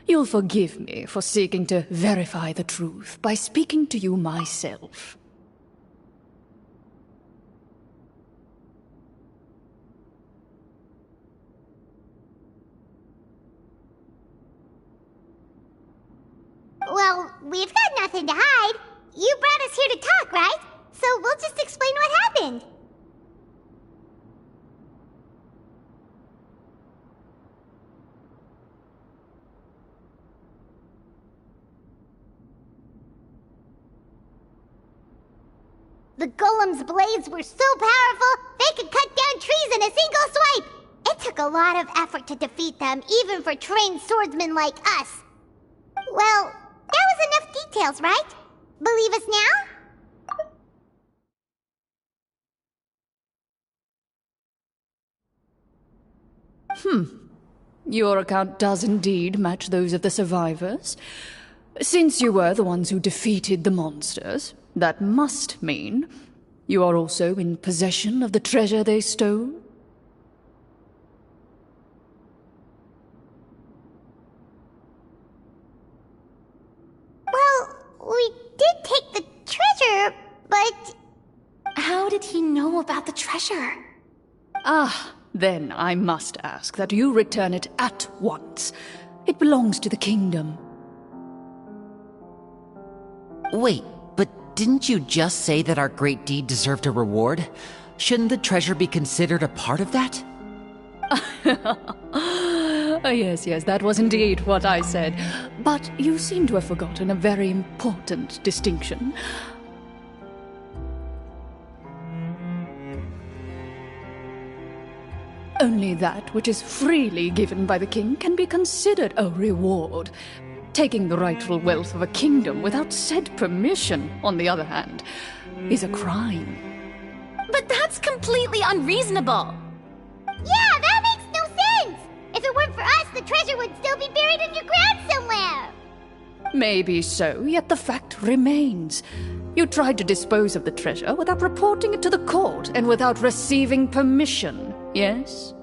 you'll forgive me for seeking to verify the truth by speaking to you myself. Well, we've got nothing to hide. You brought us here to talk, right? So we'll just explain what happened. The golem's blades were so powerful, they could cut down trees in a single swipe! It took a lot of effort to defeat them, even for trained swordsmen like us. Well, that was enough details, right? Believe us now? Your account does indeed match those of the survivors. Since you were the ones who defeated the monsters, that must mean you are also in possession of the treasure they stole? Well, we did take the treasure, but... How did he know about the treasure? Then I must ask that you return it at once. It belongs to the kingdom. Wait, but didn't you just say that our great deed deserved a reward? Shouldn't the treasure be considered a part of that? Yes, that was indeed what I said. But you seem to have forgotten a very important distinction. Only that which is freely given by the king can be considered a reward. Taking the rightful wealth of a kingdom without said permission, on the other hand, is a crime. But that's completely unreasonable. Yeah, that makes no sense! If it weren't for us, the treasure would still be buried underground somewhere! Maybe so, yet the fact remains. You tried to dispose of the treasure without reporting it to the court and without receiving permission, yes?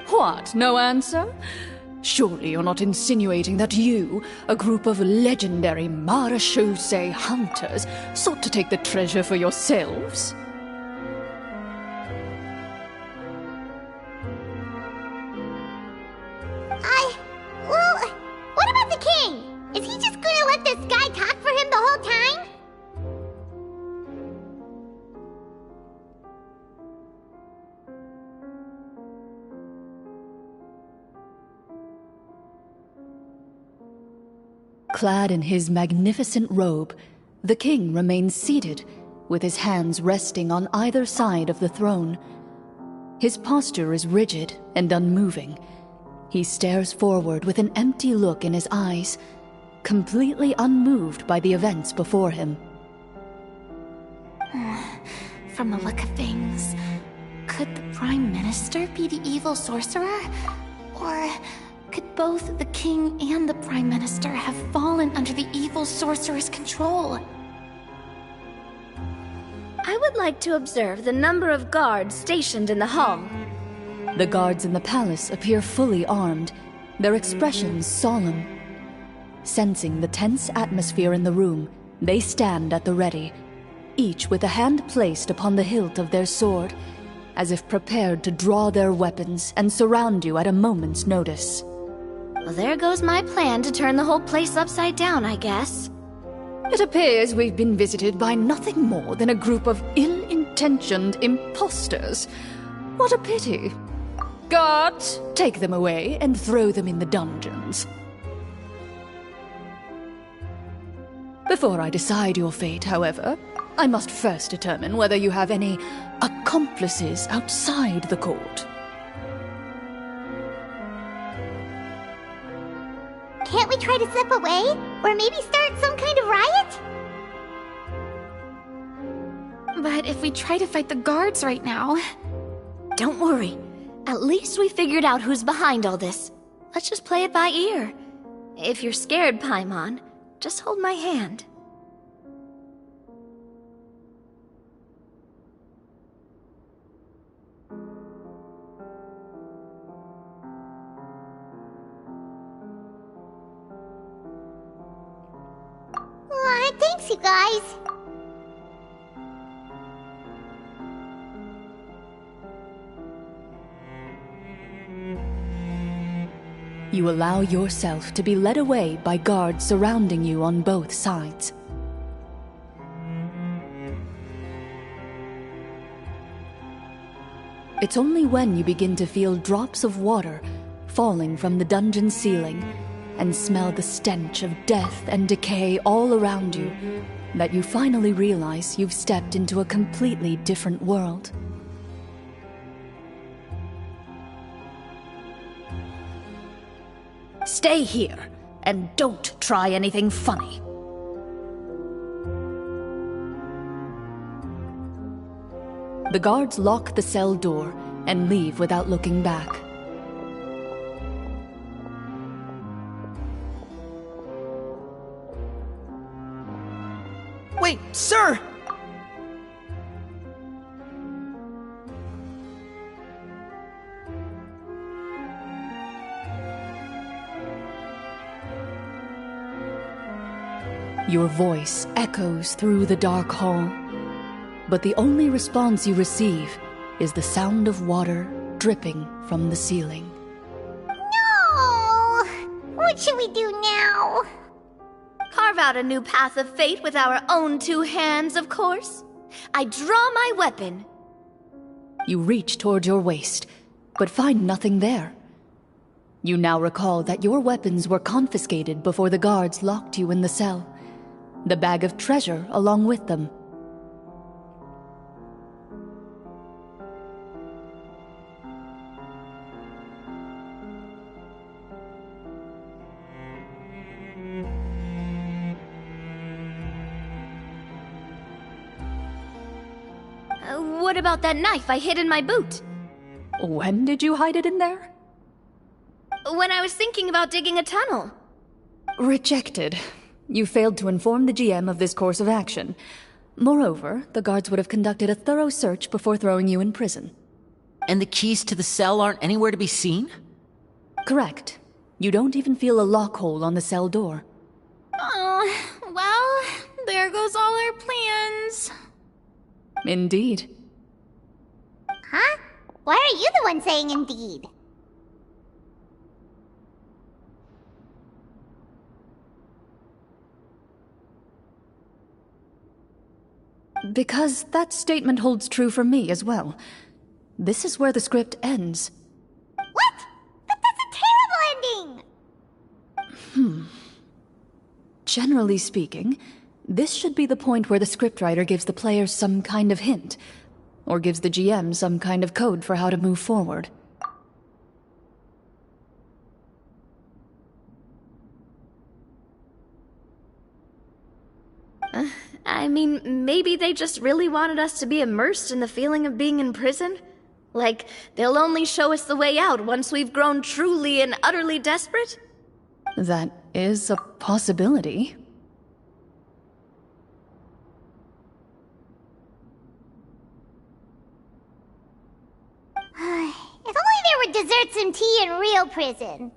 What, no answer? Surely you're not insinuating that you, a group of legendary marechaussee hunters, sought to take the treasure for yourselves? Well, what about the king? Is he just gonna let this guy talk for him the whole time? Clad in his magnificent robe, the king remains seated, with his hands resting on either side of the throne. His posture is rigid and unmoving. He stares forward with an empty look in his eyes, completely unmoved by the events before him. From the look of things, could the Prime Minister be the evil sorcerer? Or could both the King and the Prime Minister have fallen under the evil sorcerer's control? I would like to observe the number of guards stationed in the hall. The guards in the palace appear fully armed, their expressions solemn. Sensing the tense atmosphere in the room, they stand at the ready, each with a hand placed upon the hilt of their sword, as if prepared to draw their weapons and surround you at a moment's notice. Well, there goes my plan to turn the whole place upside down, I guess. It appears we've been visited by nothing more than a group of ill-intentioned imposters. What a pity. Guards, take them away and throw them in the dungeons. Before I decide your fate, however, I must first determine whether you have any accomplices outside the court. Can't we try to slip away? Or maybe start some kind of riot? But if we try to fight the guards right now... Don't worry. At least we figured out who's behind all this. Let's just play it by ear. If you're scared, Paimon, just hold my hand. Thanks, you guys. You allow yourself to be led away by guards surrounding you on both sides. It's only when you begin to feel drops of water falling from the dungeon ceiling and smell the stench of death and decay all around you that you finally realize you've stepped into a completely different world. Stay here, and don't try anything funny. The guards lock the cell door and leave without looking back. Wait, sir! Your voice echoes through the dark hall, but the only response you receive is the sound of water dripping from the ceiling. No! What should we do now? Carve out a new path of fate with our own two hands, of course. I draw my weapon. You reach toward your waist, but find nothing there. You now recall that your weapons were confiscated before the guards locked you in the cell. The bag of treasure along with them. What about that knife I hid in my boot? When did you hide it in there? When I was thinking about digging a tunnel. Rejected. You failed to inform the GM of this course of action. Moreover, the guards would have conducted a thorough search before throwing you in prison. And the keys to the cell aren't anywhere to be seen? Correct. You don't even feel a lock hole on the cell door. Oh, well, there goes all our plans. Indeed. Huh? Why are you the one saying indeed? Because that statement holds true for me as well. This is where the script ends. What? But that's a terrible ending! Generally speaking, this should be the point where the scriptwriter gives the players some kind of hint, or gives the GM some kind of code for how to move forward. I mean, maybe they just really wanted us to be immersed in the feeling of being in prison? Like, they'll only show us the way out once we've grown truly and utterly desperate? That is a possibility. If only there were desserts and tea in real prison.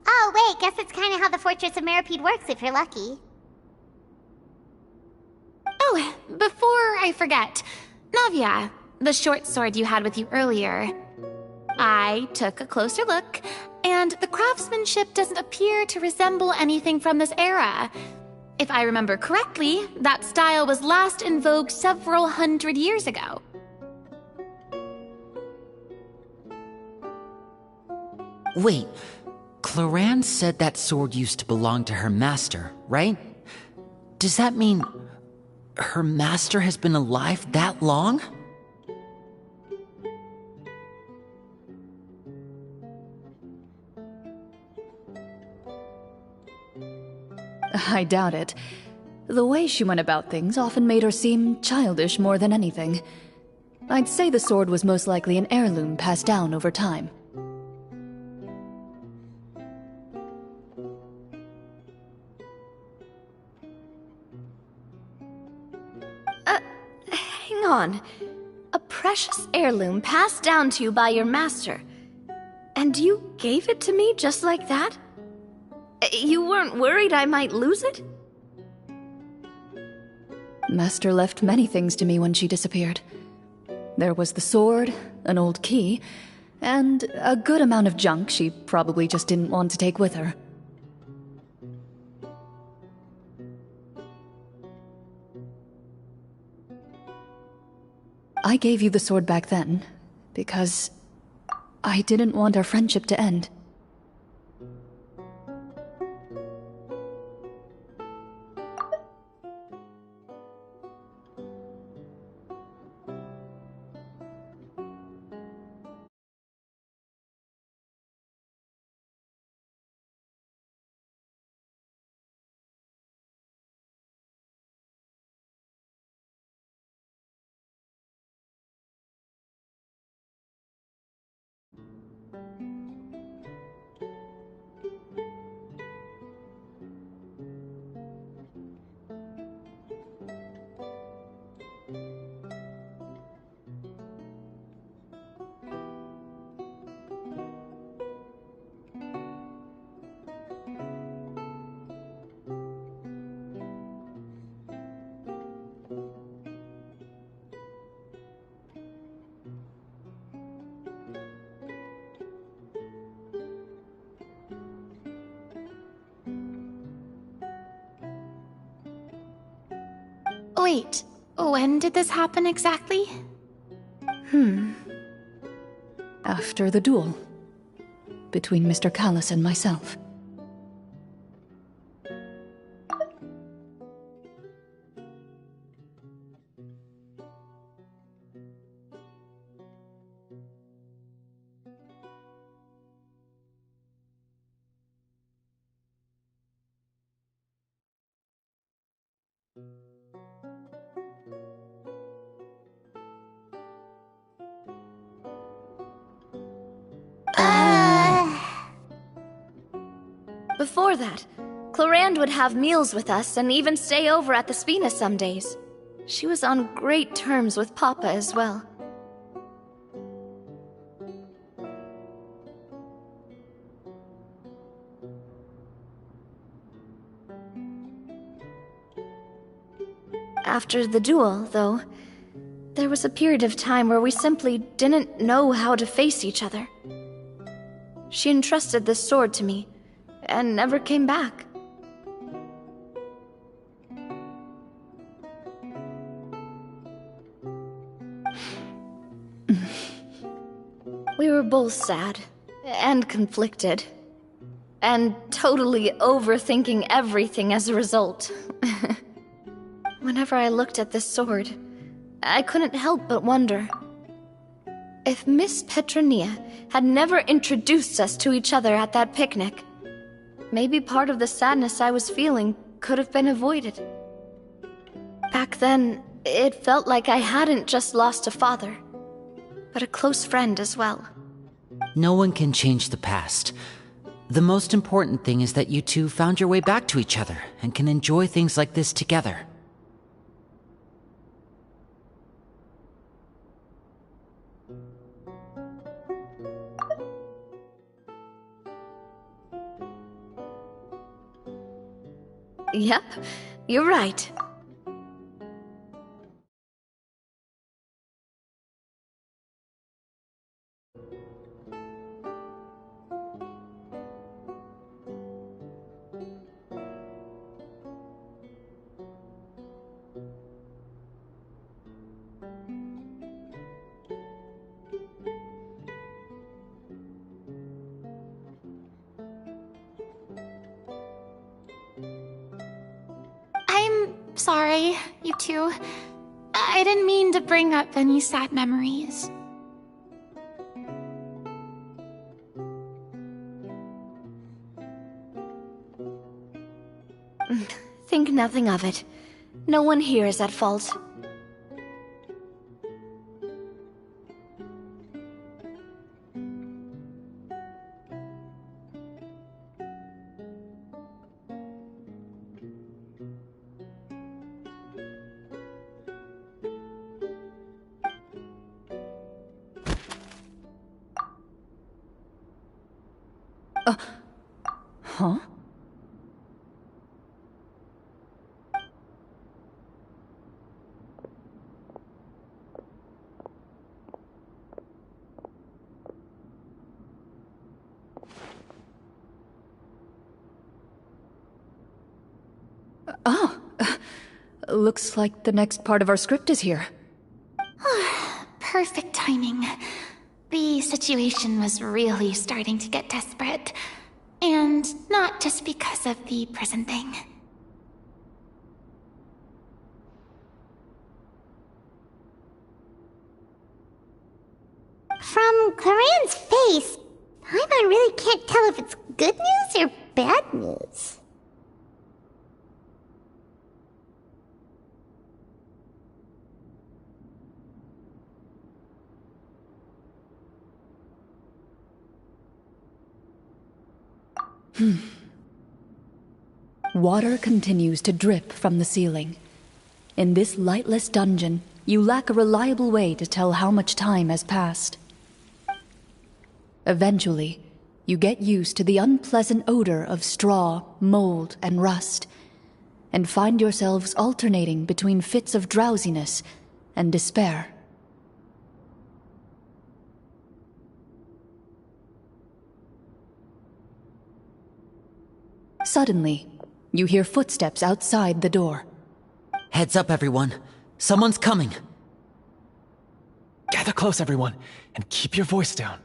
Oh, wait, guess that's kind of how the Fortress of Meripede works if you're lucky. Oh, before I forget, Navia, the short sword you had with you earlier. I took a closer look, and the craftsmanship doesn't appear to resemble anything from this era. If I remember correctly, that style was last in vogue several hundred years ago. Wait, Cloran said that sword used to belong to her master, right? Does that mean her master has been alive that long? I doubt it. The way she went about things often made her seem childish more than anything. I'd say the sword was most likely an heirloom passed down over time. Hang on. A precious heirloom passed down to you by your master. And you gave it to me just like that? You weren't worried I might lose it? Master left many things to me when she disappeared. There was the sword, an old key, and a good amount of junk she probably just didn't want to take with her. I gave you the sword back then, because I didn't want our friendship to end. Wait, when did this happen exactly? After the duel. between Mr. Callis and myself. Before that, Clorinde would have meals with us and even stay over at the Spina some days. She was on great terms with Papa as well. After the duel, though, there was a period of time where we simply didn't know how to face each other. She entrusted this sword to me, and never came back. We were both sad, and conflicted, and totally overthinking everything as a result. Whenever I looked at this sword, I couldn't help but wonder if Miss Petronia had never introduced us to each other at that picnic. Maybe part of the sadness I was feeling could have been avoided. Back then, it felt like I hadn't just lost a father, but a close friend as well. No one can change the past. The most important thing is that you two found your way back to each other and can enjoy things like this together. Yep, you're right. Sorry, you two. I didn't mean to bring up any sad memories. Think nothing of it. No one here is at fault. Huh? Looks like the next part of our script is here. Perfect timing. The situation was really starting to get desperate. And not just because of the prison thing. From Clarenne's face, I really can't tell if it's good news or bad news. Water continues to drip from the ceiling. In this lightless dungeon, you lack a reliable way to tell how much time has passed. Eventually, you get used to the unpleasant odor of straw, mold, and rust, and find yourselves alternating between fits of drowsiness and despair. Suddenly, you hear footsteps outside the door. Heads up, everyone. Someone's coming. Gather close, everyone, and keep your voice down.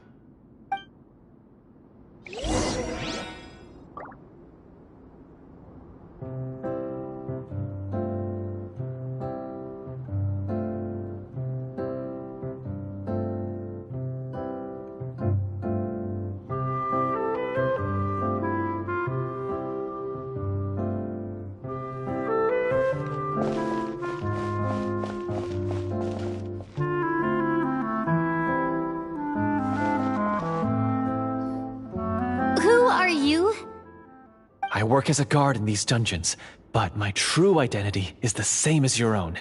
I work as a guard in these dungeons, but my true identity is the same as your own.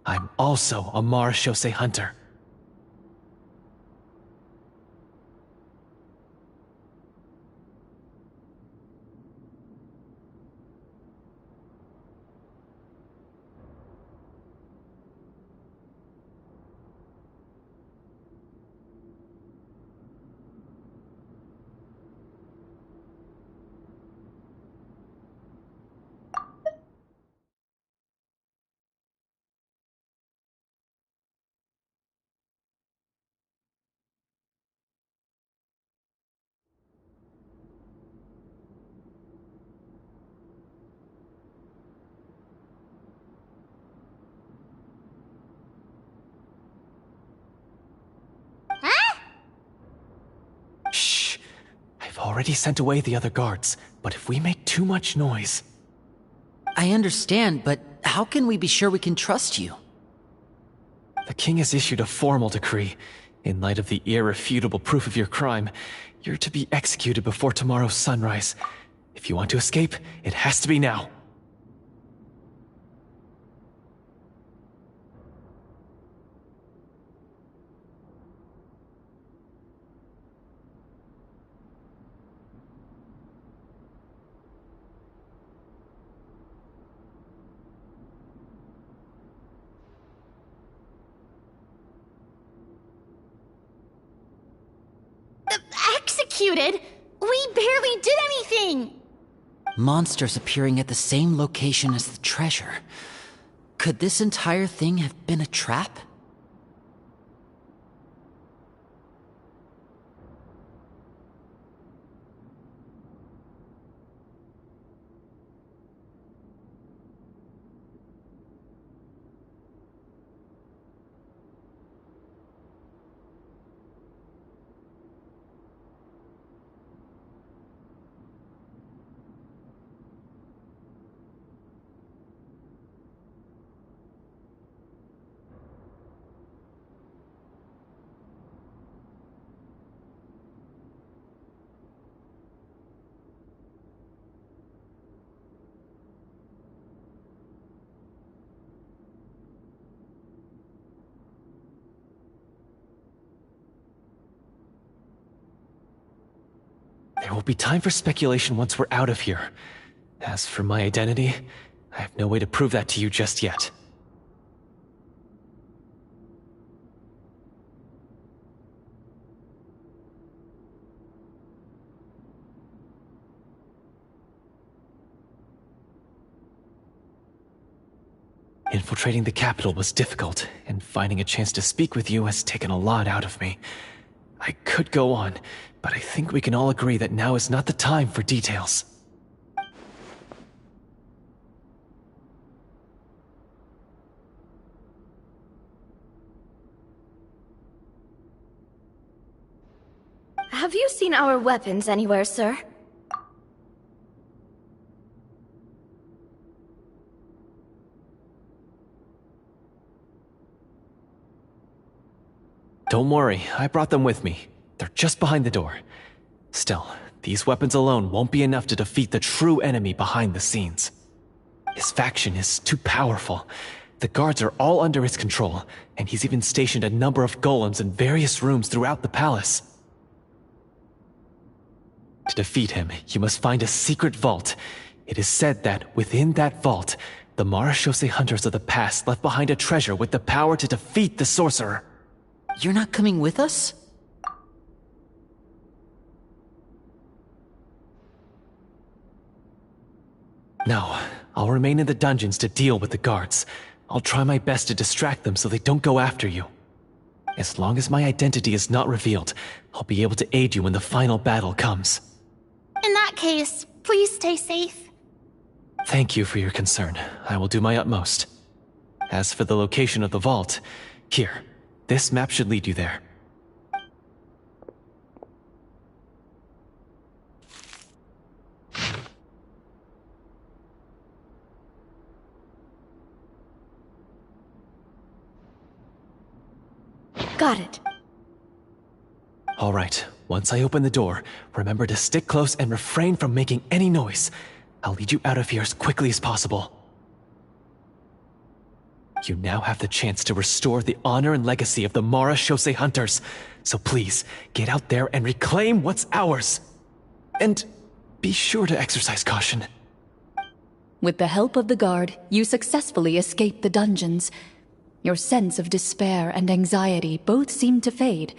I'm also a Marashose hunter. Shh! I've already sent away the other guards, but if we make too much noise... I understand, but how can we be sure we can trust you? The king has issued a formal decree. In light of the irrefutable proof of your crime, you're to be executed before tomorrow's sunrise. If you want to escape, it has to be now. Executed? We barely did anything! Monsters appearing at the same location as the treasure. Could this entire thing have been a trap? There will be time for speculation once we're out of here. As for my identity, I have no way to prove that to you just yet. Infiltrating the capital was difficult, and finding a chance to speak with you has taken a lot out of me. I could go on, but I think we can all agree that now is not the time for details. Have you seen our weapons anywhere, sir? Don't worry, I brought them with me. They're just behind the door. Still, these weapons alone won't be enough to defeat the true enemy behind the scenes. His faction is too powerful. The guards are all under his control, and he's even stationed a number of golems in various rooms throughout the palace. To defeat him, you must find a secret vault. It is said that within that vault, the Marashose hunters of the past left behind a treasure with the power to defeat the sorcerer. You're not coming with us? No, I'll remain in the dungeons to deal with the guards. I'll try my best to distract them so they don't go after you. As long as my identity is not revealed, I'll be able to aid you when the final battle comes. In that case, please stay safe. Thank you for your concern. I will do my utmost. As for the location of the vault, here, this map should lead you there. Got it. All right, once I open the door, remember to stick close and refrain from making any noise. I'll lead you out of here as quickly as possible. You now have the chance to restore the honor and legacy of the Mara Shosei Hunters. So please, get out there and reclaim what's ours. And be sure to exercise caution. With the help of the guard, you successfully escape the dungeons. Your sense of despair and anxiety both seem to fade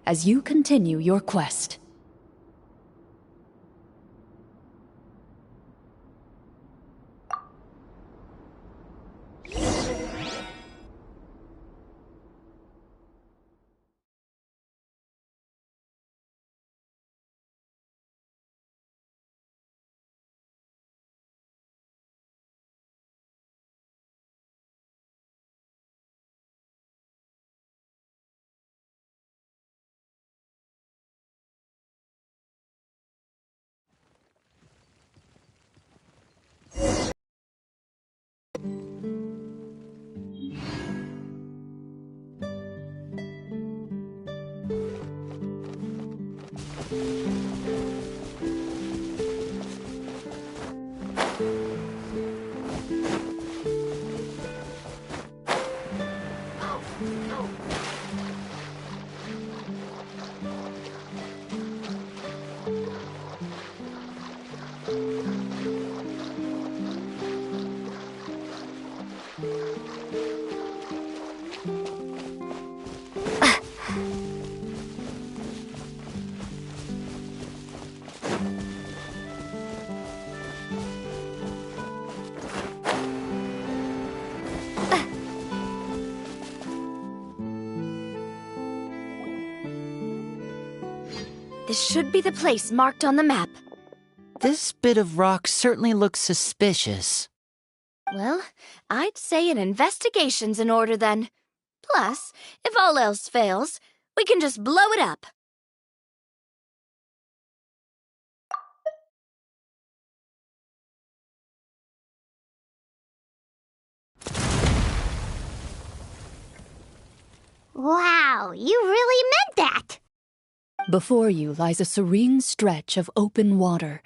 as you continue your quest. This should be the place marked on the map. This bit of rock certainly looks suspicious. Well, I'd say an investigation's in order then. Plus, if all else fails, we can just blow it up. Wow, you really meant that! Before you lies a serene stretch of open water,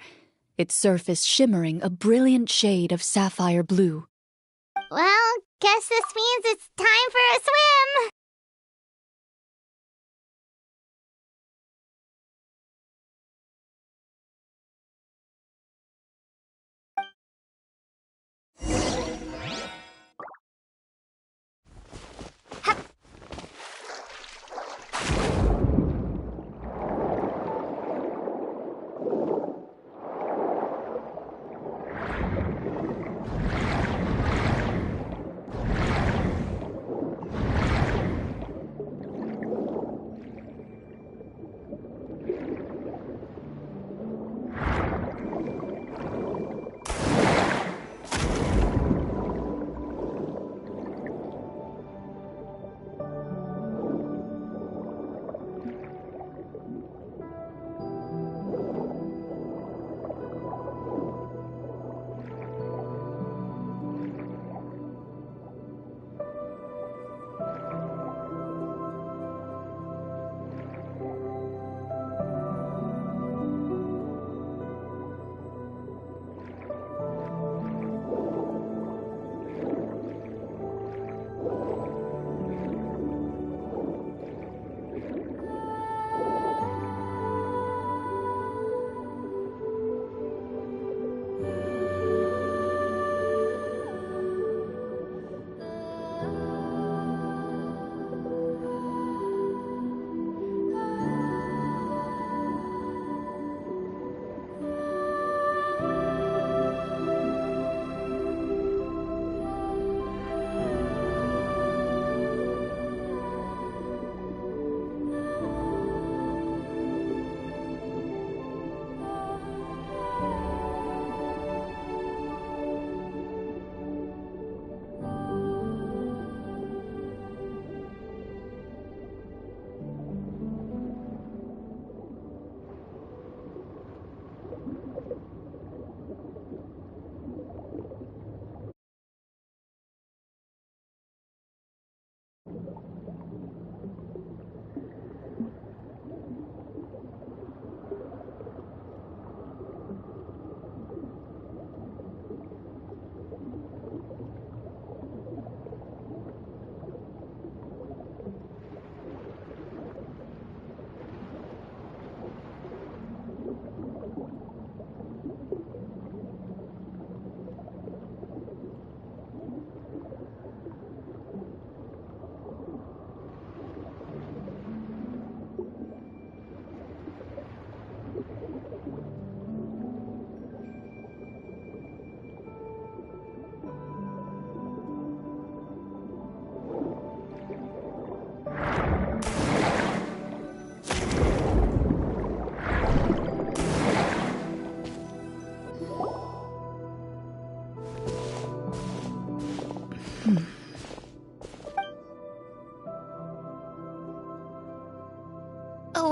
its surface shimmering a brilliant shade of sapphire blue. Well, guess this means it's time for a swim!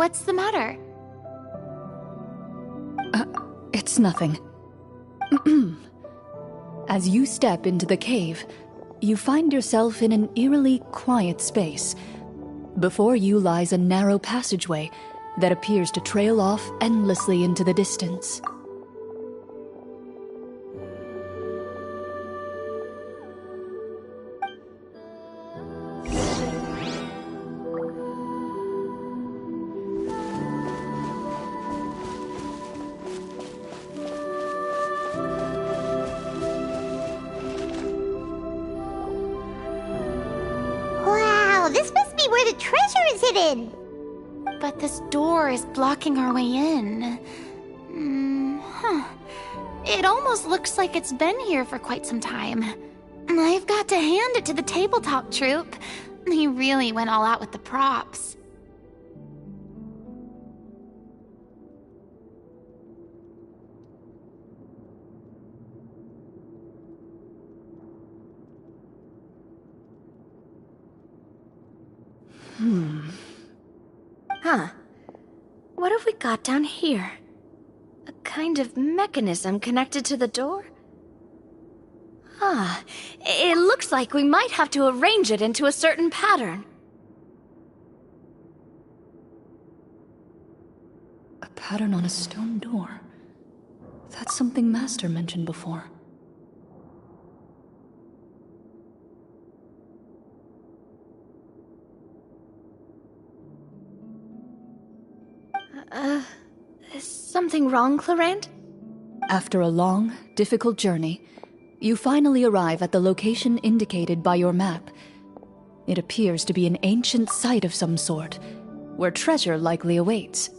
What's the matter? It's nothing. As you step into the cave, you find yourself in an eerily quiet space. Before you lies a narrow passageway that appears to trail off endlessly into the distance. Wow, this must be where the treasure is hidden. But this door is blocking our way in. It almost looks like it's been here for quite some time. I've got to hand it to the tabletop troupe. They really went all out with the props. Huh. What have we got down here? A kind of mechanism connected to the door? Ah, it looks like we might have to arrange it into a certain pattern. A pattern on a stone door. That's something Master mentioned before. Is something wrong, Clarant? After a long, difficult journey, you finally arrive at the location indicated by your map. It appears to be an ancient site of some sort, where treasure likely awaits.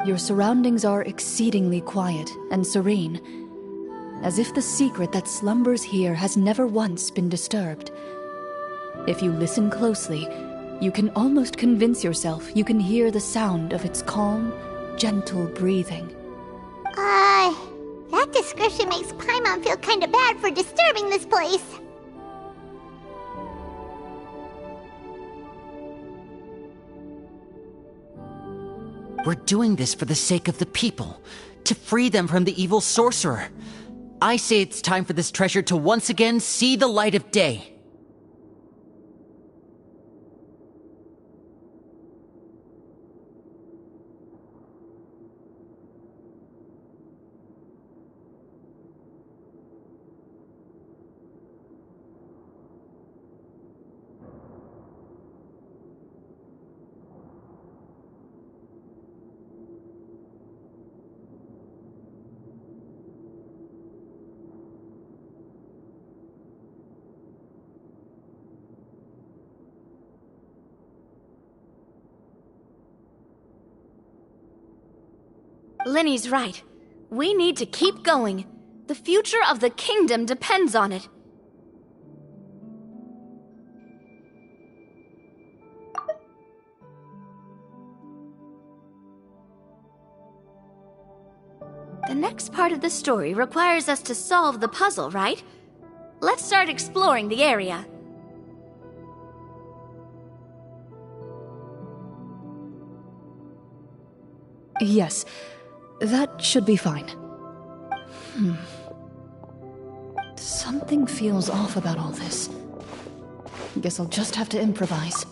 Your surroundings are exceedingly quiet and serene, as if the secret that slumbers here has never once been disturbed. If you listen closely, you can almost convince yourself you can hear the sound of its calm, gentle breathing. That description makes Paimon feel kinda bad for disturbing this place. We're doing this for the sake of the people, to free them from the evil sorcerer. I say it's time for this treasure to once again see the light of day. Linny's right. We need to keep going. The future of the kingdom depends on it. The next part of the story requires us to solve the puzzle, right? Let's start exploring the area. Yes, that should be fine. Something feels off about all this. Guess I'll just have to improvise.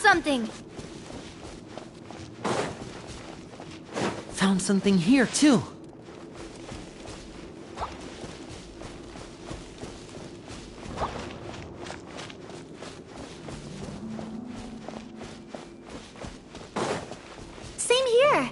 something! Found something here, too. Same here.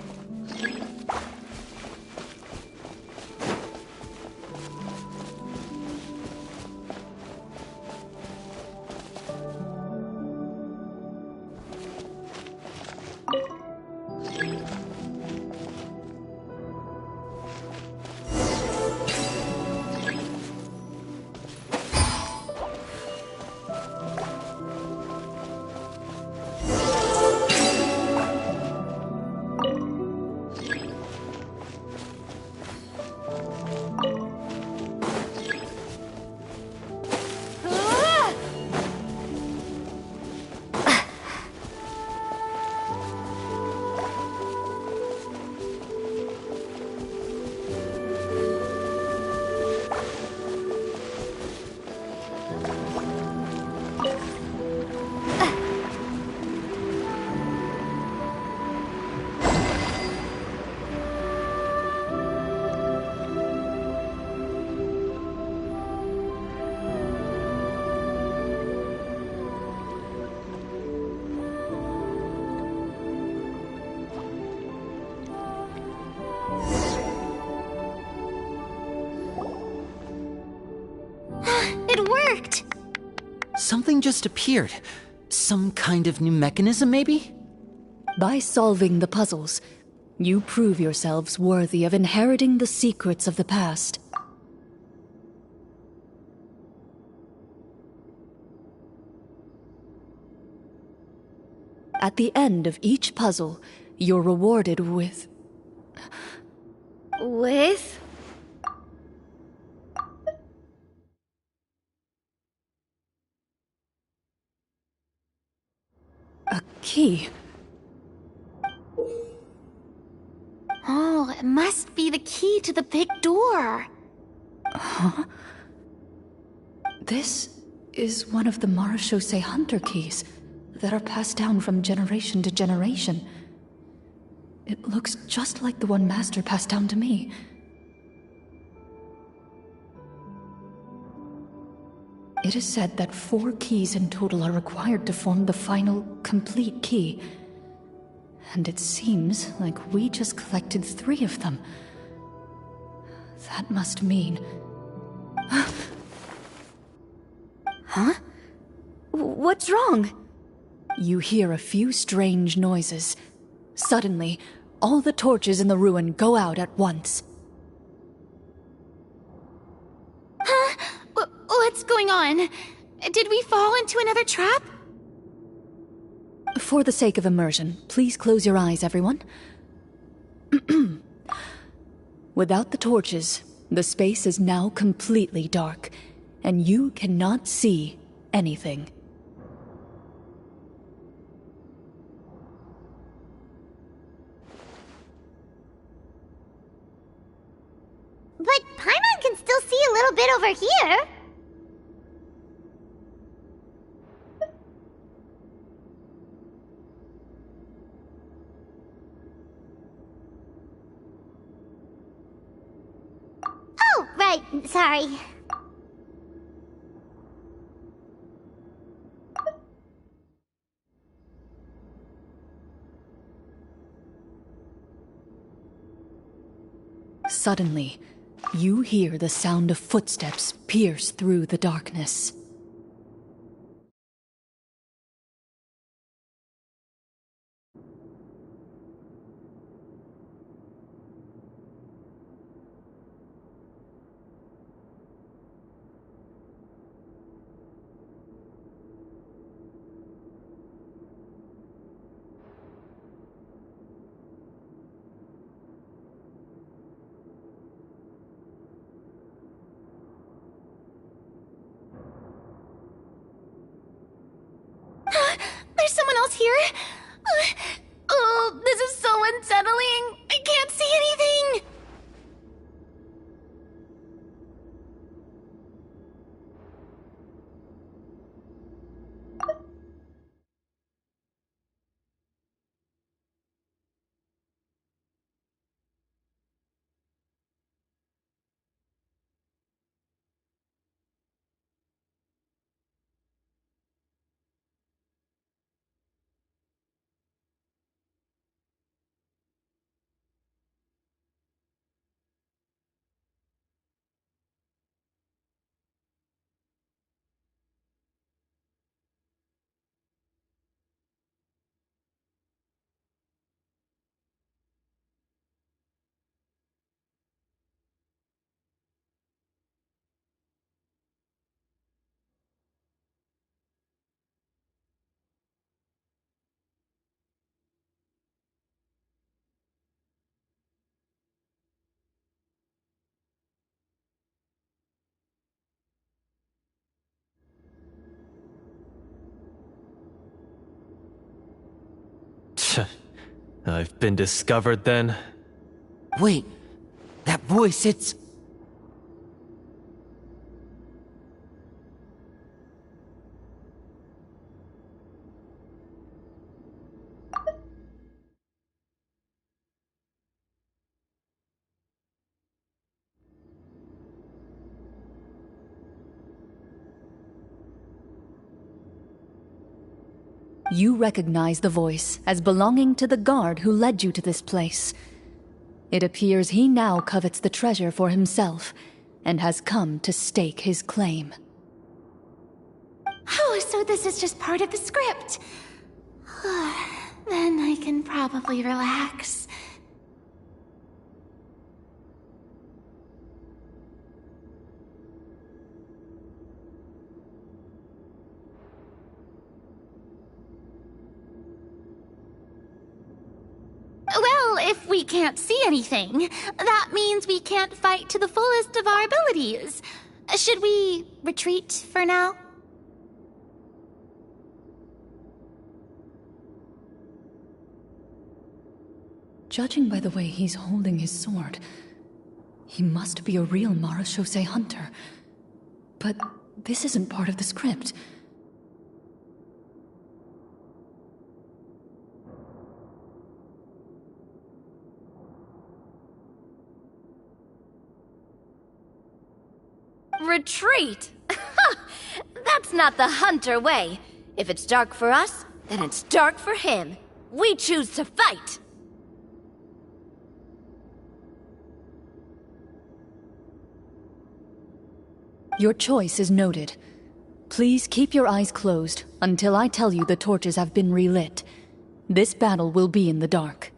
It worked! Something just appeared. Some kind of new mechanism, maybe? By solving the puzzles, you prove yourselves worthy of inheriting the secrets of the past. At the end of each puzzle, you're rewarded with... With? a key. Oh, it must be the key to the big door. Huh? This is one of the Marechaussee Hunter keys that are passed down from generation to generation. It looks just like the one Master passed down to me. It is said that 4 keys in total are required to form the final, complete key. And it seems like we just collected 3 of them. That must mean... Huh? What's wrong? You hear a few strange noises. Suddenly, all the torches in the ruin go out at once. Huh? What's going on? Did we fall into another trap? For the sake of immersion, please close your eyes, everyone. Without the torches, the space is now completely dark, and you cannot see anything. But Paimon can still see a little bit over here. Oh, right, sorry. Suddenly, you hear the sound of footsteps pierce through the darkness. There's someone else here? Oh, this is so unsettling. I can't see anything. I've been discovered then? Wait, that voice, it's... You recognize the voice as belonging to the guard who led you to this place. It appears he now covets the treasure for himself, and has come to stake his claim. Oh, so this is just part of the script. Then I can probably relax. Well, if we can't see anything, that means we can't fight to the fullest of our abilities. Should we retreat for now? Judging by the way he's holding his sword, he must be a real Marashose hunter. But this isn't part of the script. Retreat? That's not the hunter way. If it's dark for us, then it's dark for him. We choose to fight. Your choice is noted. Please keep your eyes closed until I tell you the torches have been relit. This battle will be in the dark.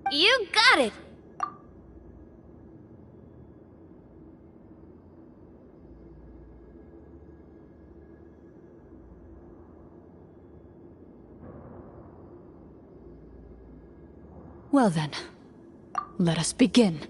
You got it! Well then, let us begin.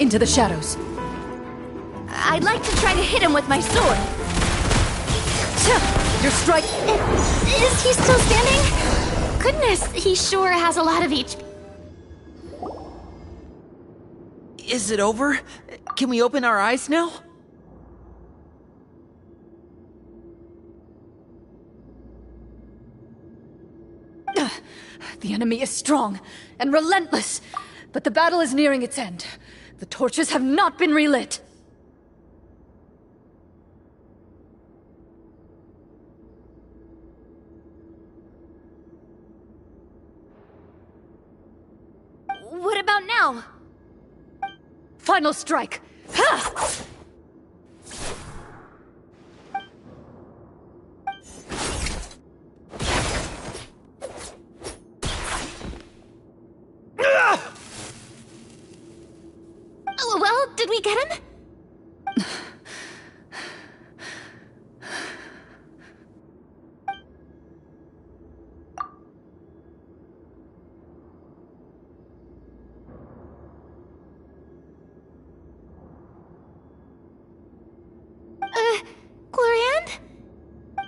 Into the shadows. I'd like to try to hit him with my sword. Your strike... Is he still standing? Goodness, he sure has a lot of HP. Is it over? Can we open our eyes now? The enemy is strong and relentless, but the battle is nearing its end. The torches have not been relit. What about now? Final strike! Ha! Well, did we get him?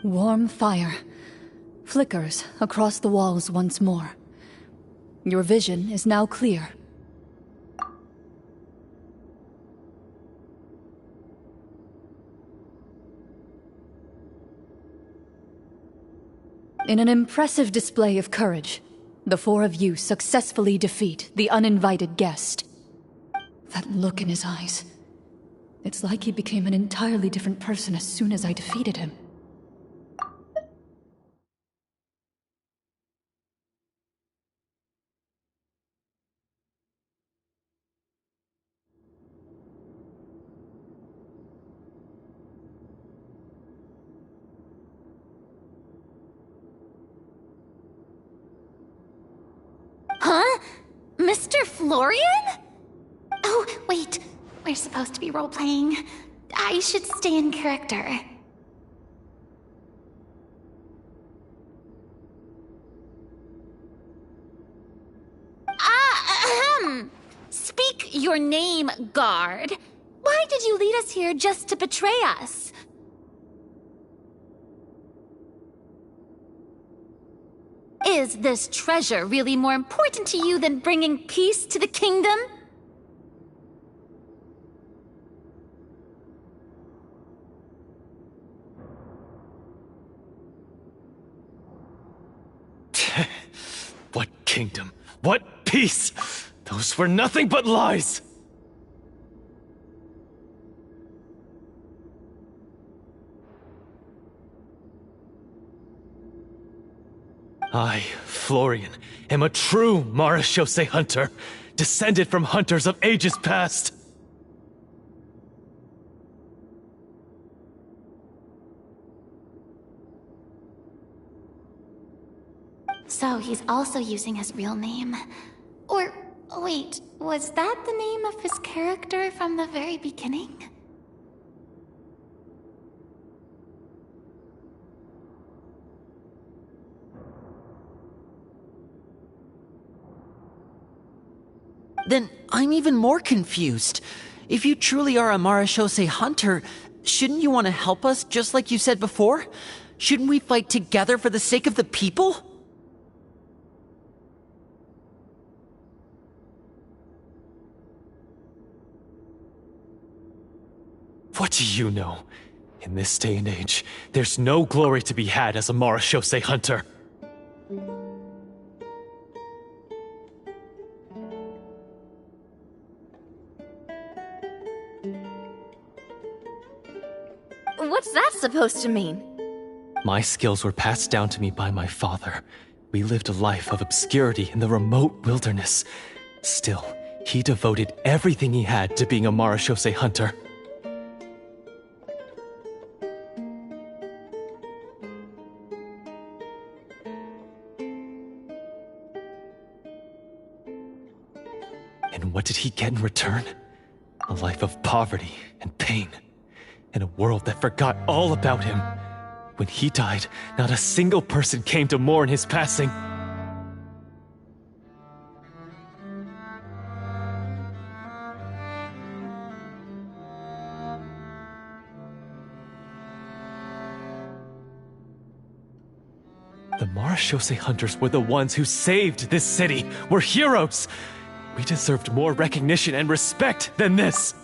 Warm fire flickers across the walls once more. Your vision is now clear. In an impressive display of courage, the four of you successfully defeat the uninvited guest. That look in his eyes. It's like he became an entirely different person as soon as I defeated him. Huh? Mr. Florian? Oh, wait. We're supposed to be role-playing. I should stay in character. Speak your name, guard. Why did you lead us here just to betray us? Is this treasure really more important to you than bringing peace to the kingdom? What kingdom? What peace? Those were nothing but lies! I, Florian, am a true Marashose hunter, descended from hunters of ages past. So he's also using his real name. Or, wait, was that the name of his character from the very beginning? Then I'm even more confused. If you truly are a Marashose hunter, shouldn't you want to help us just like you said before? Shouldn't we fight together for the sake of the people? What do you know? In this day and age, there's no glory to be had as a Marashose hunter. What's that supposed to mean? My skills were passed down to me by my father. We lived a life of obscurity in the remote wilderness. Still, he devoted everything he had to being a Marashose hunter. And what did he get in return? A life of poverty and pain. In a world that forgot all about him. When he died, not a single person came to mourn his passing. The Marashose hunters were the ones who saved this city. We're heroes. We deserved more recognition and respect than this.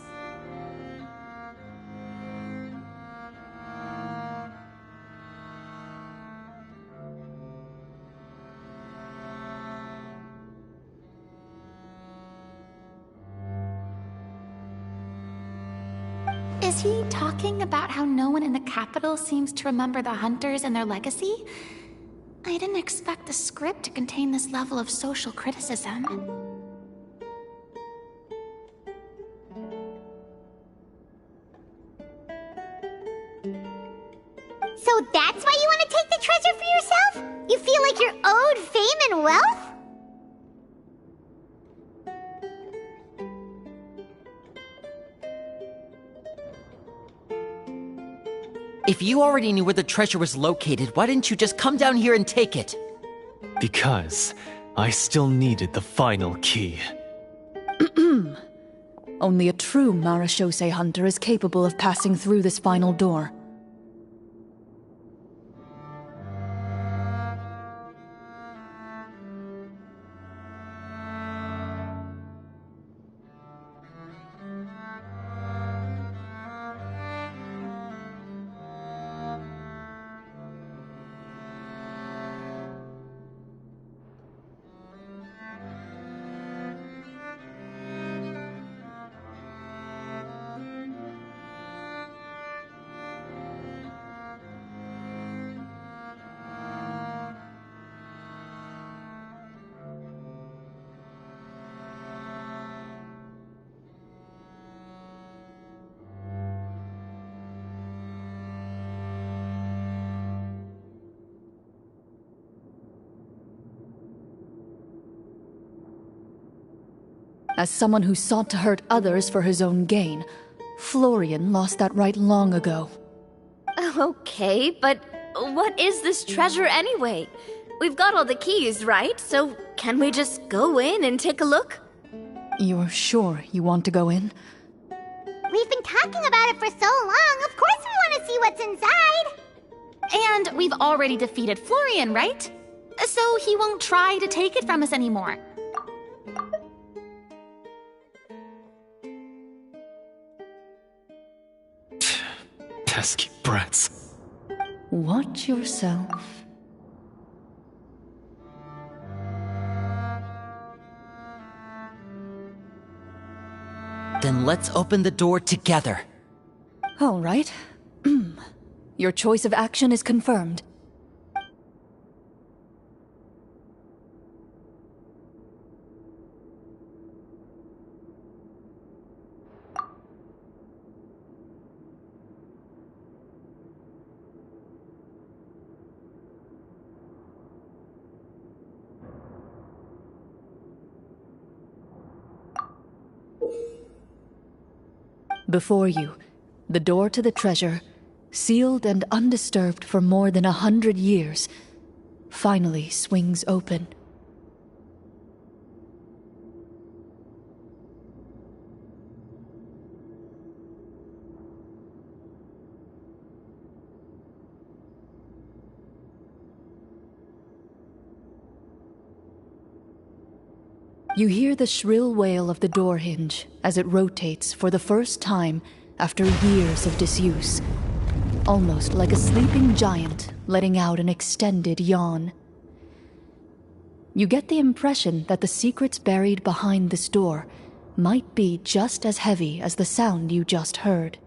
Is he talking about how no one in the capital seems to remember the hunters and their legacy? I didn't expect the script to contain this level of social criticism. So that's why you want to take the treasure for yourself? You feel like you're owed fame and wealth? If you already knew where the treasure was located, why didn't you just come down here and take it? Because I still needed the final key. Only a true Marashose hunter is capable of passing through this final door. As someone who sought to hurt others for his own gain, Florian lost that right long ago. Okay, but what is this treasure anyway? We've got all the keys, right? So can we just go in and take a look? You're sure you want to go in? We've been talking about it for so long. Of course we want to see what's inside. And we've already defeated Florian, right? So he won't try to take it from us anymore. Pesky brats. Watch yourself. Then let's open the door together. All right. Your choice of action is confirmed. Before you, the door to the treasure, sealed and undisturbed for more than 100 years, finally swings open. You hear the shrill wail of the door hinge as it rotates for the first time after years of disuse, almost like a sleeping giant letting out an extended yawn. You get the impression that the secrets buried behind this door might be just as heavy as the sound you just heard.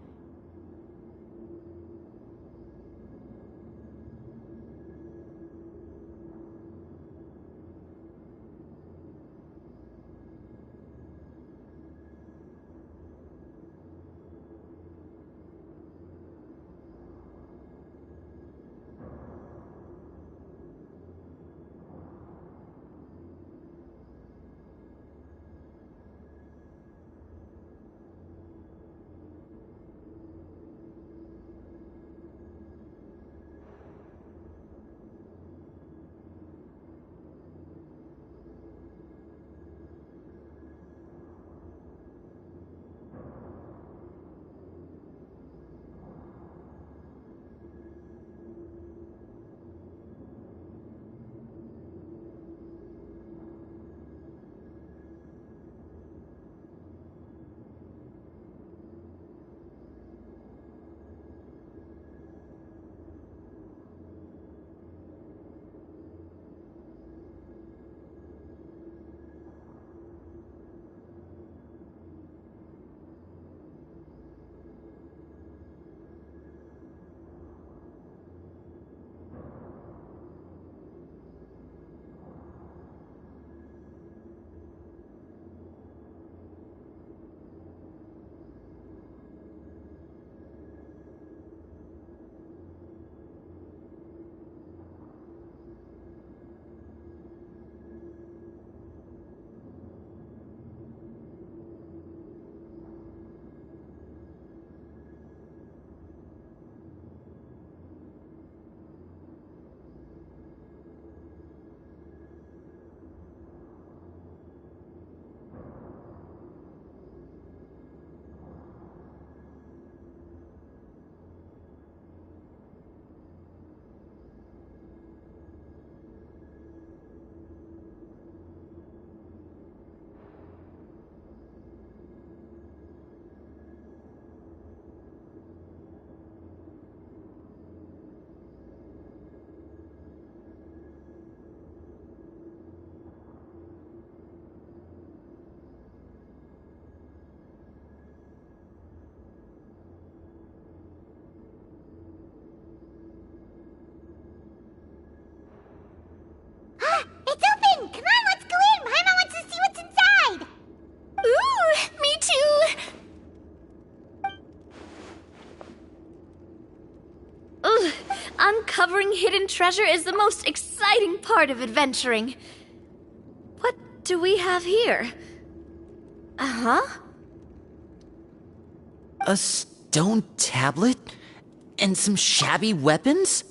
It's open! Come on, let's go in! Paimon wants to see what's inside! Ooh, me too! Ugh, uncovering hidden treasure is the most exciting part of adventuring. What do we have here? Huh? A stone tablet? And some shabby weapons?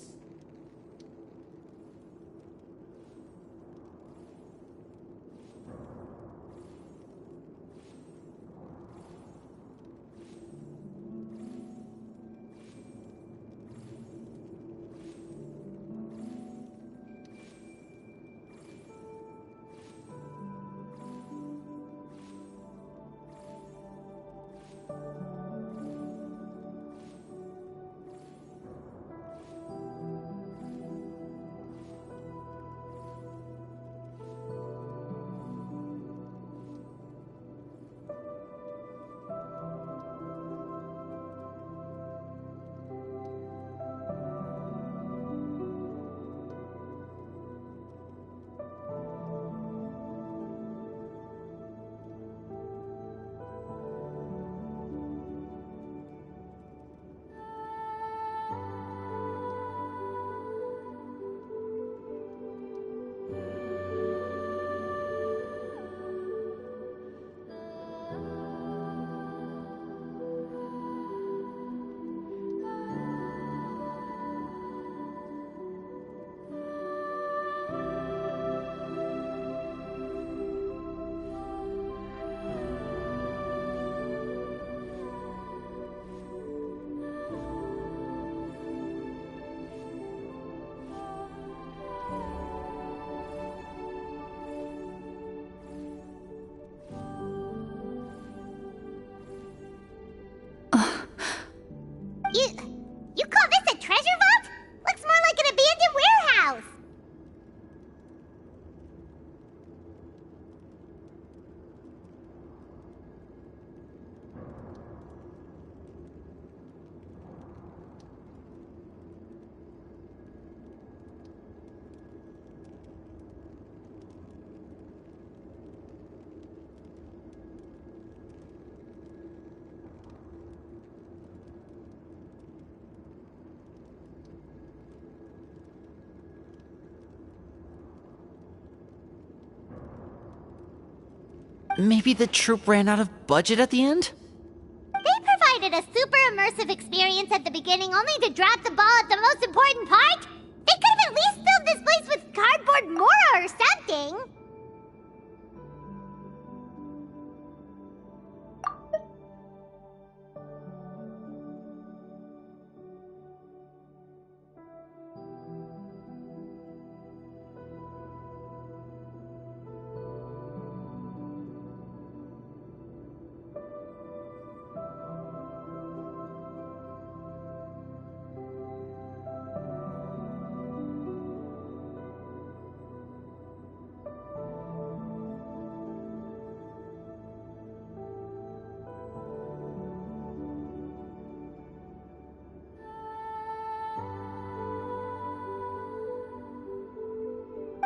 You call this a treasure vault? Looks more like an abandoned warehouse. Maybe the troupe ran out of budget at the end? They provided a super immersive experience at the beginning only to drop the ball at the most important part. They could have at least filled this place with cardboard Mora or something.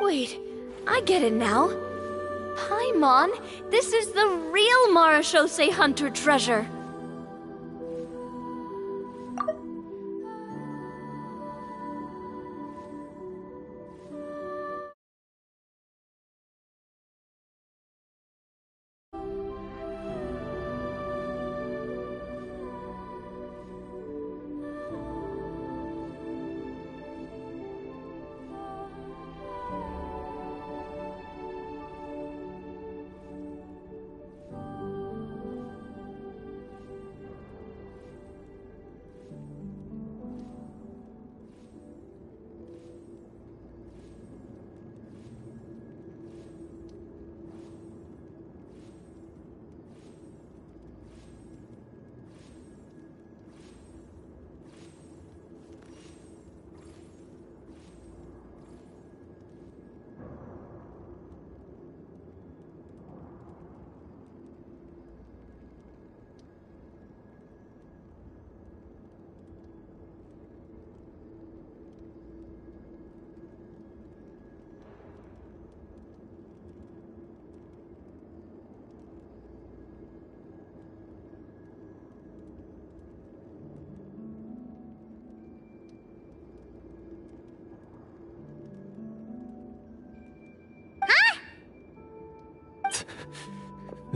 Wait, I get it now. Paimon, this is the real Marashose Hunter treasure.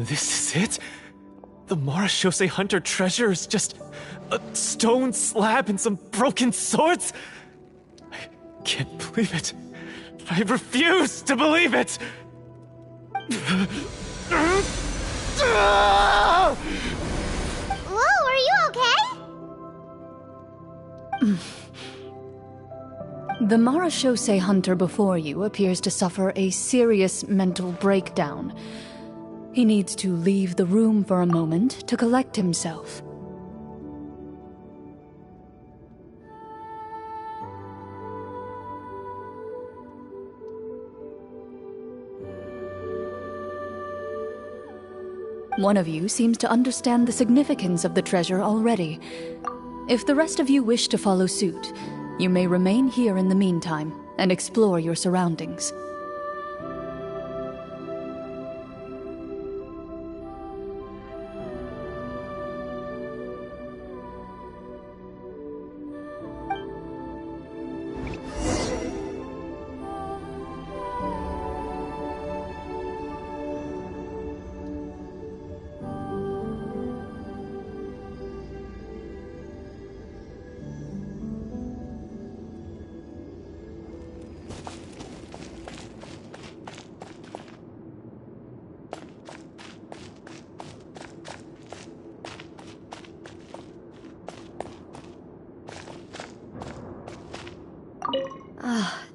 This is it? The Marashose Hunter treasure is just a stone slab and some broken swords? I can't believe it. I refuse to believe it! Whoa, are you okay? The Marashose Hunter before you appears to suffer a serious mental breakdown. He needs to leave the room for a moment to collect himself. One of you seems to understand the significance of the treasure already. If the rest of you wish to follow suit, you may remain here in the meantime and explore your surroundings.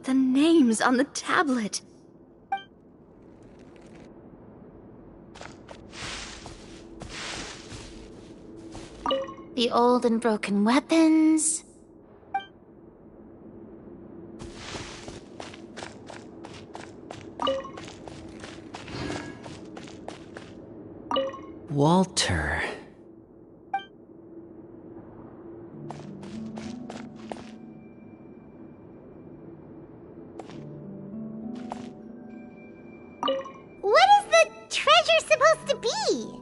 The names on the tablet. The old and broken weapons. Walter. What is the treasure supposed to be?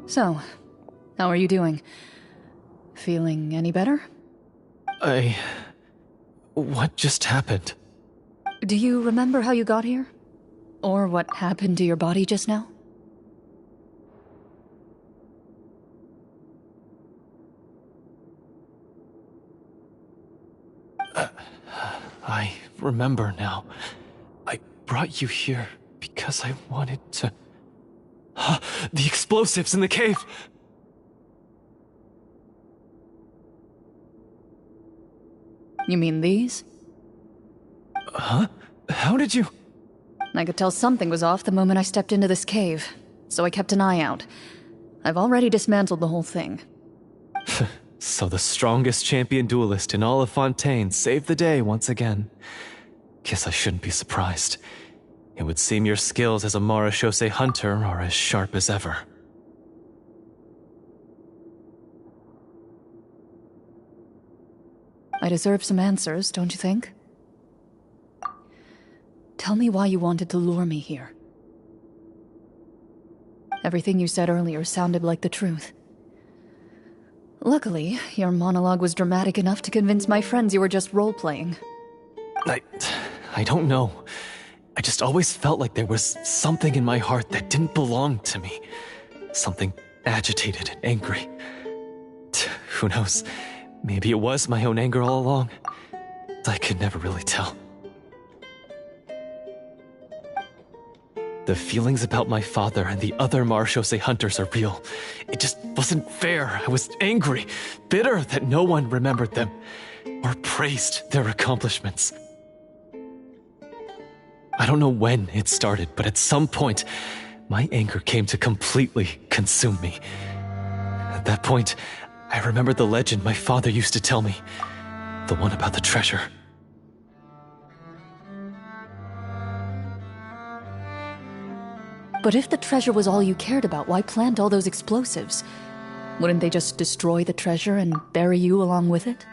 So, how are you doing? Feeling any better? What just happened? Do you remember how you got here? Or what happened to your body just now? I remember now. I brought you here because I wanted to... The explosives in the cave! You mean these? Huh? How did you... I could tell something was off the moment I stepped into this cave, so I kept an eye out. I've already dismantled the whole thing. So the strongest champion duelist in all of Fontaine saved the day once again. Guess I shouldn't be surprised. It would seem your skills as a Marashose hunter are as sharp as ever. I deserve some answers, don't you think? Tell me why you wanted to lure me here. Everything you said earlier sounded like the truth. Luckily, your monologue was dramatic enough to convince my friends you were just role-playing. I don't know. I just always felt like there was something in my heart that didn't belong to me. Something agitated and angry. Who knows? Maybe it was my own anger all along. I could never really tell. The feelings about my father and the other Marashose hunters are real. It just wasn't fair. I was angry, bitter that no one remembered them or praised their accomplishments. I don't know when it started, but at some point, my anger came to completely consume me. At that point, I remembered the legend my father used to tell me. The one about the treasure. But if the treasure was all you cared about, why plant all those explosives? Wouldn't they just destroy the treasure and bury you along with it?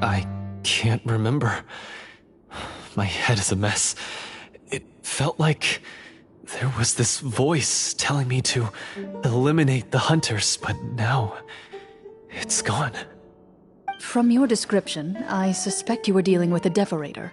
I can't remember. My head is a mess. It felt like there was this voice telling me to eliminate the hunters, but now it's gone. From your description, I suspect you were dealing with a devorator.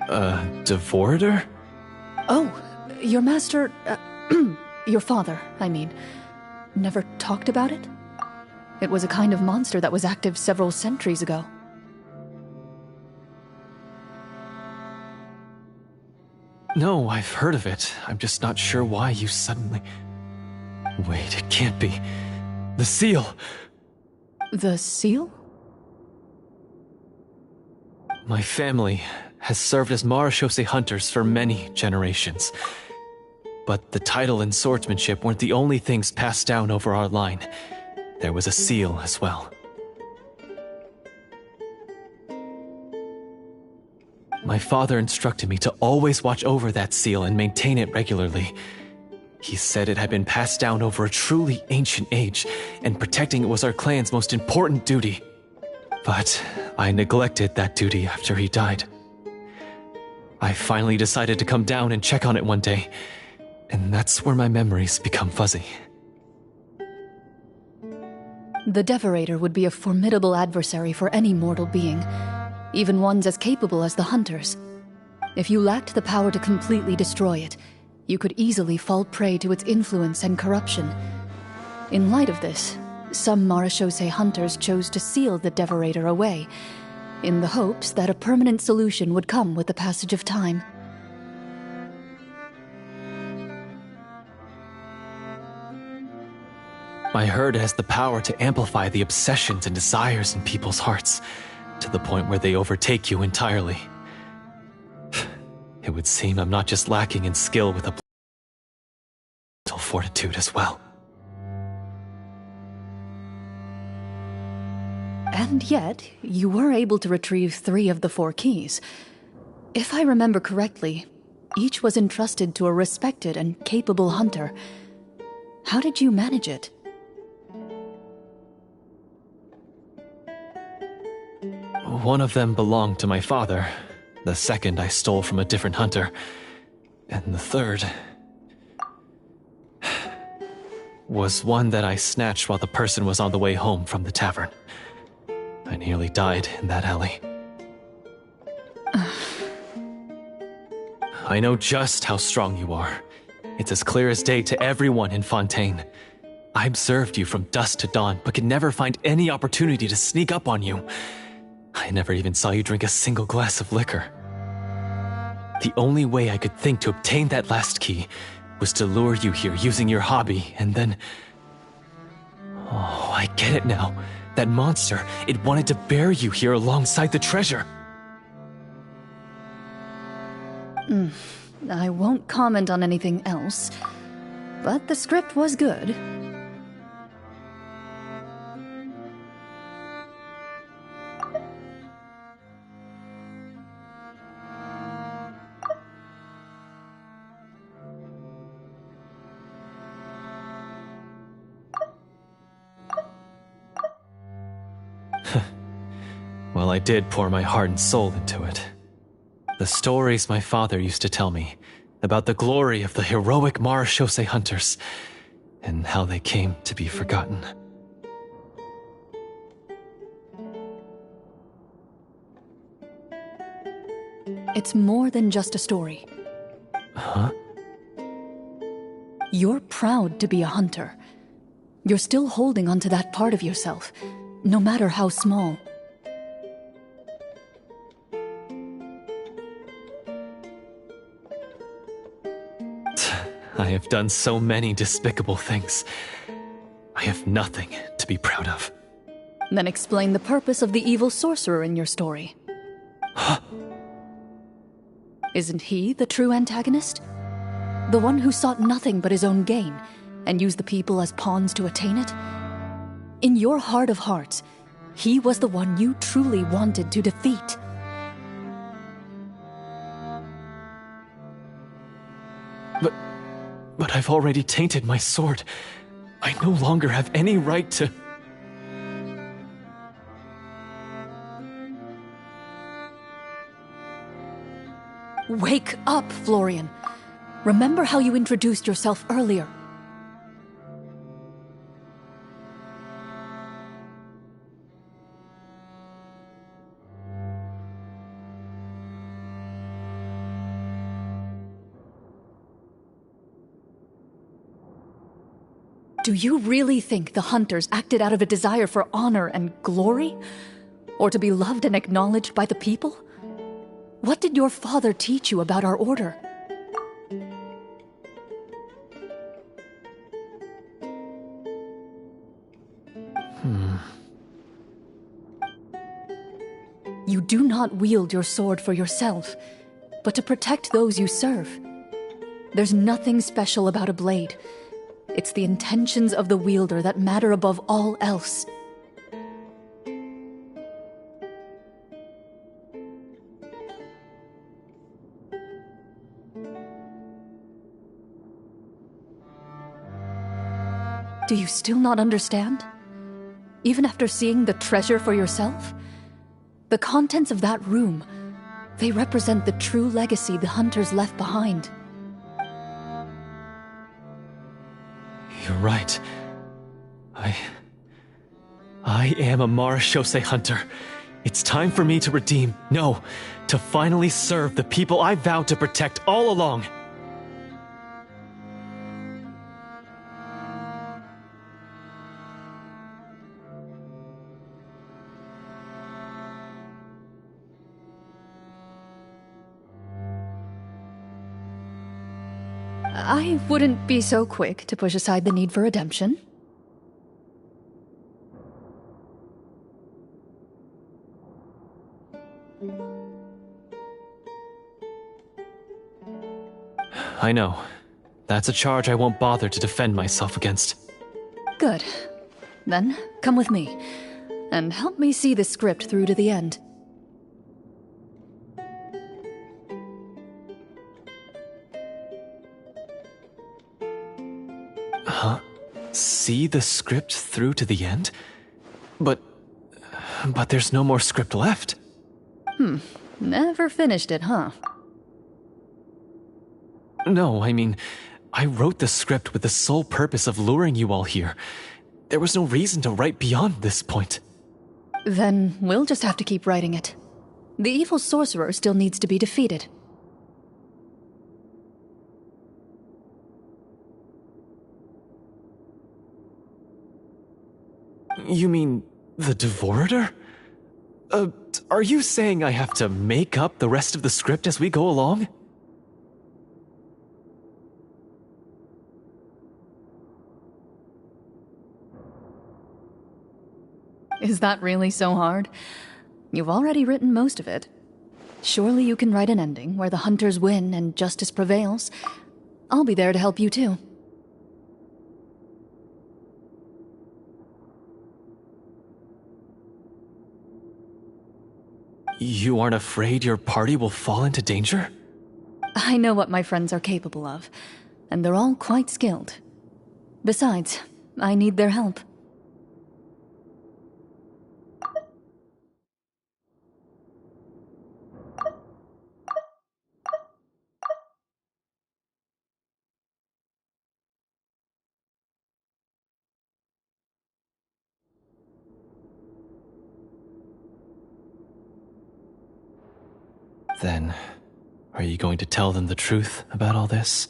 Devorator? Oh, your master, your father, I mean, never talked about it? It was a kind of monster that was active several centuries ago. No, I've heard of it. I'm just not sure why you suddenly... Wait, it can't be. The seal! The seal? My family has served as Marashose hunters for many generations. But the title and swordsmanship weren't the only things passed down over our line. There was a seal as well. My father instructed me to always watch over that seal and maintain it regularly. He said it had been passed down over a truly ancient age, and protecting it was our clan's most important duty. But I neglected that duty after he died. I finally decided to come down and check on it one day, and that's where my memories become fuzzy. The Devorator would be a formidable adversary for any mortal being, even ones as capable as the Hunters. If you lacked the power to completely destroy it, you could easily fall prey to its influence and corruption. In light of this, some Marashose hunters chose to seal the Devorator away, in the hopes that a permanent solution would come with the passage of time. I heard it has the power to amplify the obsessions and desires in people's hearts, to the point where they overtake you entirely. It would seem I'm not just lacking in skill with a mental fortitude as well. And yet, you were able to retrieve 3 of the 4 keys. If I remember correctly, each was entrusted to a respected and capable hunter. How did you manage it? One of them belonged to my father. The second I stole from a different hunter. And the third... was one that I snatched while the person was on the way home from the tavern. I nearly died in that alley. I know just how strong you are. It's as clear as day to everyone in Fontaine. I observed you from dusk to dawn, but could never find any opportunity to sneak up on you. I never even saw you drink a single glass of liquor. The only way I could think to obtain that last key was to lure you here using your hobby, and then... Oh, I get it now. That monster, it wanted to bury you here alongside the treasure. I won't comment on anything else, but the script was good. Well, I did pour my heart and soul into it. The stories my father used to tell me about the glory of the heroic Marashose hunters and how they came to be forgotten. It's more than just a story. Huh? You're proud to be a hunter. You're still holding onto that part of yourself, no matter how small. I have done so many despicable things. I have nothing to be proud of. Then explain the purpose of the evil sorcerer in your story. Huh? Isn't he the true antagonist? The one who sought nothing but his own gain, and used the people as pawns to attain it? In your heart of hearts, he was the one you truly wanted to defeat. But I've already tainted my sword. I no longer have any right to... Wake up, Florian. Remember how you introduced yourself earlier. Do you really think the hunters acted out of a desire for honor and glory? Or to be loved and acknowledged by the people? What did your father teach you about our order? You do not wield your sword for yourself, but to protect those you serve. There's nothing special about a blade. It's the intentions of the wielder that matter above all else. Do you still not understand? Even after seeing the treasure for yourself? The contents of that room, they represent the true legacy the hunters left behind. You're right. I am a Marashose hunter. It's time for me to redeem, no, to finally serve the people I vowed to protect all along. I wouldn't be so quick to push aside the need for redemption. I know. That's a charge I won't bother to defend myself against. Good. Then, come with me, and help me see the script through to the end. Huh? See the script through to the end? But there's no more script left. Never finished it, huh? No, I mean, I wrote the script with the sole purpose of luring you all here. There was no reason to write beyond this point. Then we'll just have to keep writing it. The evil sorcerer still needs to be defeated. You mean the Devorator? Are you saying I have to make up the rest of the script as we go along? Is that really so hard? You've already written most of it. Surely you can write an ending where the hunters win and justice prevails. I'll be there to help you too. You aren't afraid your party will fall into danger? I know what my friends are capable of, and they're all quite skilled. Besides, I need their help. Then, are you going to tell them the truth about all this?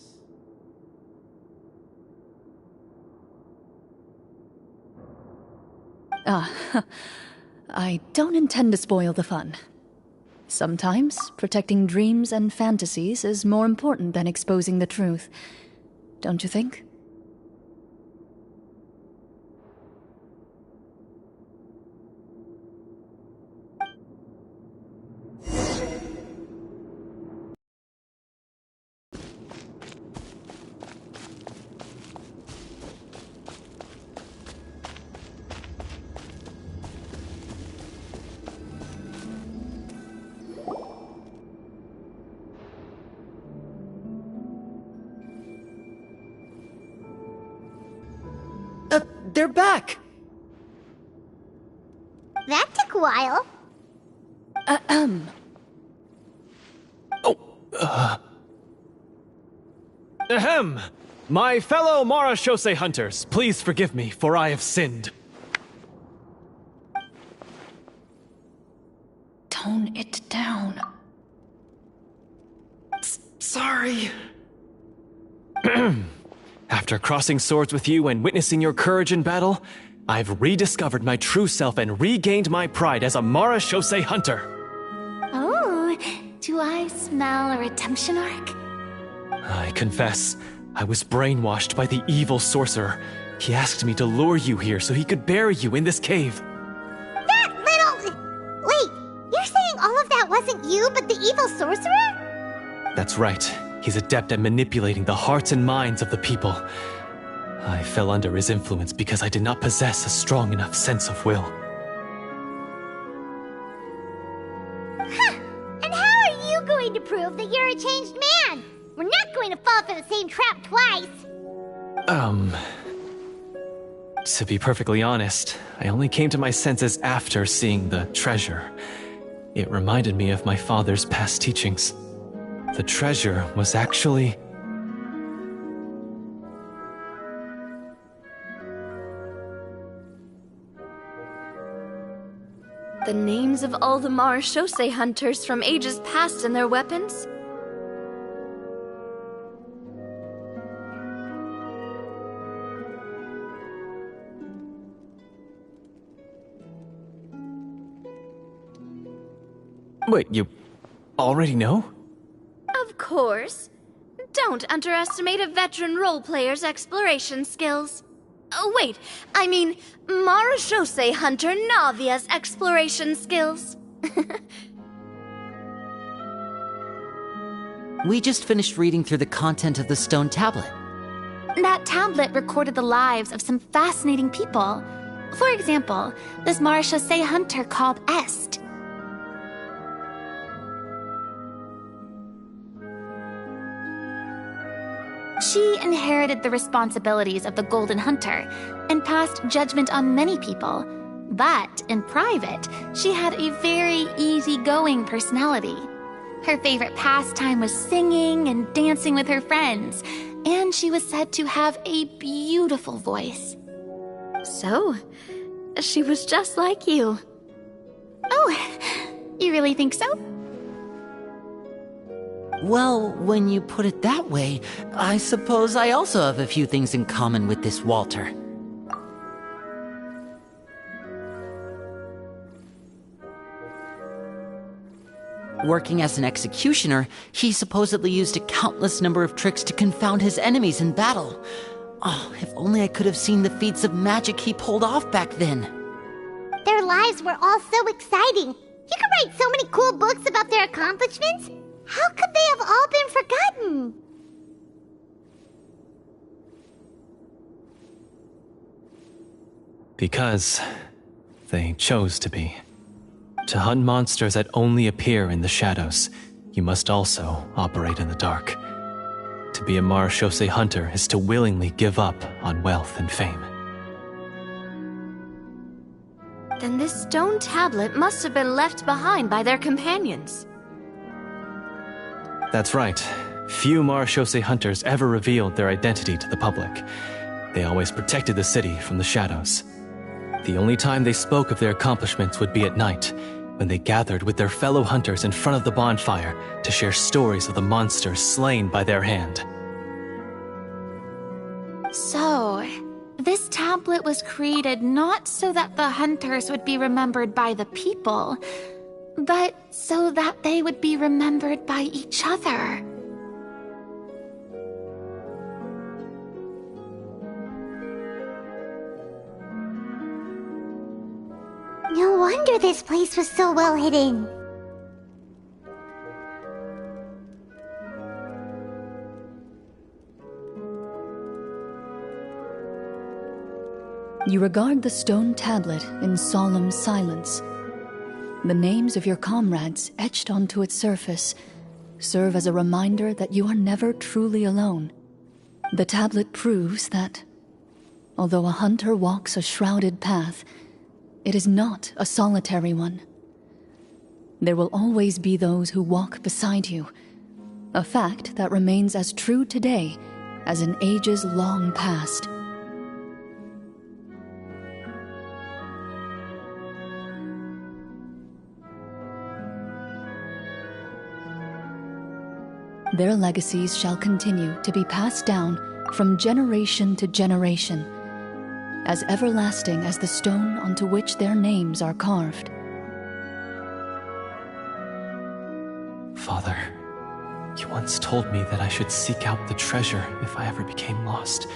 I don't intend to spoil the fun. Sometimes, protecting dreams and fantasies is more important than exposing the truth. Don't you think? They're back! That took a while. Ahem! My fellow Marashose hunters, please forgive me, for I have sinned. Tone it down. Sorry. After crossing swords with you and witnessing your courage in battle, I've rediscovered my true self and regained my pride as a Mara Shosei hunter. Oh, do I smell a redemption arc? I confess, I was brainwashed by the evil sorcerer. He asked me to lure you here so he could bury you in this cave. That little... Wait, you're saying all of that wasn't you, but the evil sorcerer? That's right. He's adept at manipulating the hearts and minds of the people. I fell under his influence because I did not possess a strong enough sense of will. Huh! And how are you going to prove that you're a changed man? We're not going to fall for the same trap twice. To be perfectly honest, I only came to my senses after seeing the treasure. It reminded me of my father's past teachings. The treasure was actually... The names of all the Mara Shosei hunters from ages past and their weapons? Wait, you already know? Of course. Don't underestimate a veteran role-player's exploration skills. Oh, wait, I mean, Mara Shosei hunter Navia's exploration skills. We just finished reading through the content of the stone tablet. That tablet recorded the lives of some fascinating people. For example, this Mara Shosei hunter called Est. She inherited the responsibilities of the Golden Hunter and passed judgment on many people. But in private, she had a very easygoing personality. Her favorite pastime was singing and dancing with her friends, and she was said to have a beautiful voice. So, she was just like you. Oh, you really think so? Well, when you put it that way, I suppose I also have a few things in common with this Walter. Working as an executioner, he supposedly used a countless number of tricks to confound his enemies in battle. Oh, if only I could have seen the feats of magic he pulled off back then. Their lives were all so exciting. You could write so many cool books about their accomplishments. How could they have all been forgotten? Because they chose to be. To hunt monsters that only appear in the shadows, you must also operate in the dark. To be a Mara Shosei hunter is to willingly give up on wealth and fame. Then this stone tablet must have been left behind by their companions. That's right. Few Mara Shosei hunters ever revealed their identity to the public. They always protected the city from the shadows. The only time they spoke of their accomplishments would be at night, when they gathered with their fellow hunters in front of the bonfire to share stories of the monsters slain by their hand. So, this tablet was created not so that the hunters would be remembered by the people, but so that they would be remembered by each other. No wonder this place was so well hidden. You regard the stone tablet in solemn silence. The names of your comrades etched onto its surface serve as a reminder that you are never truly alone. The tablet proves that, although a hunter walks a shrouded path, it is not a solitary one. There will always be those who walk beside you, a fact that remains as true today as in ages long past. Their legacies shall continue to be passed down from generation to generation, as everlasting as the stone onto which their names are carved. Father, you once told me that I should seek out the treasure if I ever became lost.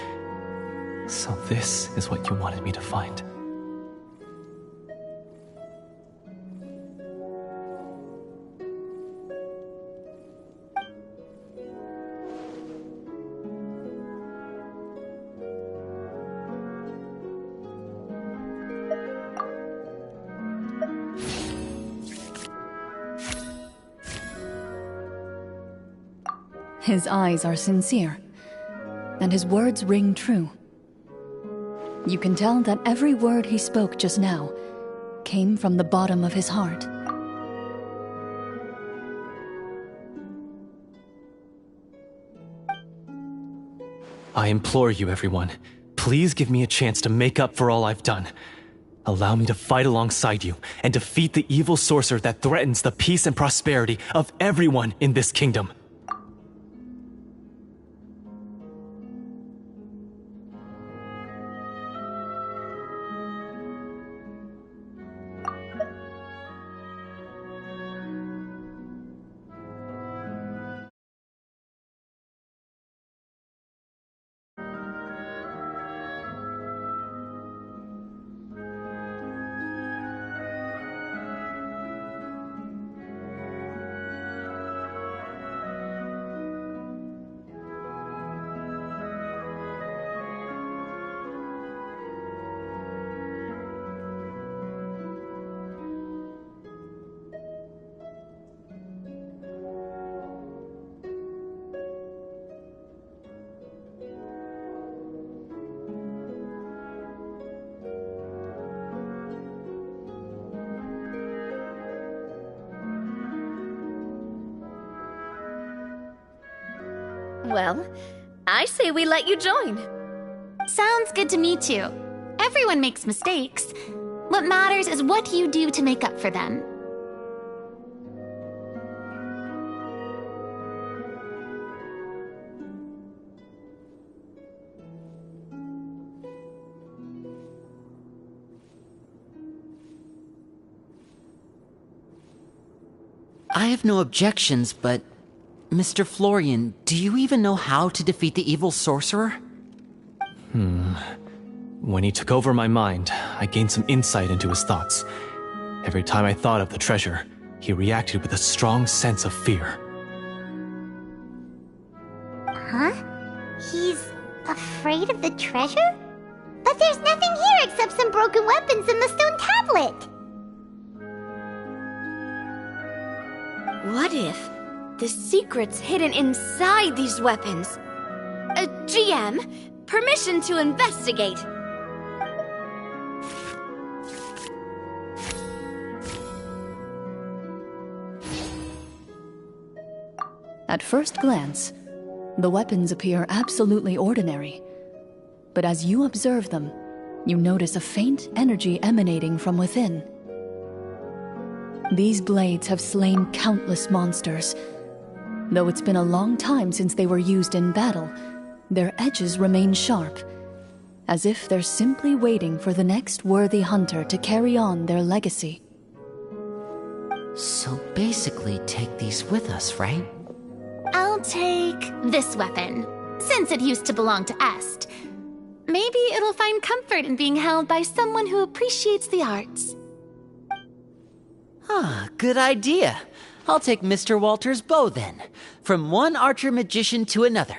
So this is what you wanted me to find. His eyes are sincere, and his words ring true. You can tell that every word he spoke just now came from the bottom of his heart. I implore you, everyone, please give me a chance to make up for all I've done. Allow me to fight alongside you and defeat the evil sorcerer that threatens the peace and prosperity of everyone in this kingdom. Well, I say we let you join. Sounds good to me too. Everyone makes mistakes. What matters is what you do to make up for them. I have no objections, but Mr. Florian, do you even know how to defeat the evil sorcerer? When he took over my mind, I gained some insight into his thoughts. Every time I thought of the treasure, he reacted with a strong sense of fear. Huh? He's afraid of the treasure? But there's nothing here except some broken weapons and the stone tablet! What if the secret's hidden inside these weapons? GM, permission to investigate. At first glance, the weapons appear absolutely ordinary. But as you observe them, you notice a faint energy emanating from within. These blades have slain countless monsters. Though it's been a long time since they were used in battle, their edges remain sharp, as if they're simply waiting for the next worthy hunter to carry on their legacy. So basically, take these with us, right? I'll take this weapon, since it used to belong to Est. Maybe it'll find comfort in being held by someone who appreciates the arts. Good idea. I'll take Mr. Walter's bow then, from one archer magician to another.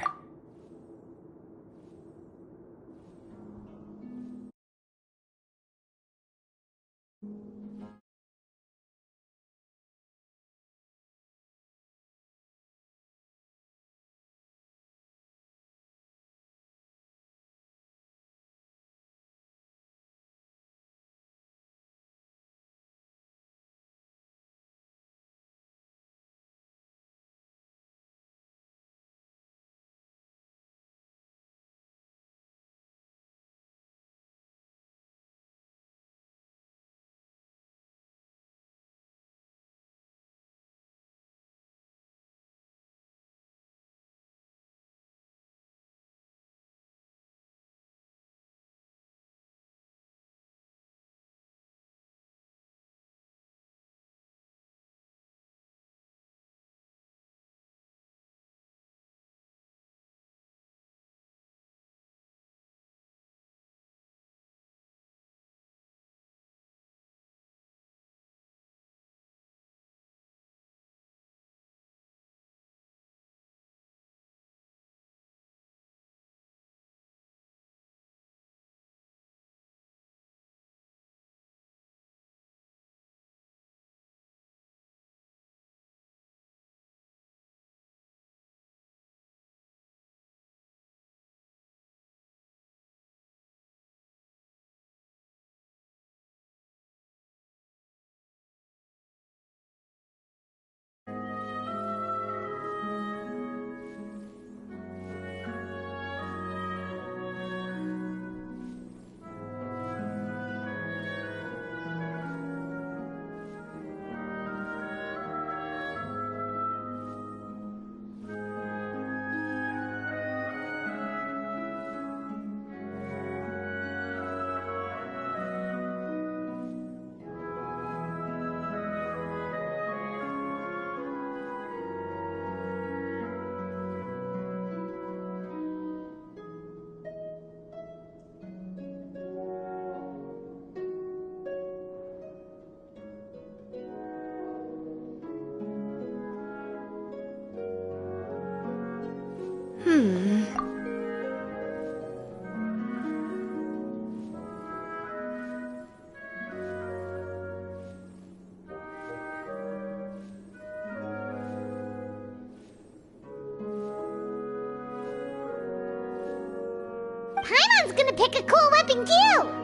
Paimon's gonna pick a cool weapon too!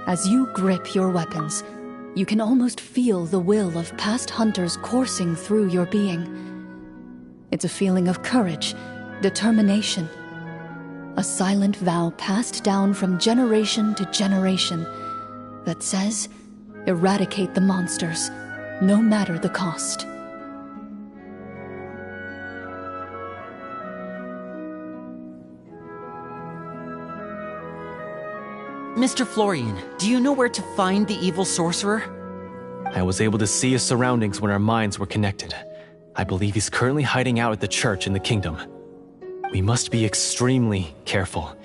As you grip your weapons, you can almost feel the will of past hunters coursing through your being. It's a feeling of courage, determination, a silent vow passed down from generation to generation that says, eradicate the monsters, no matter the cost. Mr. Florian, do you know where to find the evil sorcerer? I was able to see his surroundings when our minds were connected. I believe he's currently hiding out at the church in the kingdom. We must be extremely careful.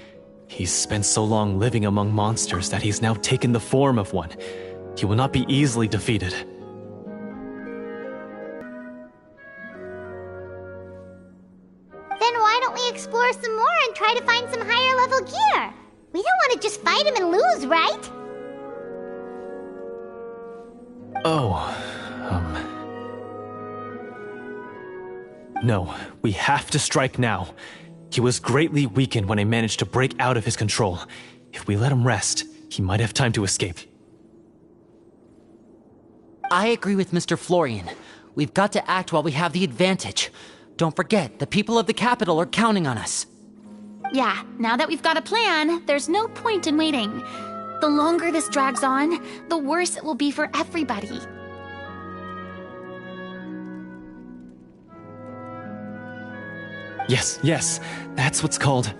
He's spent so long living among monsters that he's now taken the form of one. He will not be easily defeated. Then why don't we explore some more and try to find some higher level gear? We don't want to just fight him and lose, right? No, we have to strike now. He was greatly weakened when I managed to break out of his control. If we let him rest, he might have time to escape. I agree with Mr. Florian. We've got to act while we have the advantage. Don't forget, the people of the capital are counting on us. Yeah, now that we've got a plan, there's no point in waiting. The longer this drags on, the worse it will be for everybody. Yes, that's what's called...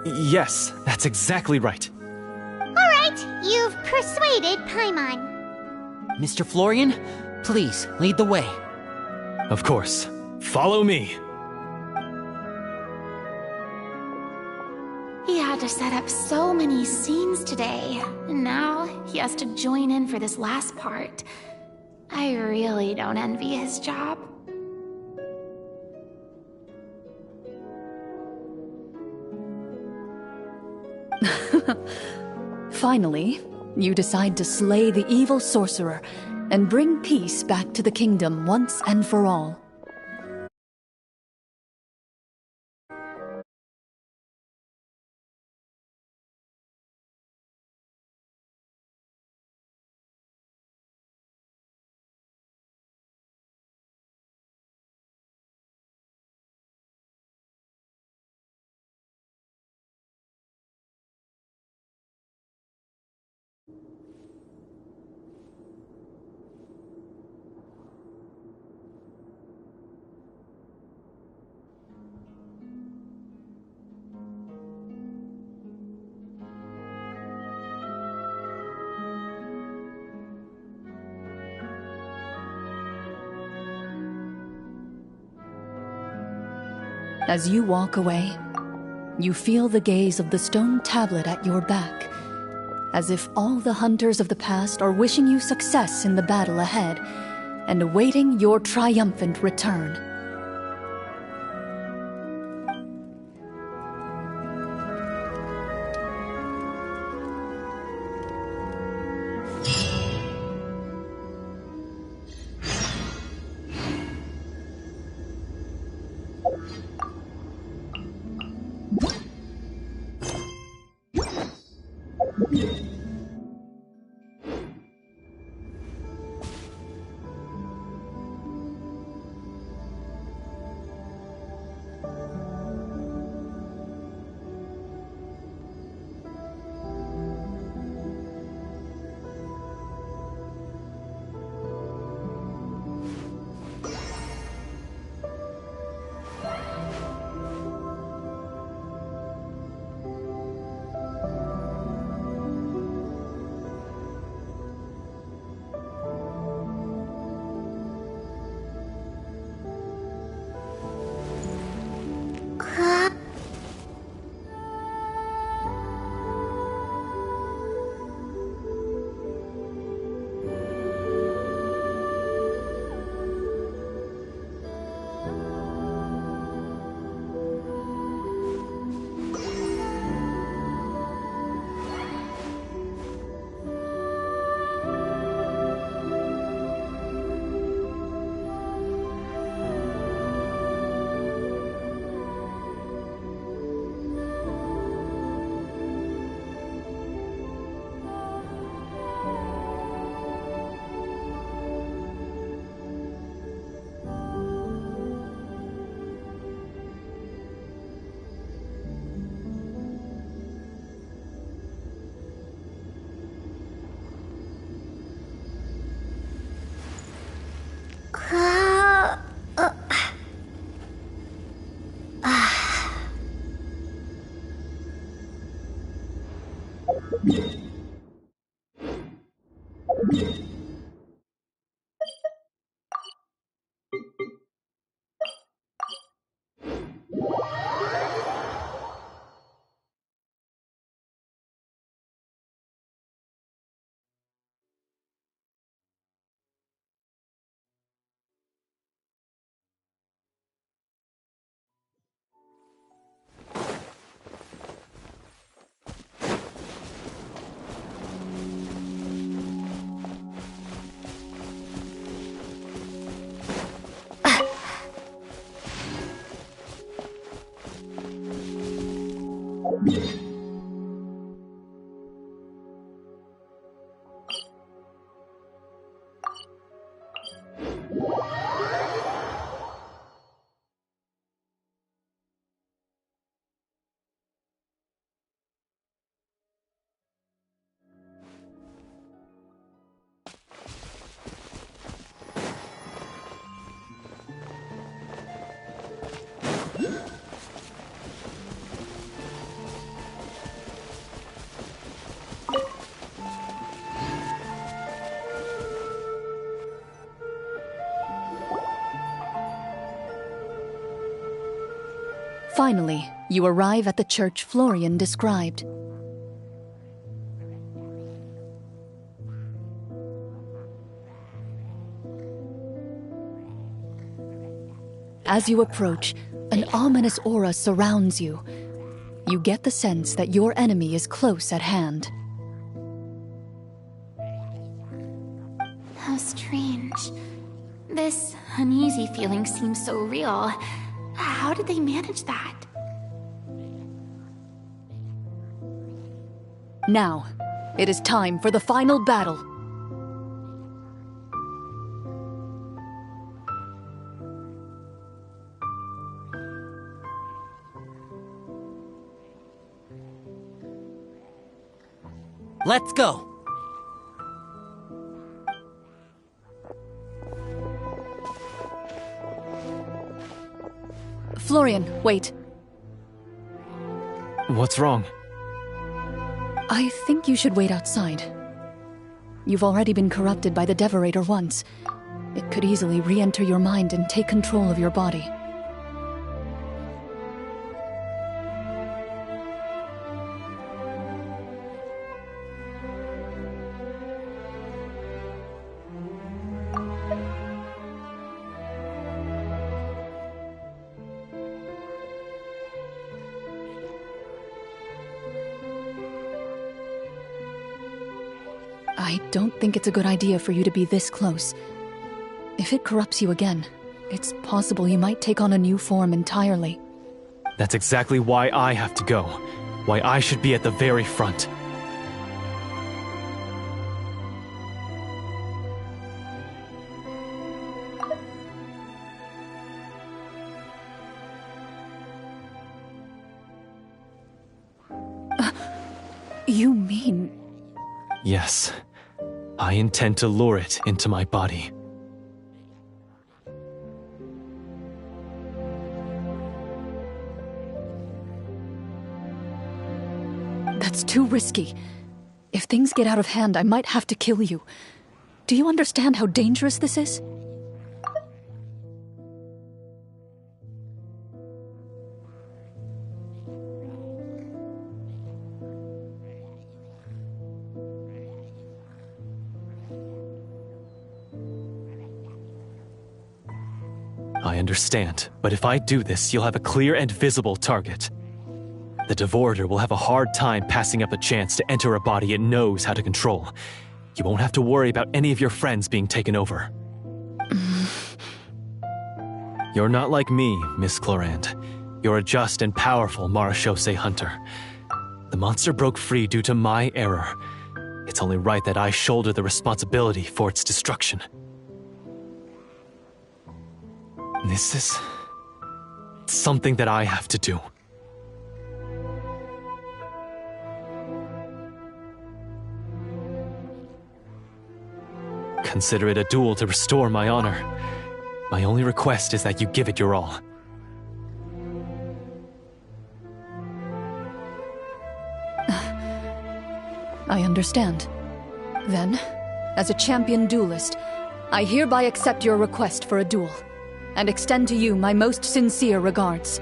Yes, that's exactly right. Alright, you've persuaded Paimon. Mr. Florian, please, lead the way. Of course. Follow me. He had to set up so many scenes today, and now he has to join in for this last part. I really don't envy his job. Finally, you decide to slay the evil sorcerer and bring peace back to the kingdom once and for all. As you walk away, you feel the gaze of the stone tablet at your back, as if all the hunters of the past are wishing you success in the battle ahead and awaiting your triumphant return. Finally, you arrive at the church Florian described. As you approach, an ominous aura surrounds you. You get the sense that your enemy is close at hand. How strange. This uneasy feeling seems so real. How did they manage that? Now, it is time for the final battle. Let's go! Florian, wait. What's wrong? I think you should wait outside. You've already been corrupted by the Devorator once. It could easily re-enter your mind and take control of your body. I don't think it's a good idea for you to be this close. If it corrupts you again, it's possible you might take on a new form entirely. That's exactly why I have to go. Why I should be at the very front. You mean... Yes. I intend to lure it into my body. That's too risky. If things get out of hand, I might have to kill you. Do you understand how dangerous this is? I understand, but if I do this, you'll have a clear and visible target. The Devorator will have a hard time passing up a chance to enter a body it knows how to control. You won't have to worry about any of your friends being taken over. You're not like me, Miss Clorand. You're a just and powerful Marechaussee hunter. The monster broke free due to my error. It's only right that I shoulder the responsibility for its destruction. This is something that I have to do. Consider it a duel to restore my honor. My only request is that you give it your all. I understand. Then, as a champion duelist, I hereby accept your request for a duel, and extend to you my most sincere regards.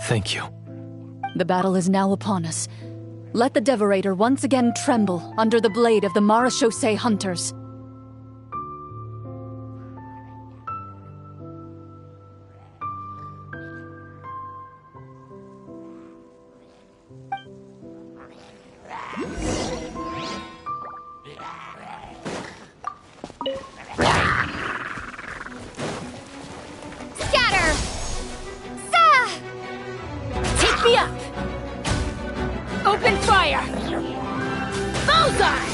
Thank you. The battle is now upon us. Let the Devorator once again tremble under the blade of the Marechaussee hunters. Open fire! Bullseye!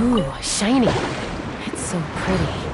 Ooh, shiny. It's so pretty.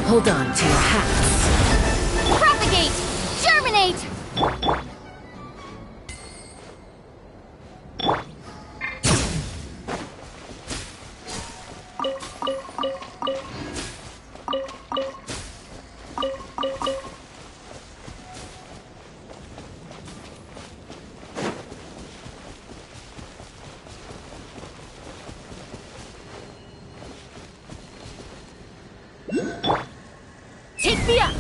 Hold on to your hats. Propagate! Germinate! Take me up!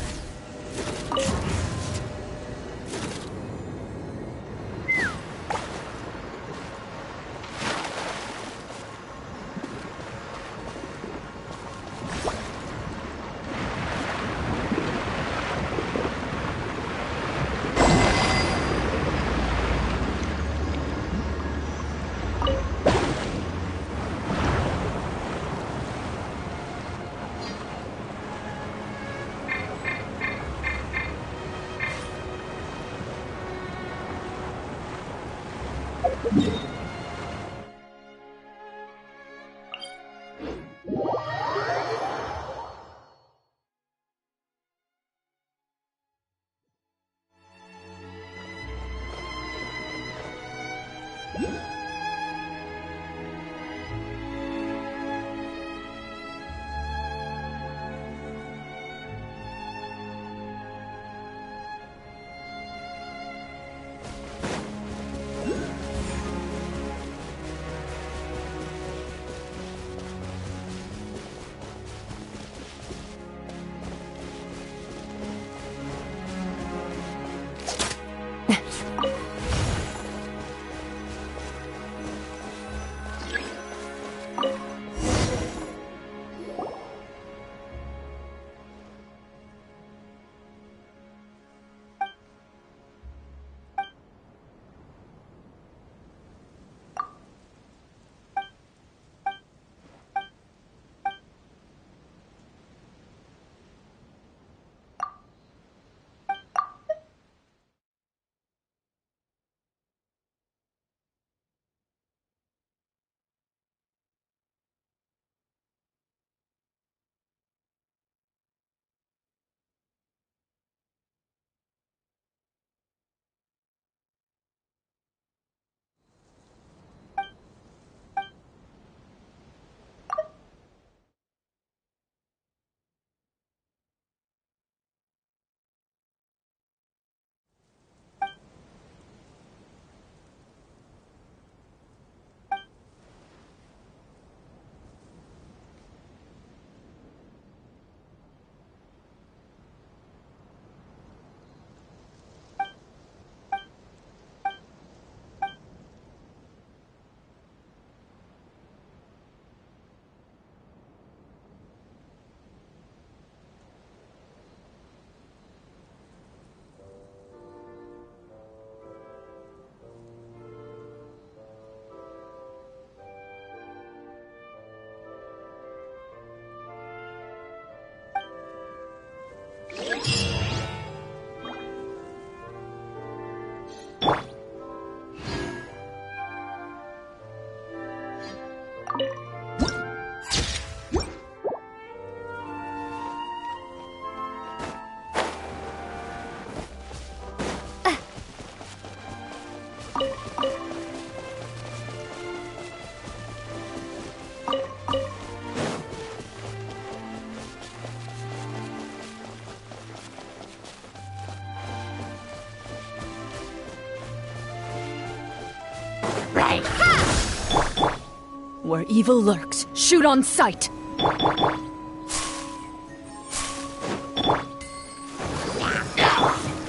Where evil lurks, shoot on sight!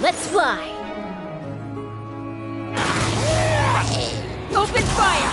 Let's fly! Open fire!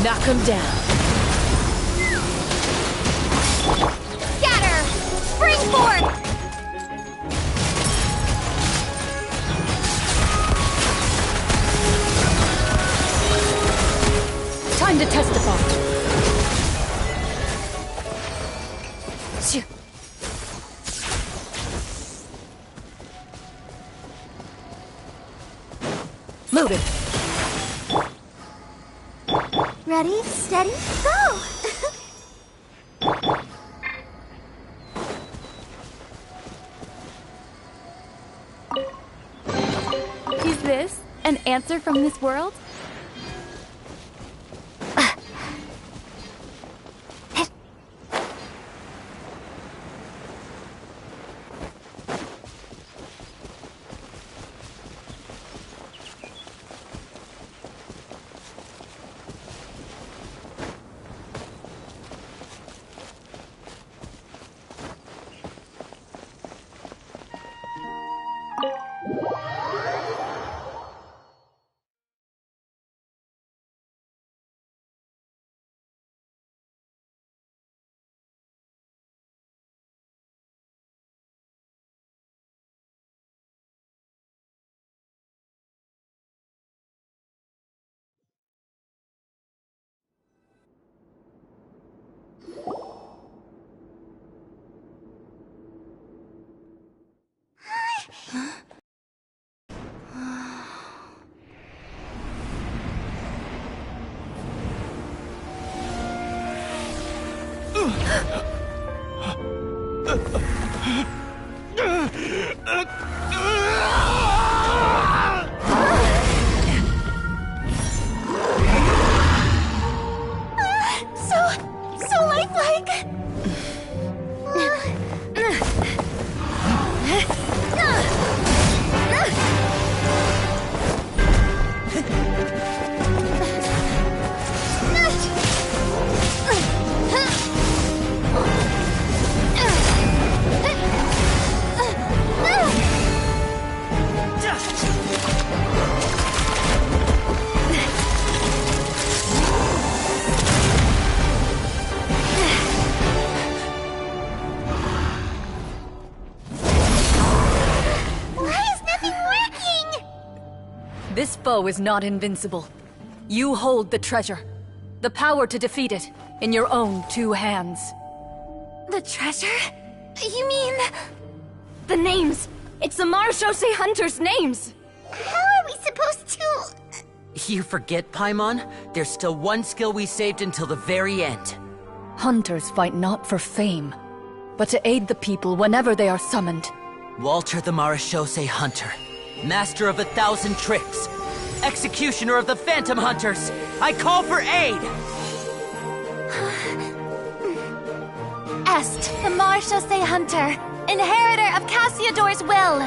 Knock him down. Scatter! Springboard! Time to test the bomb. Move it. Ready, steady, go! Is this an answer from this world? This foe is not invincible. You hold the treasure. The power to defeat it in your own 2 hands. The treasure? You mean... The names! It's the Marechaussee Hunters' names! How are we supposed to... You forget, Paimon? There's still one skill we saved until the very end. Hunters fight not for fame, but to aid the people whenever they are summoned. Walter the Marechaussee Hunter, master of 1,000 tricks, executioner of the Phantom Hunters, I call for aid! Est, the Marechaussee Hunter, inheritor of Cassiodor's will,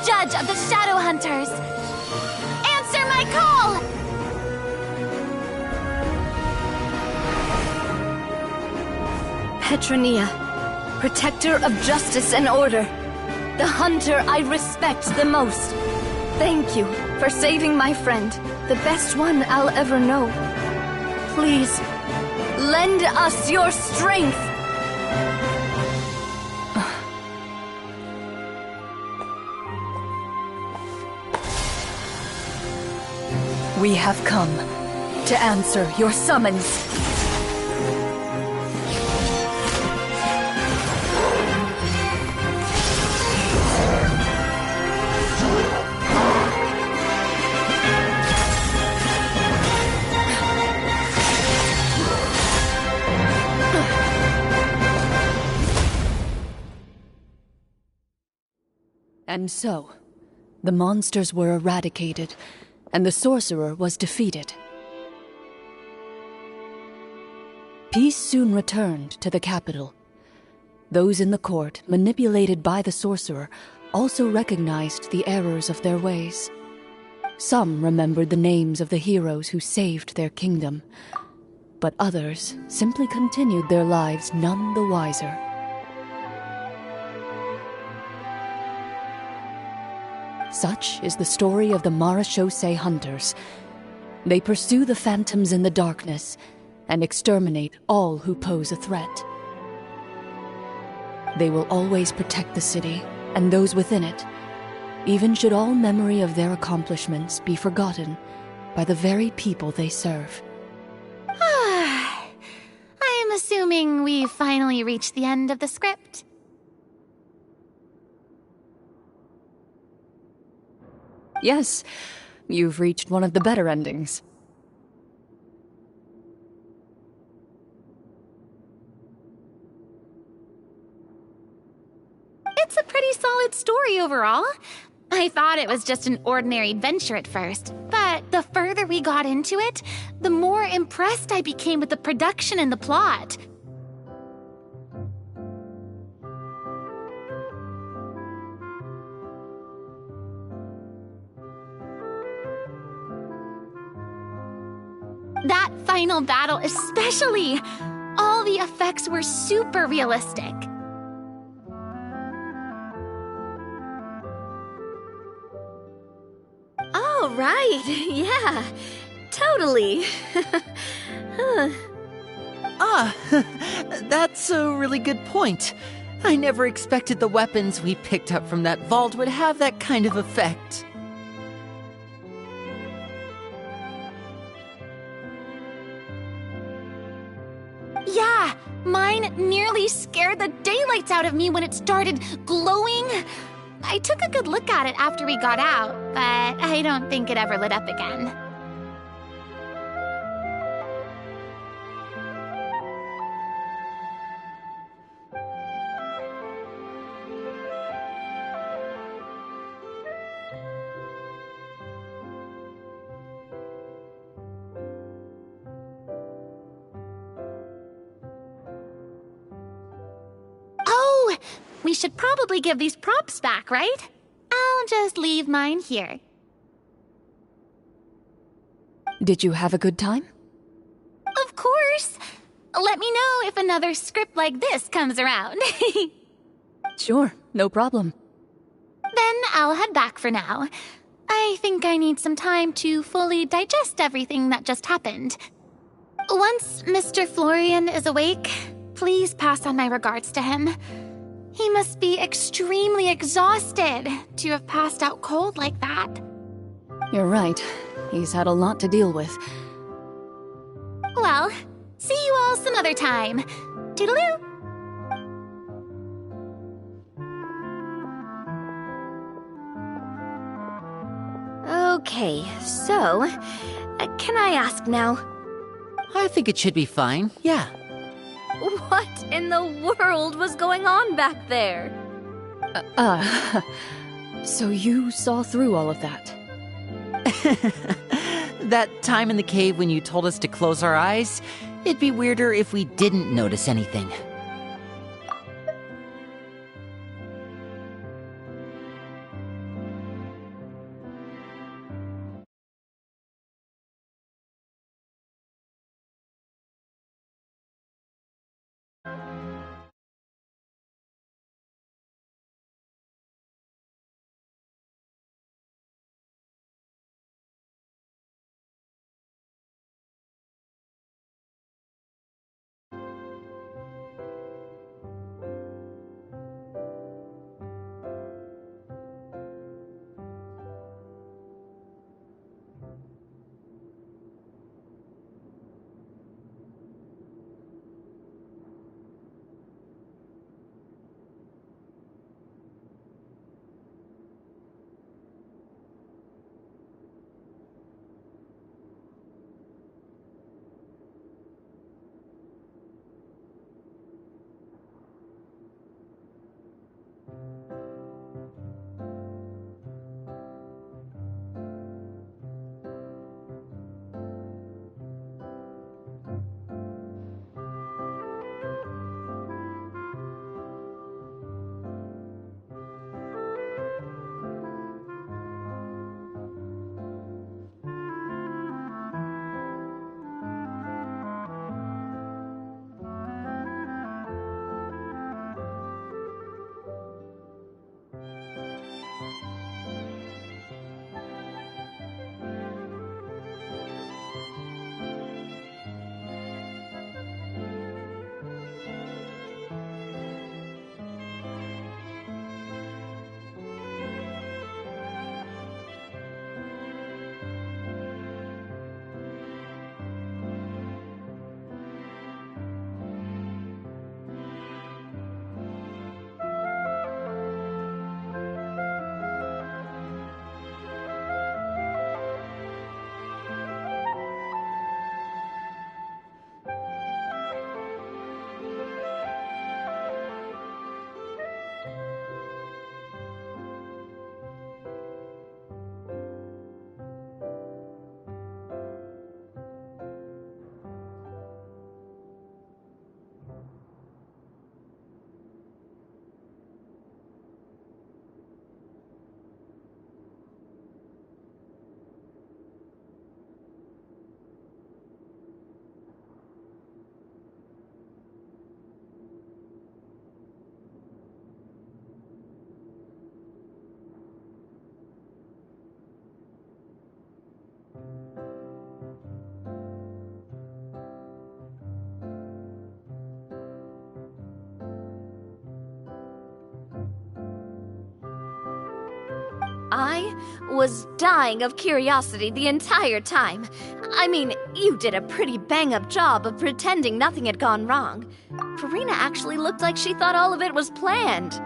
judge of the Shadow Hunters. Answer my call! Petronia, protector of justice and order. The hunter I respect the most. Thank you for saving my friend, the best one I'll ever know. Please, lend us your strength! We have come to answer your summons. And so, the monsters were eradicated, and the sorcerer was defeated. Peace soon returned to the capital. Those in the court, manipulated by the sorcerer, also recognized the errors of their ways. Some remembered the names of the heroes who saved their kingdom, but others simply continued their lives none the wiser. Such is the story of the Marechaussee Hunters. They pursue the phantoms in the darkness and exterminate all who pose a threat. They will always protect the city and those within it, even should all memory of their accomplishments be forgotten by the very people they serve. I am assuming we've finally reached the end of the script. Yes, you've reached one of the better endings. It's a pretty solid story overall. I thought it was just an ordinary adventure at first, but the further we got into it, the more impressed I became with the production and the plot. That final battle especially! All the effects were super realistic. Oh, right. Yeah, totally. That's a really good point. I never expected the weapons we picked up from that vault would have that kind of effect. Yeah, mine nearly scared the daylights out of me when it started glowing. I took a good look at it after we got out, but I don't think it ever lit up again. Oh, we should probably give these props back, right? I'll just leave mine here. Did you have a good time? Of course! Let me know if another script like this comes around. Sure, no problem. Then I'll head back for now. I think I need some time to fully digest everything that just happened. Once Mr. Florian is awake, please pass on my regards to him. He must be extremely exhausted to have passed out cold like that. You're right. He's had a lot to deal with. Well, see you all some other time. Toodaloo! Okay, so, can I ask now? I think it should be fine, yeah. What in the world was going on back there? So you saw through all of that? That time in the cave when you told us to close our eyes, it'd be weirder if we didn't notice anything. I was dying of curiosity the entire time. I mean, you did a pretty bang-up job of pretending nothing had gone wrong. Farina actually looked like she thought all of it was planned.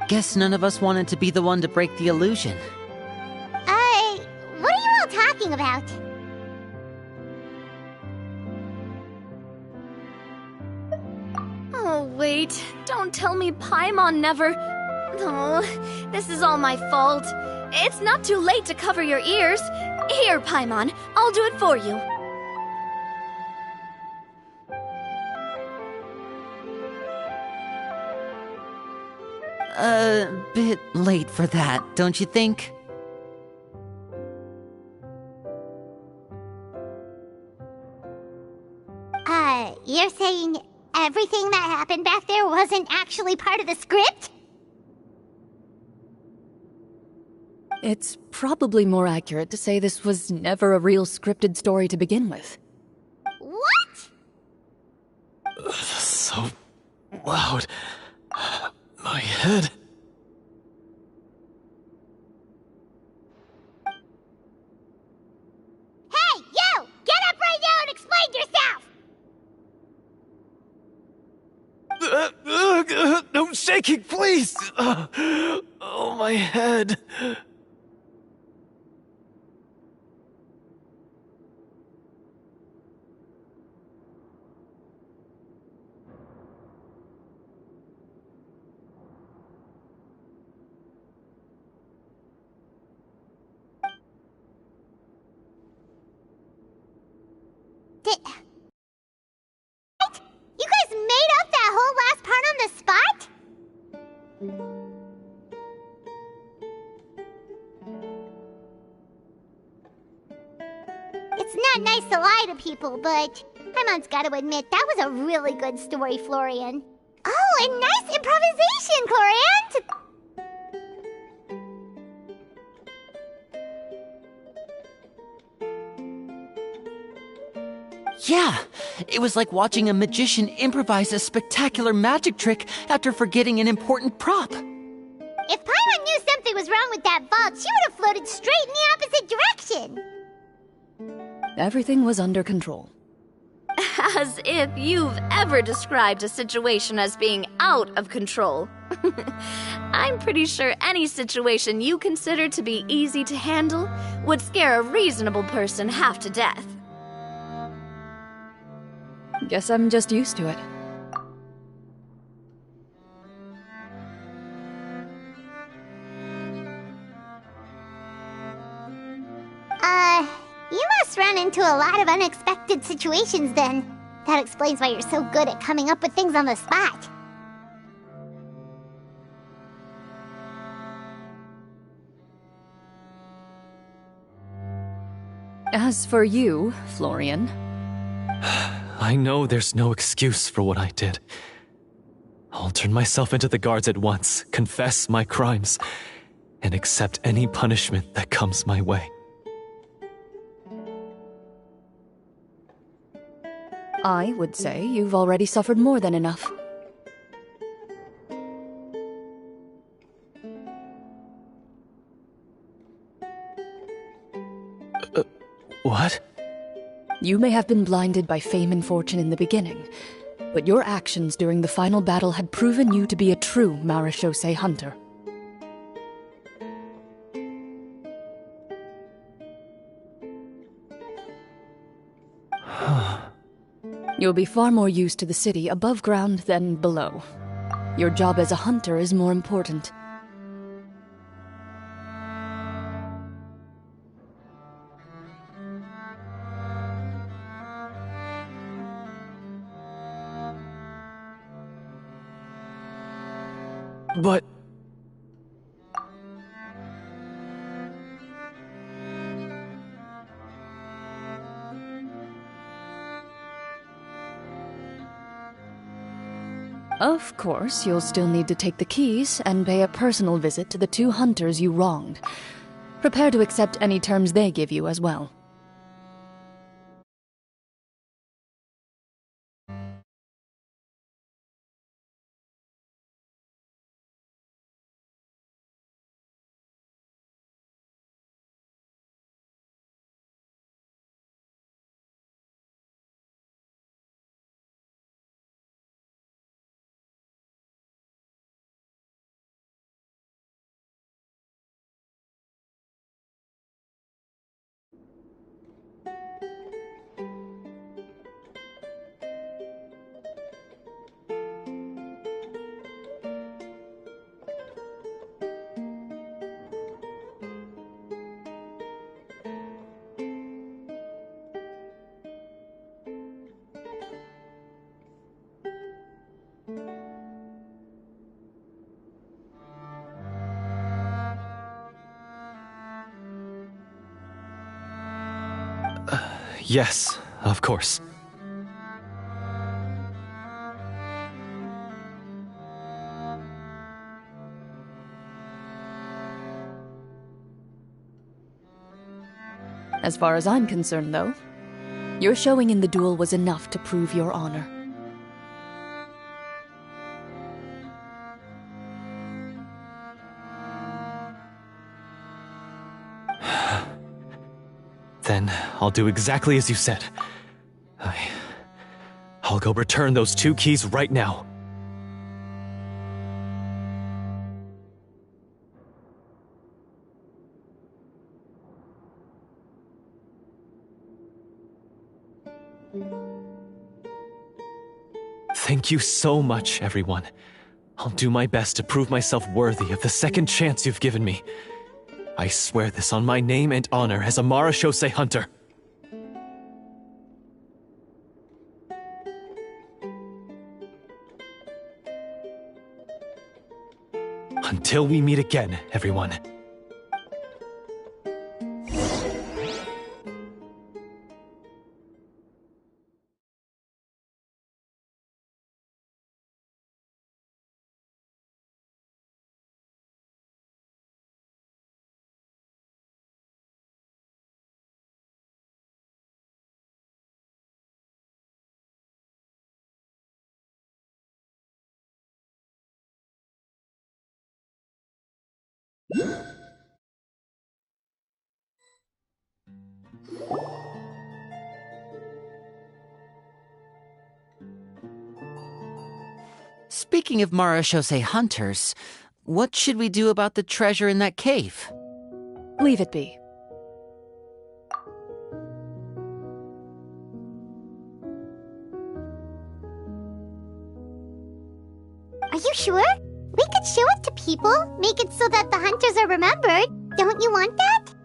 Guess none of us wanted to be the one to break the illusion. What are you all talking about? Oh, wait. Don't tell me Paimon never... Oh, this is all my fault. It's not too late to cover your ears. Here, Paimon, I'll do it for you. A bit late for that, don't you think? You're saying everything that happened back there wasn't actually part of the script? It's probably more accurate to say this was never a real scripted story to begin with. What? So loud. My head. Hey, you! Get up right now and explain yourself! No shaking, please! Oh, my head. You guys made up that whole last part on the spot? It's not nice to lie to people, but Paimon's gotta admit, that was a really good story, Florian. Oh, and nice improvisation, Florian! Yeah, it was like watching a magician improvise a spectacular magic trick after forgetting an important prop. If Paimon knew something was wrong with that vault, she would have floated straight in the opposite direction. Everything was under control. As if you've ever described a situation as being out of control. I'm pretty sure any situation you consider to be easy to handle would scare a reasonable person half to death. Guess I'm just used to it. You must run into a lot of unexpected situations then. That explains why you're so good at coming up with things on the spot. As for you, Florian... I know there's no excuse for what I did. I'll turn myself into the guards at once, confess my crimes, and accept any punishment that comes my way. I would say you've already suffered more than enough. What? You may have been blinded by fame and fortune in the beginning, but your actions during the final battle had proven you to be a true Marechaussee hunter. You'll be far more used to the city above ground than below. Your job as a hunter is more important. But... Of course, you'll still need to take the keys and pay a personal visit to the two hunters you wronged. Prepare to accept any terms they give you as well. Yes, of course. As far as I'm concerned, though, your showing in the duel was enough to prove your honor. Then I'll do exactly as you said. I'll go return those 2 keys right now. Thank you so much, everyone. I'll do my best to prove myself worthy of the second chance you've given me. I swear this on my name and honor as a Marashose hunter. Until we meet again, everyone. Speaking of Marashose hunters, what should we do about the treasure in that cave? Leave it be. Are you sure? We could show it to people, make it so that the hunters are remembered. Don't you want that?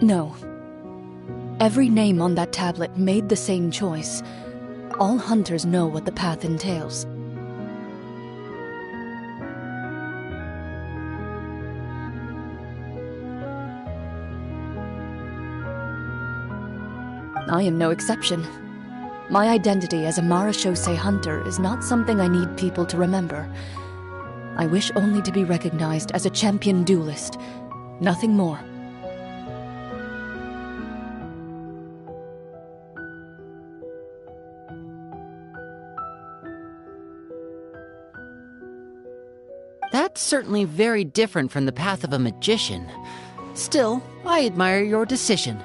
No. Every name on that tablet made the same choice. All hunters know what the path entails. I am no exception. My identity as a Marashose hunter is not something I need people to remember. I wish only to be recognized as a champion duelist, nothing more. That's certainly very different from the path of a magician. Still, I admire your decision.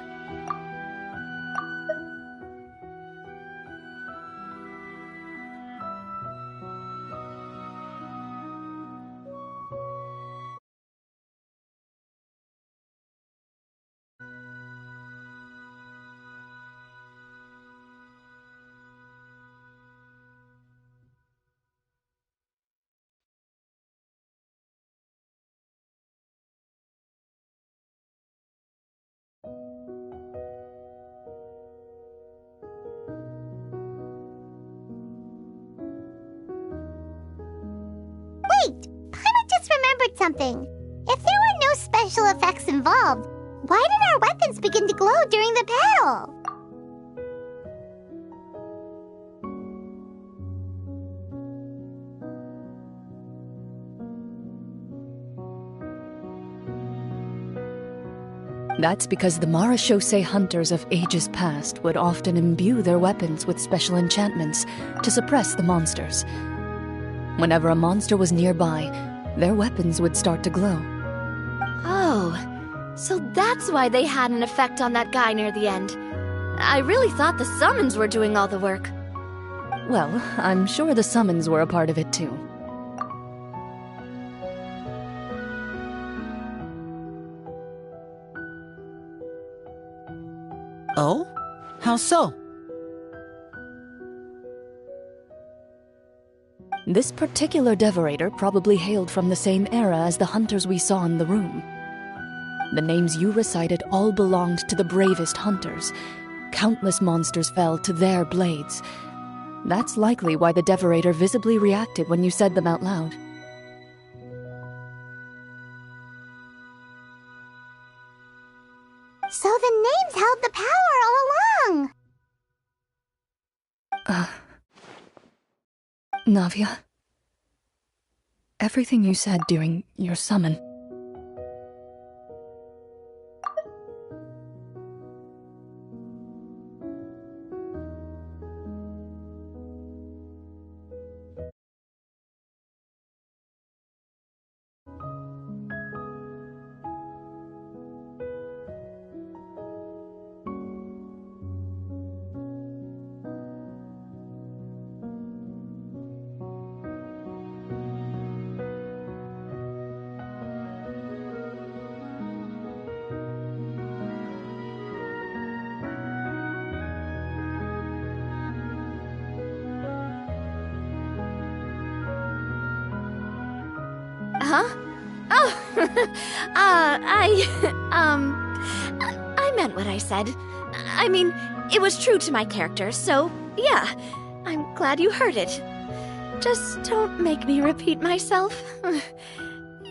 Wait! I just remembered something. If there were no special effects involved, why did our weapons begin to glow during the battle? That's because the Marashose hunters of ages past would often imbue their weapons with special enchantments to suppress the monsters. Whenever a monster was nearby, their weapons would start to glow. Oh, so that's why they had an effect on that guy near the end. I really thought the summons were doing all the work. Well, I'm sure the summons were a part of it too. Oh? How so? This particular devorator probably hailed from the same era as the hunters we saw in the room. The names you recited all belonged to the bravest hunters. Countless monsters fell to their blades. That's likely why the devorator visibly reacted when you said them out loud. So the names held the power all along! Navia, everything you said during your summon. Huh? Oh, I meant what I said. I mean, it was true to my character, so yeah, I'm glad you heard it. Just don't make me repeat myself.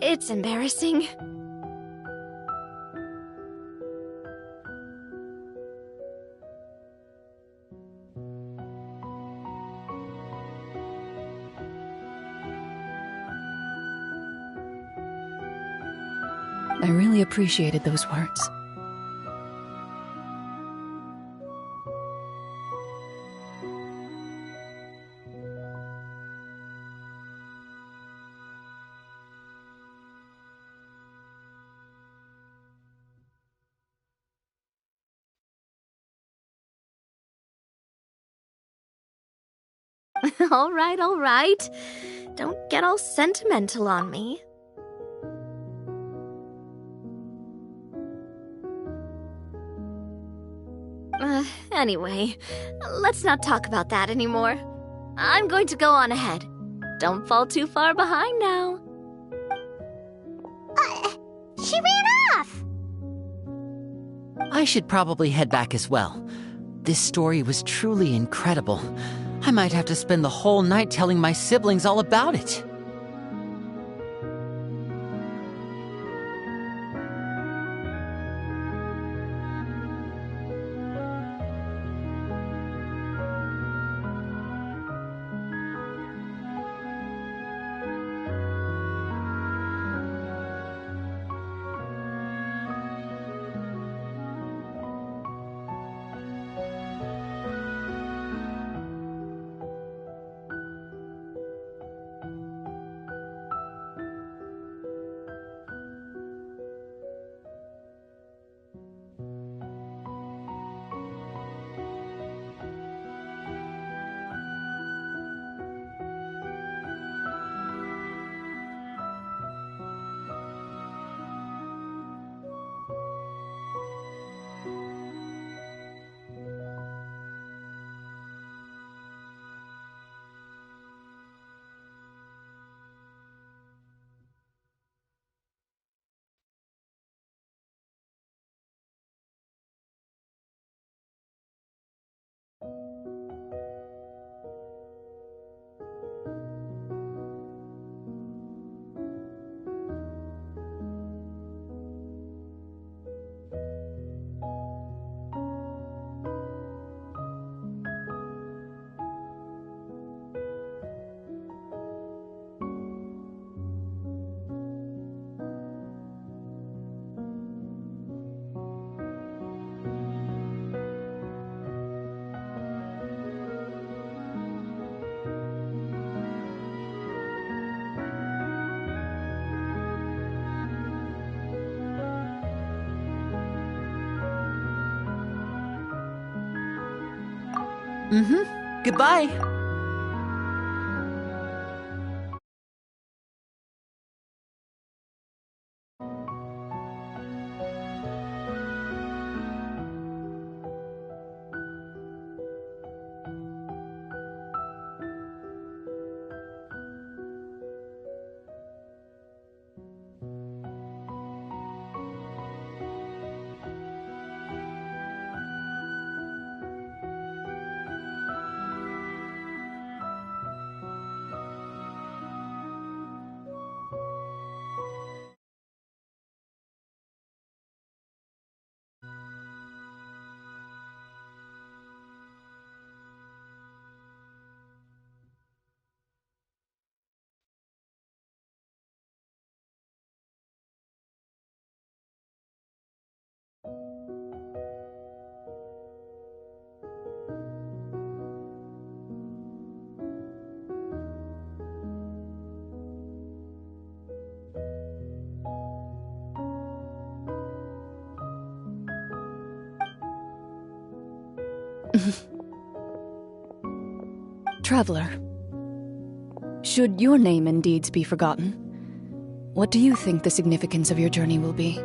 It's embarrassing. I really appreciated those words. All right, all right. Don't get all sentimental on me. Anyway, let's not talk about that anymore. I'm going to go on ahead. Don't fall too far behind now. She ran off! I should probably head back as well. This story was truly incredible. I might have to spend the whole night telling my siblings all about it. Goodbye. Traveler, should your name and deeds be forgotten, what do you think the significance of your journey will be?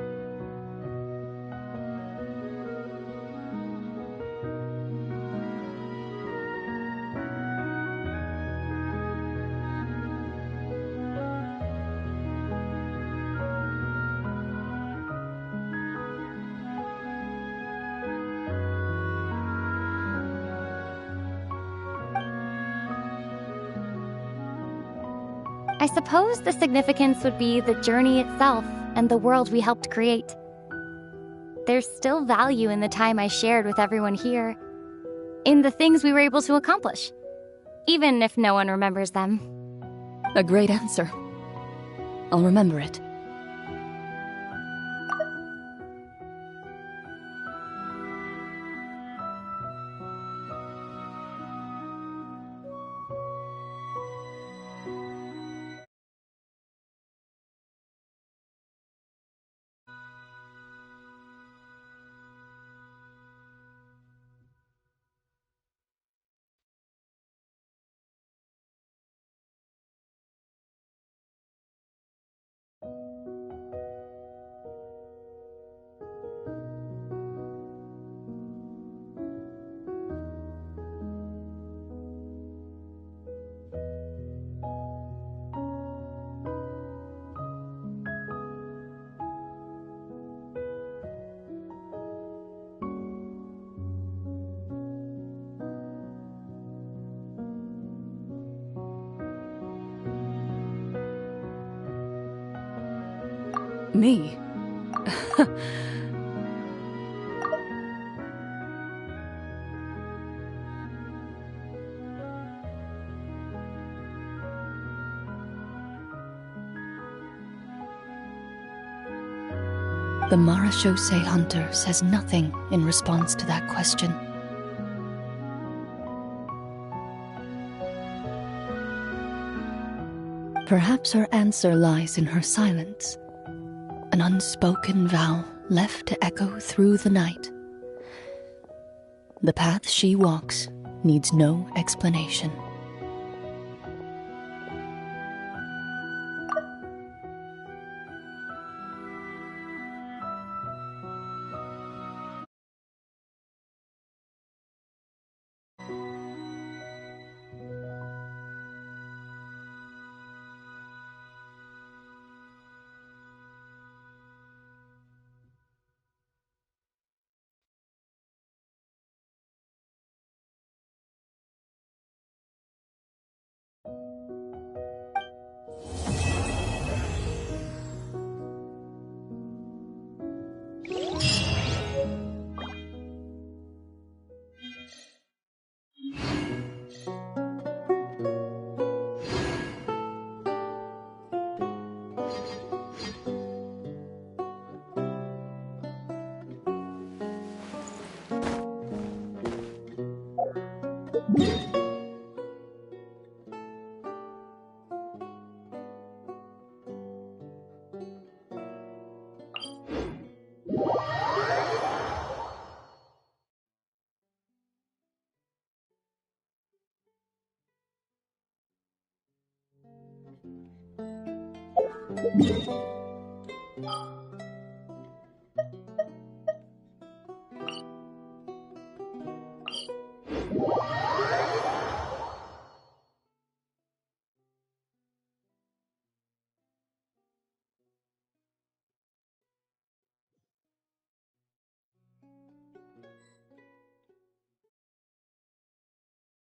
I suppose the significance would be the journey itself and the world we helped create. There's still value in the time I shared with everyone here, in the things we were able to accomplish, even if no one remembers them. A great answer. I'll remember it. Me? The Marachose Hunter says nothing in response to that question. Perhaps her answer lies in her silence, an unspoken vow left to echo through the night. The path she walks needs no explanation.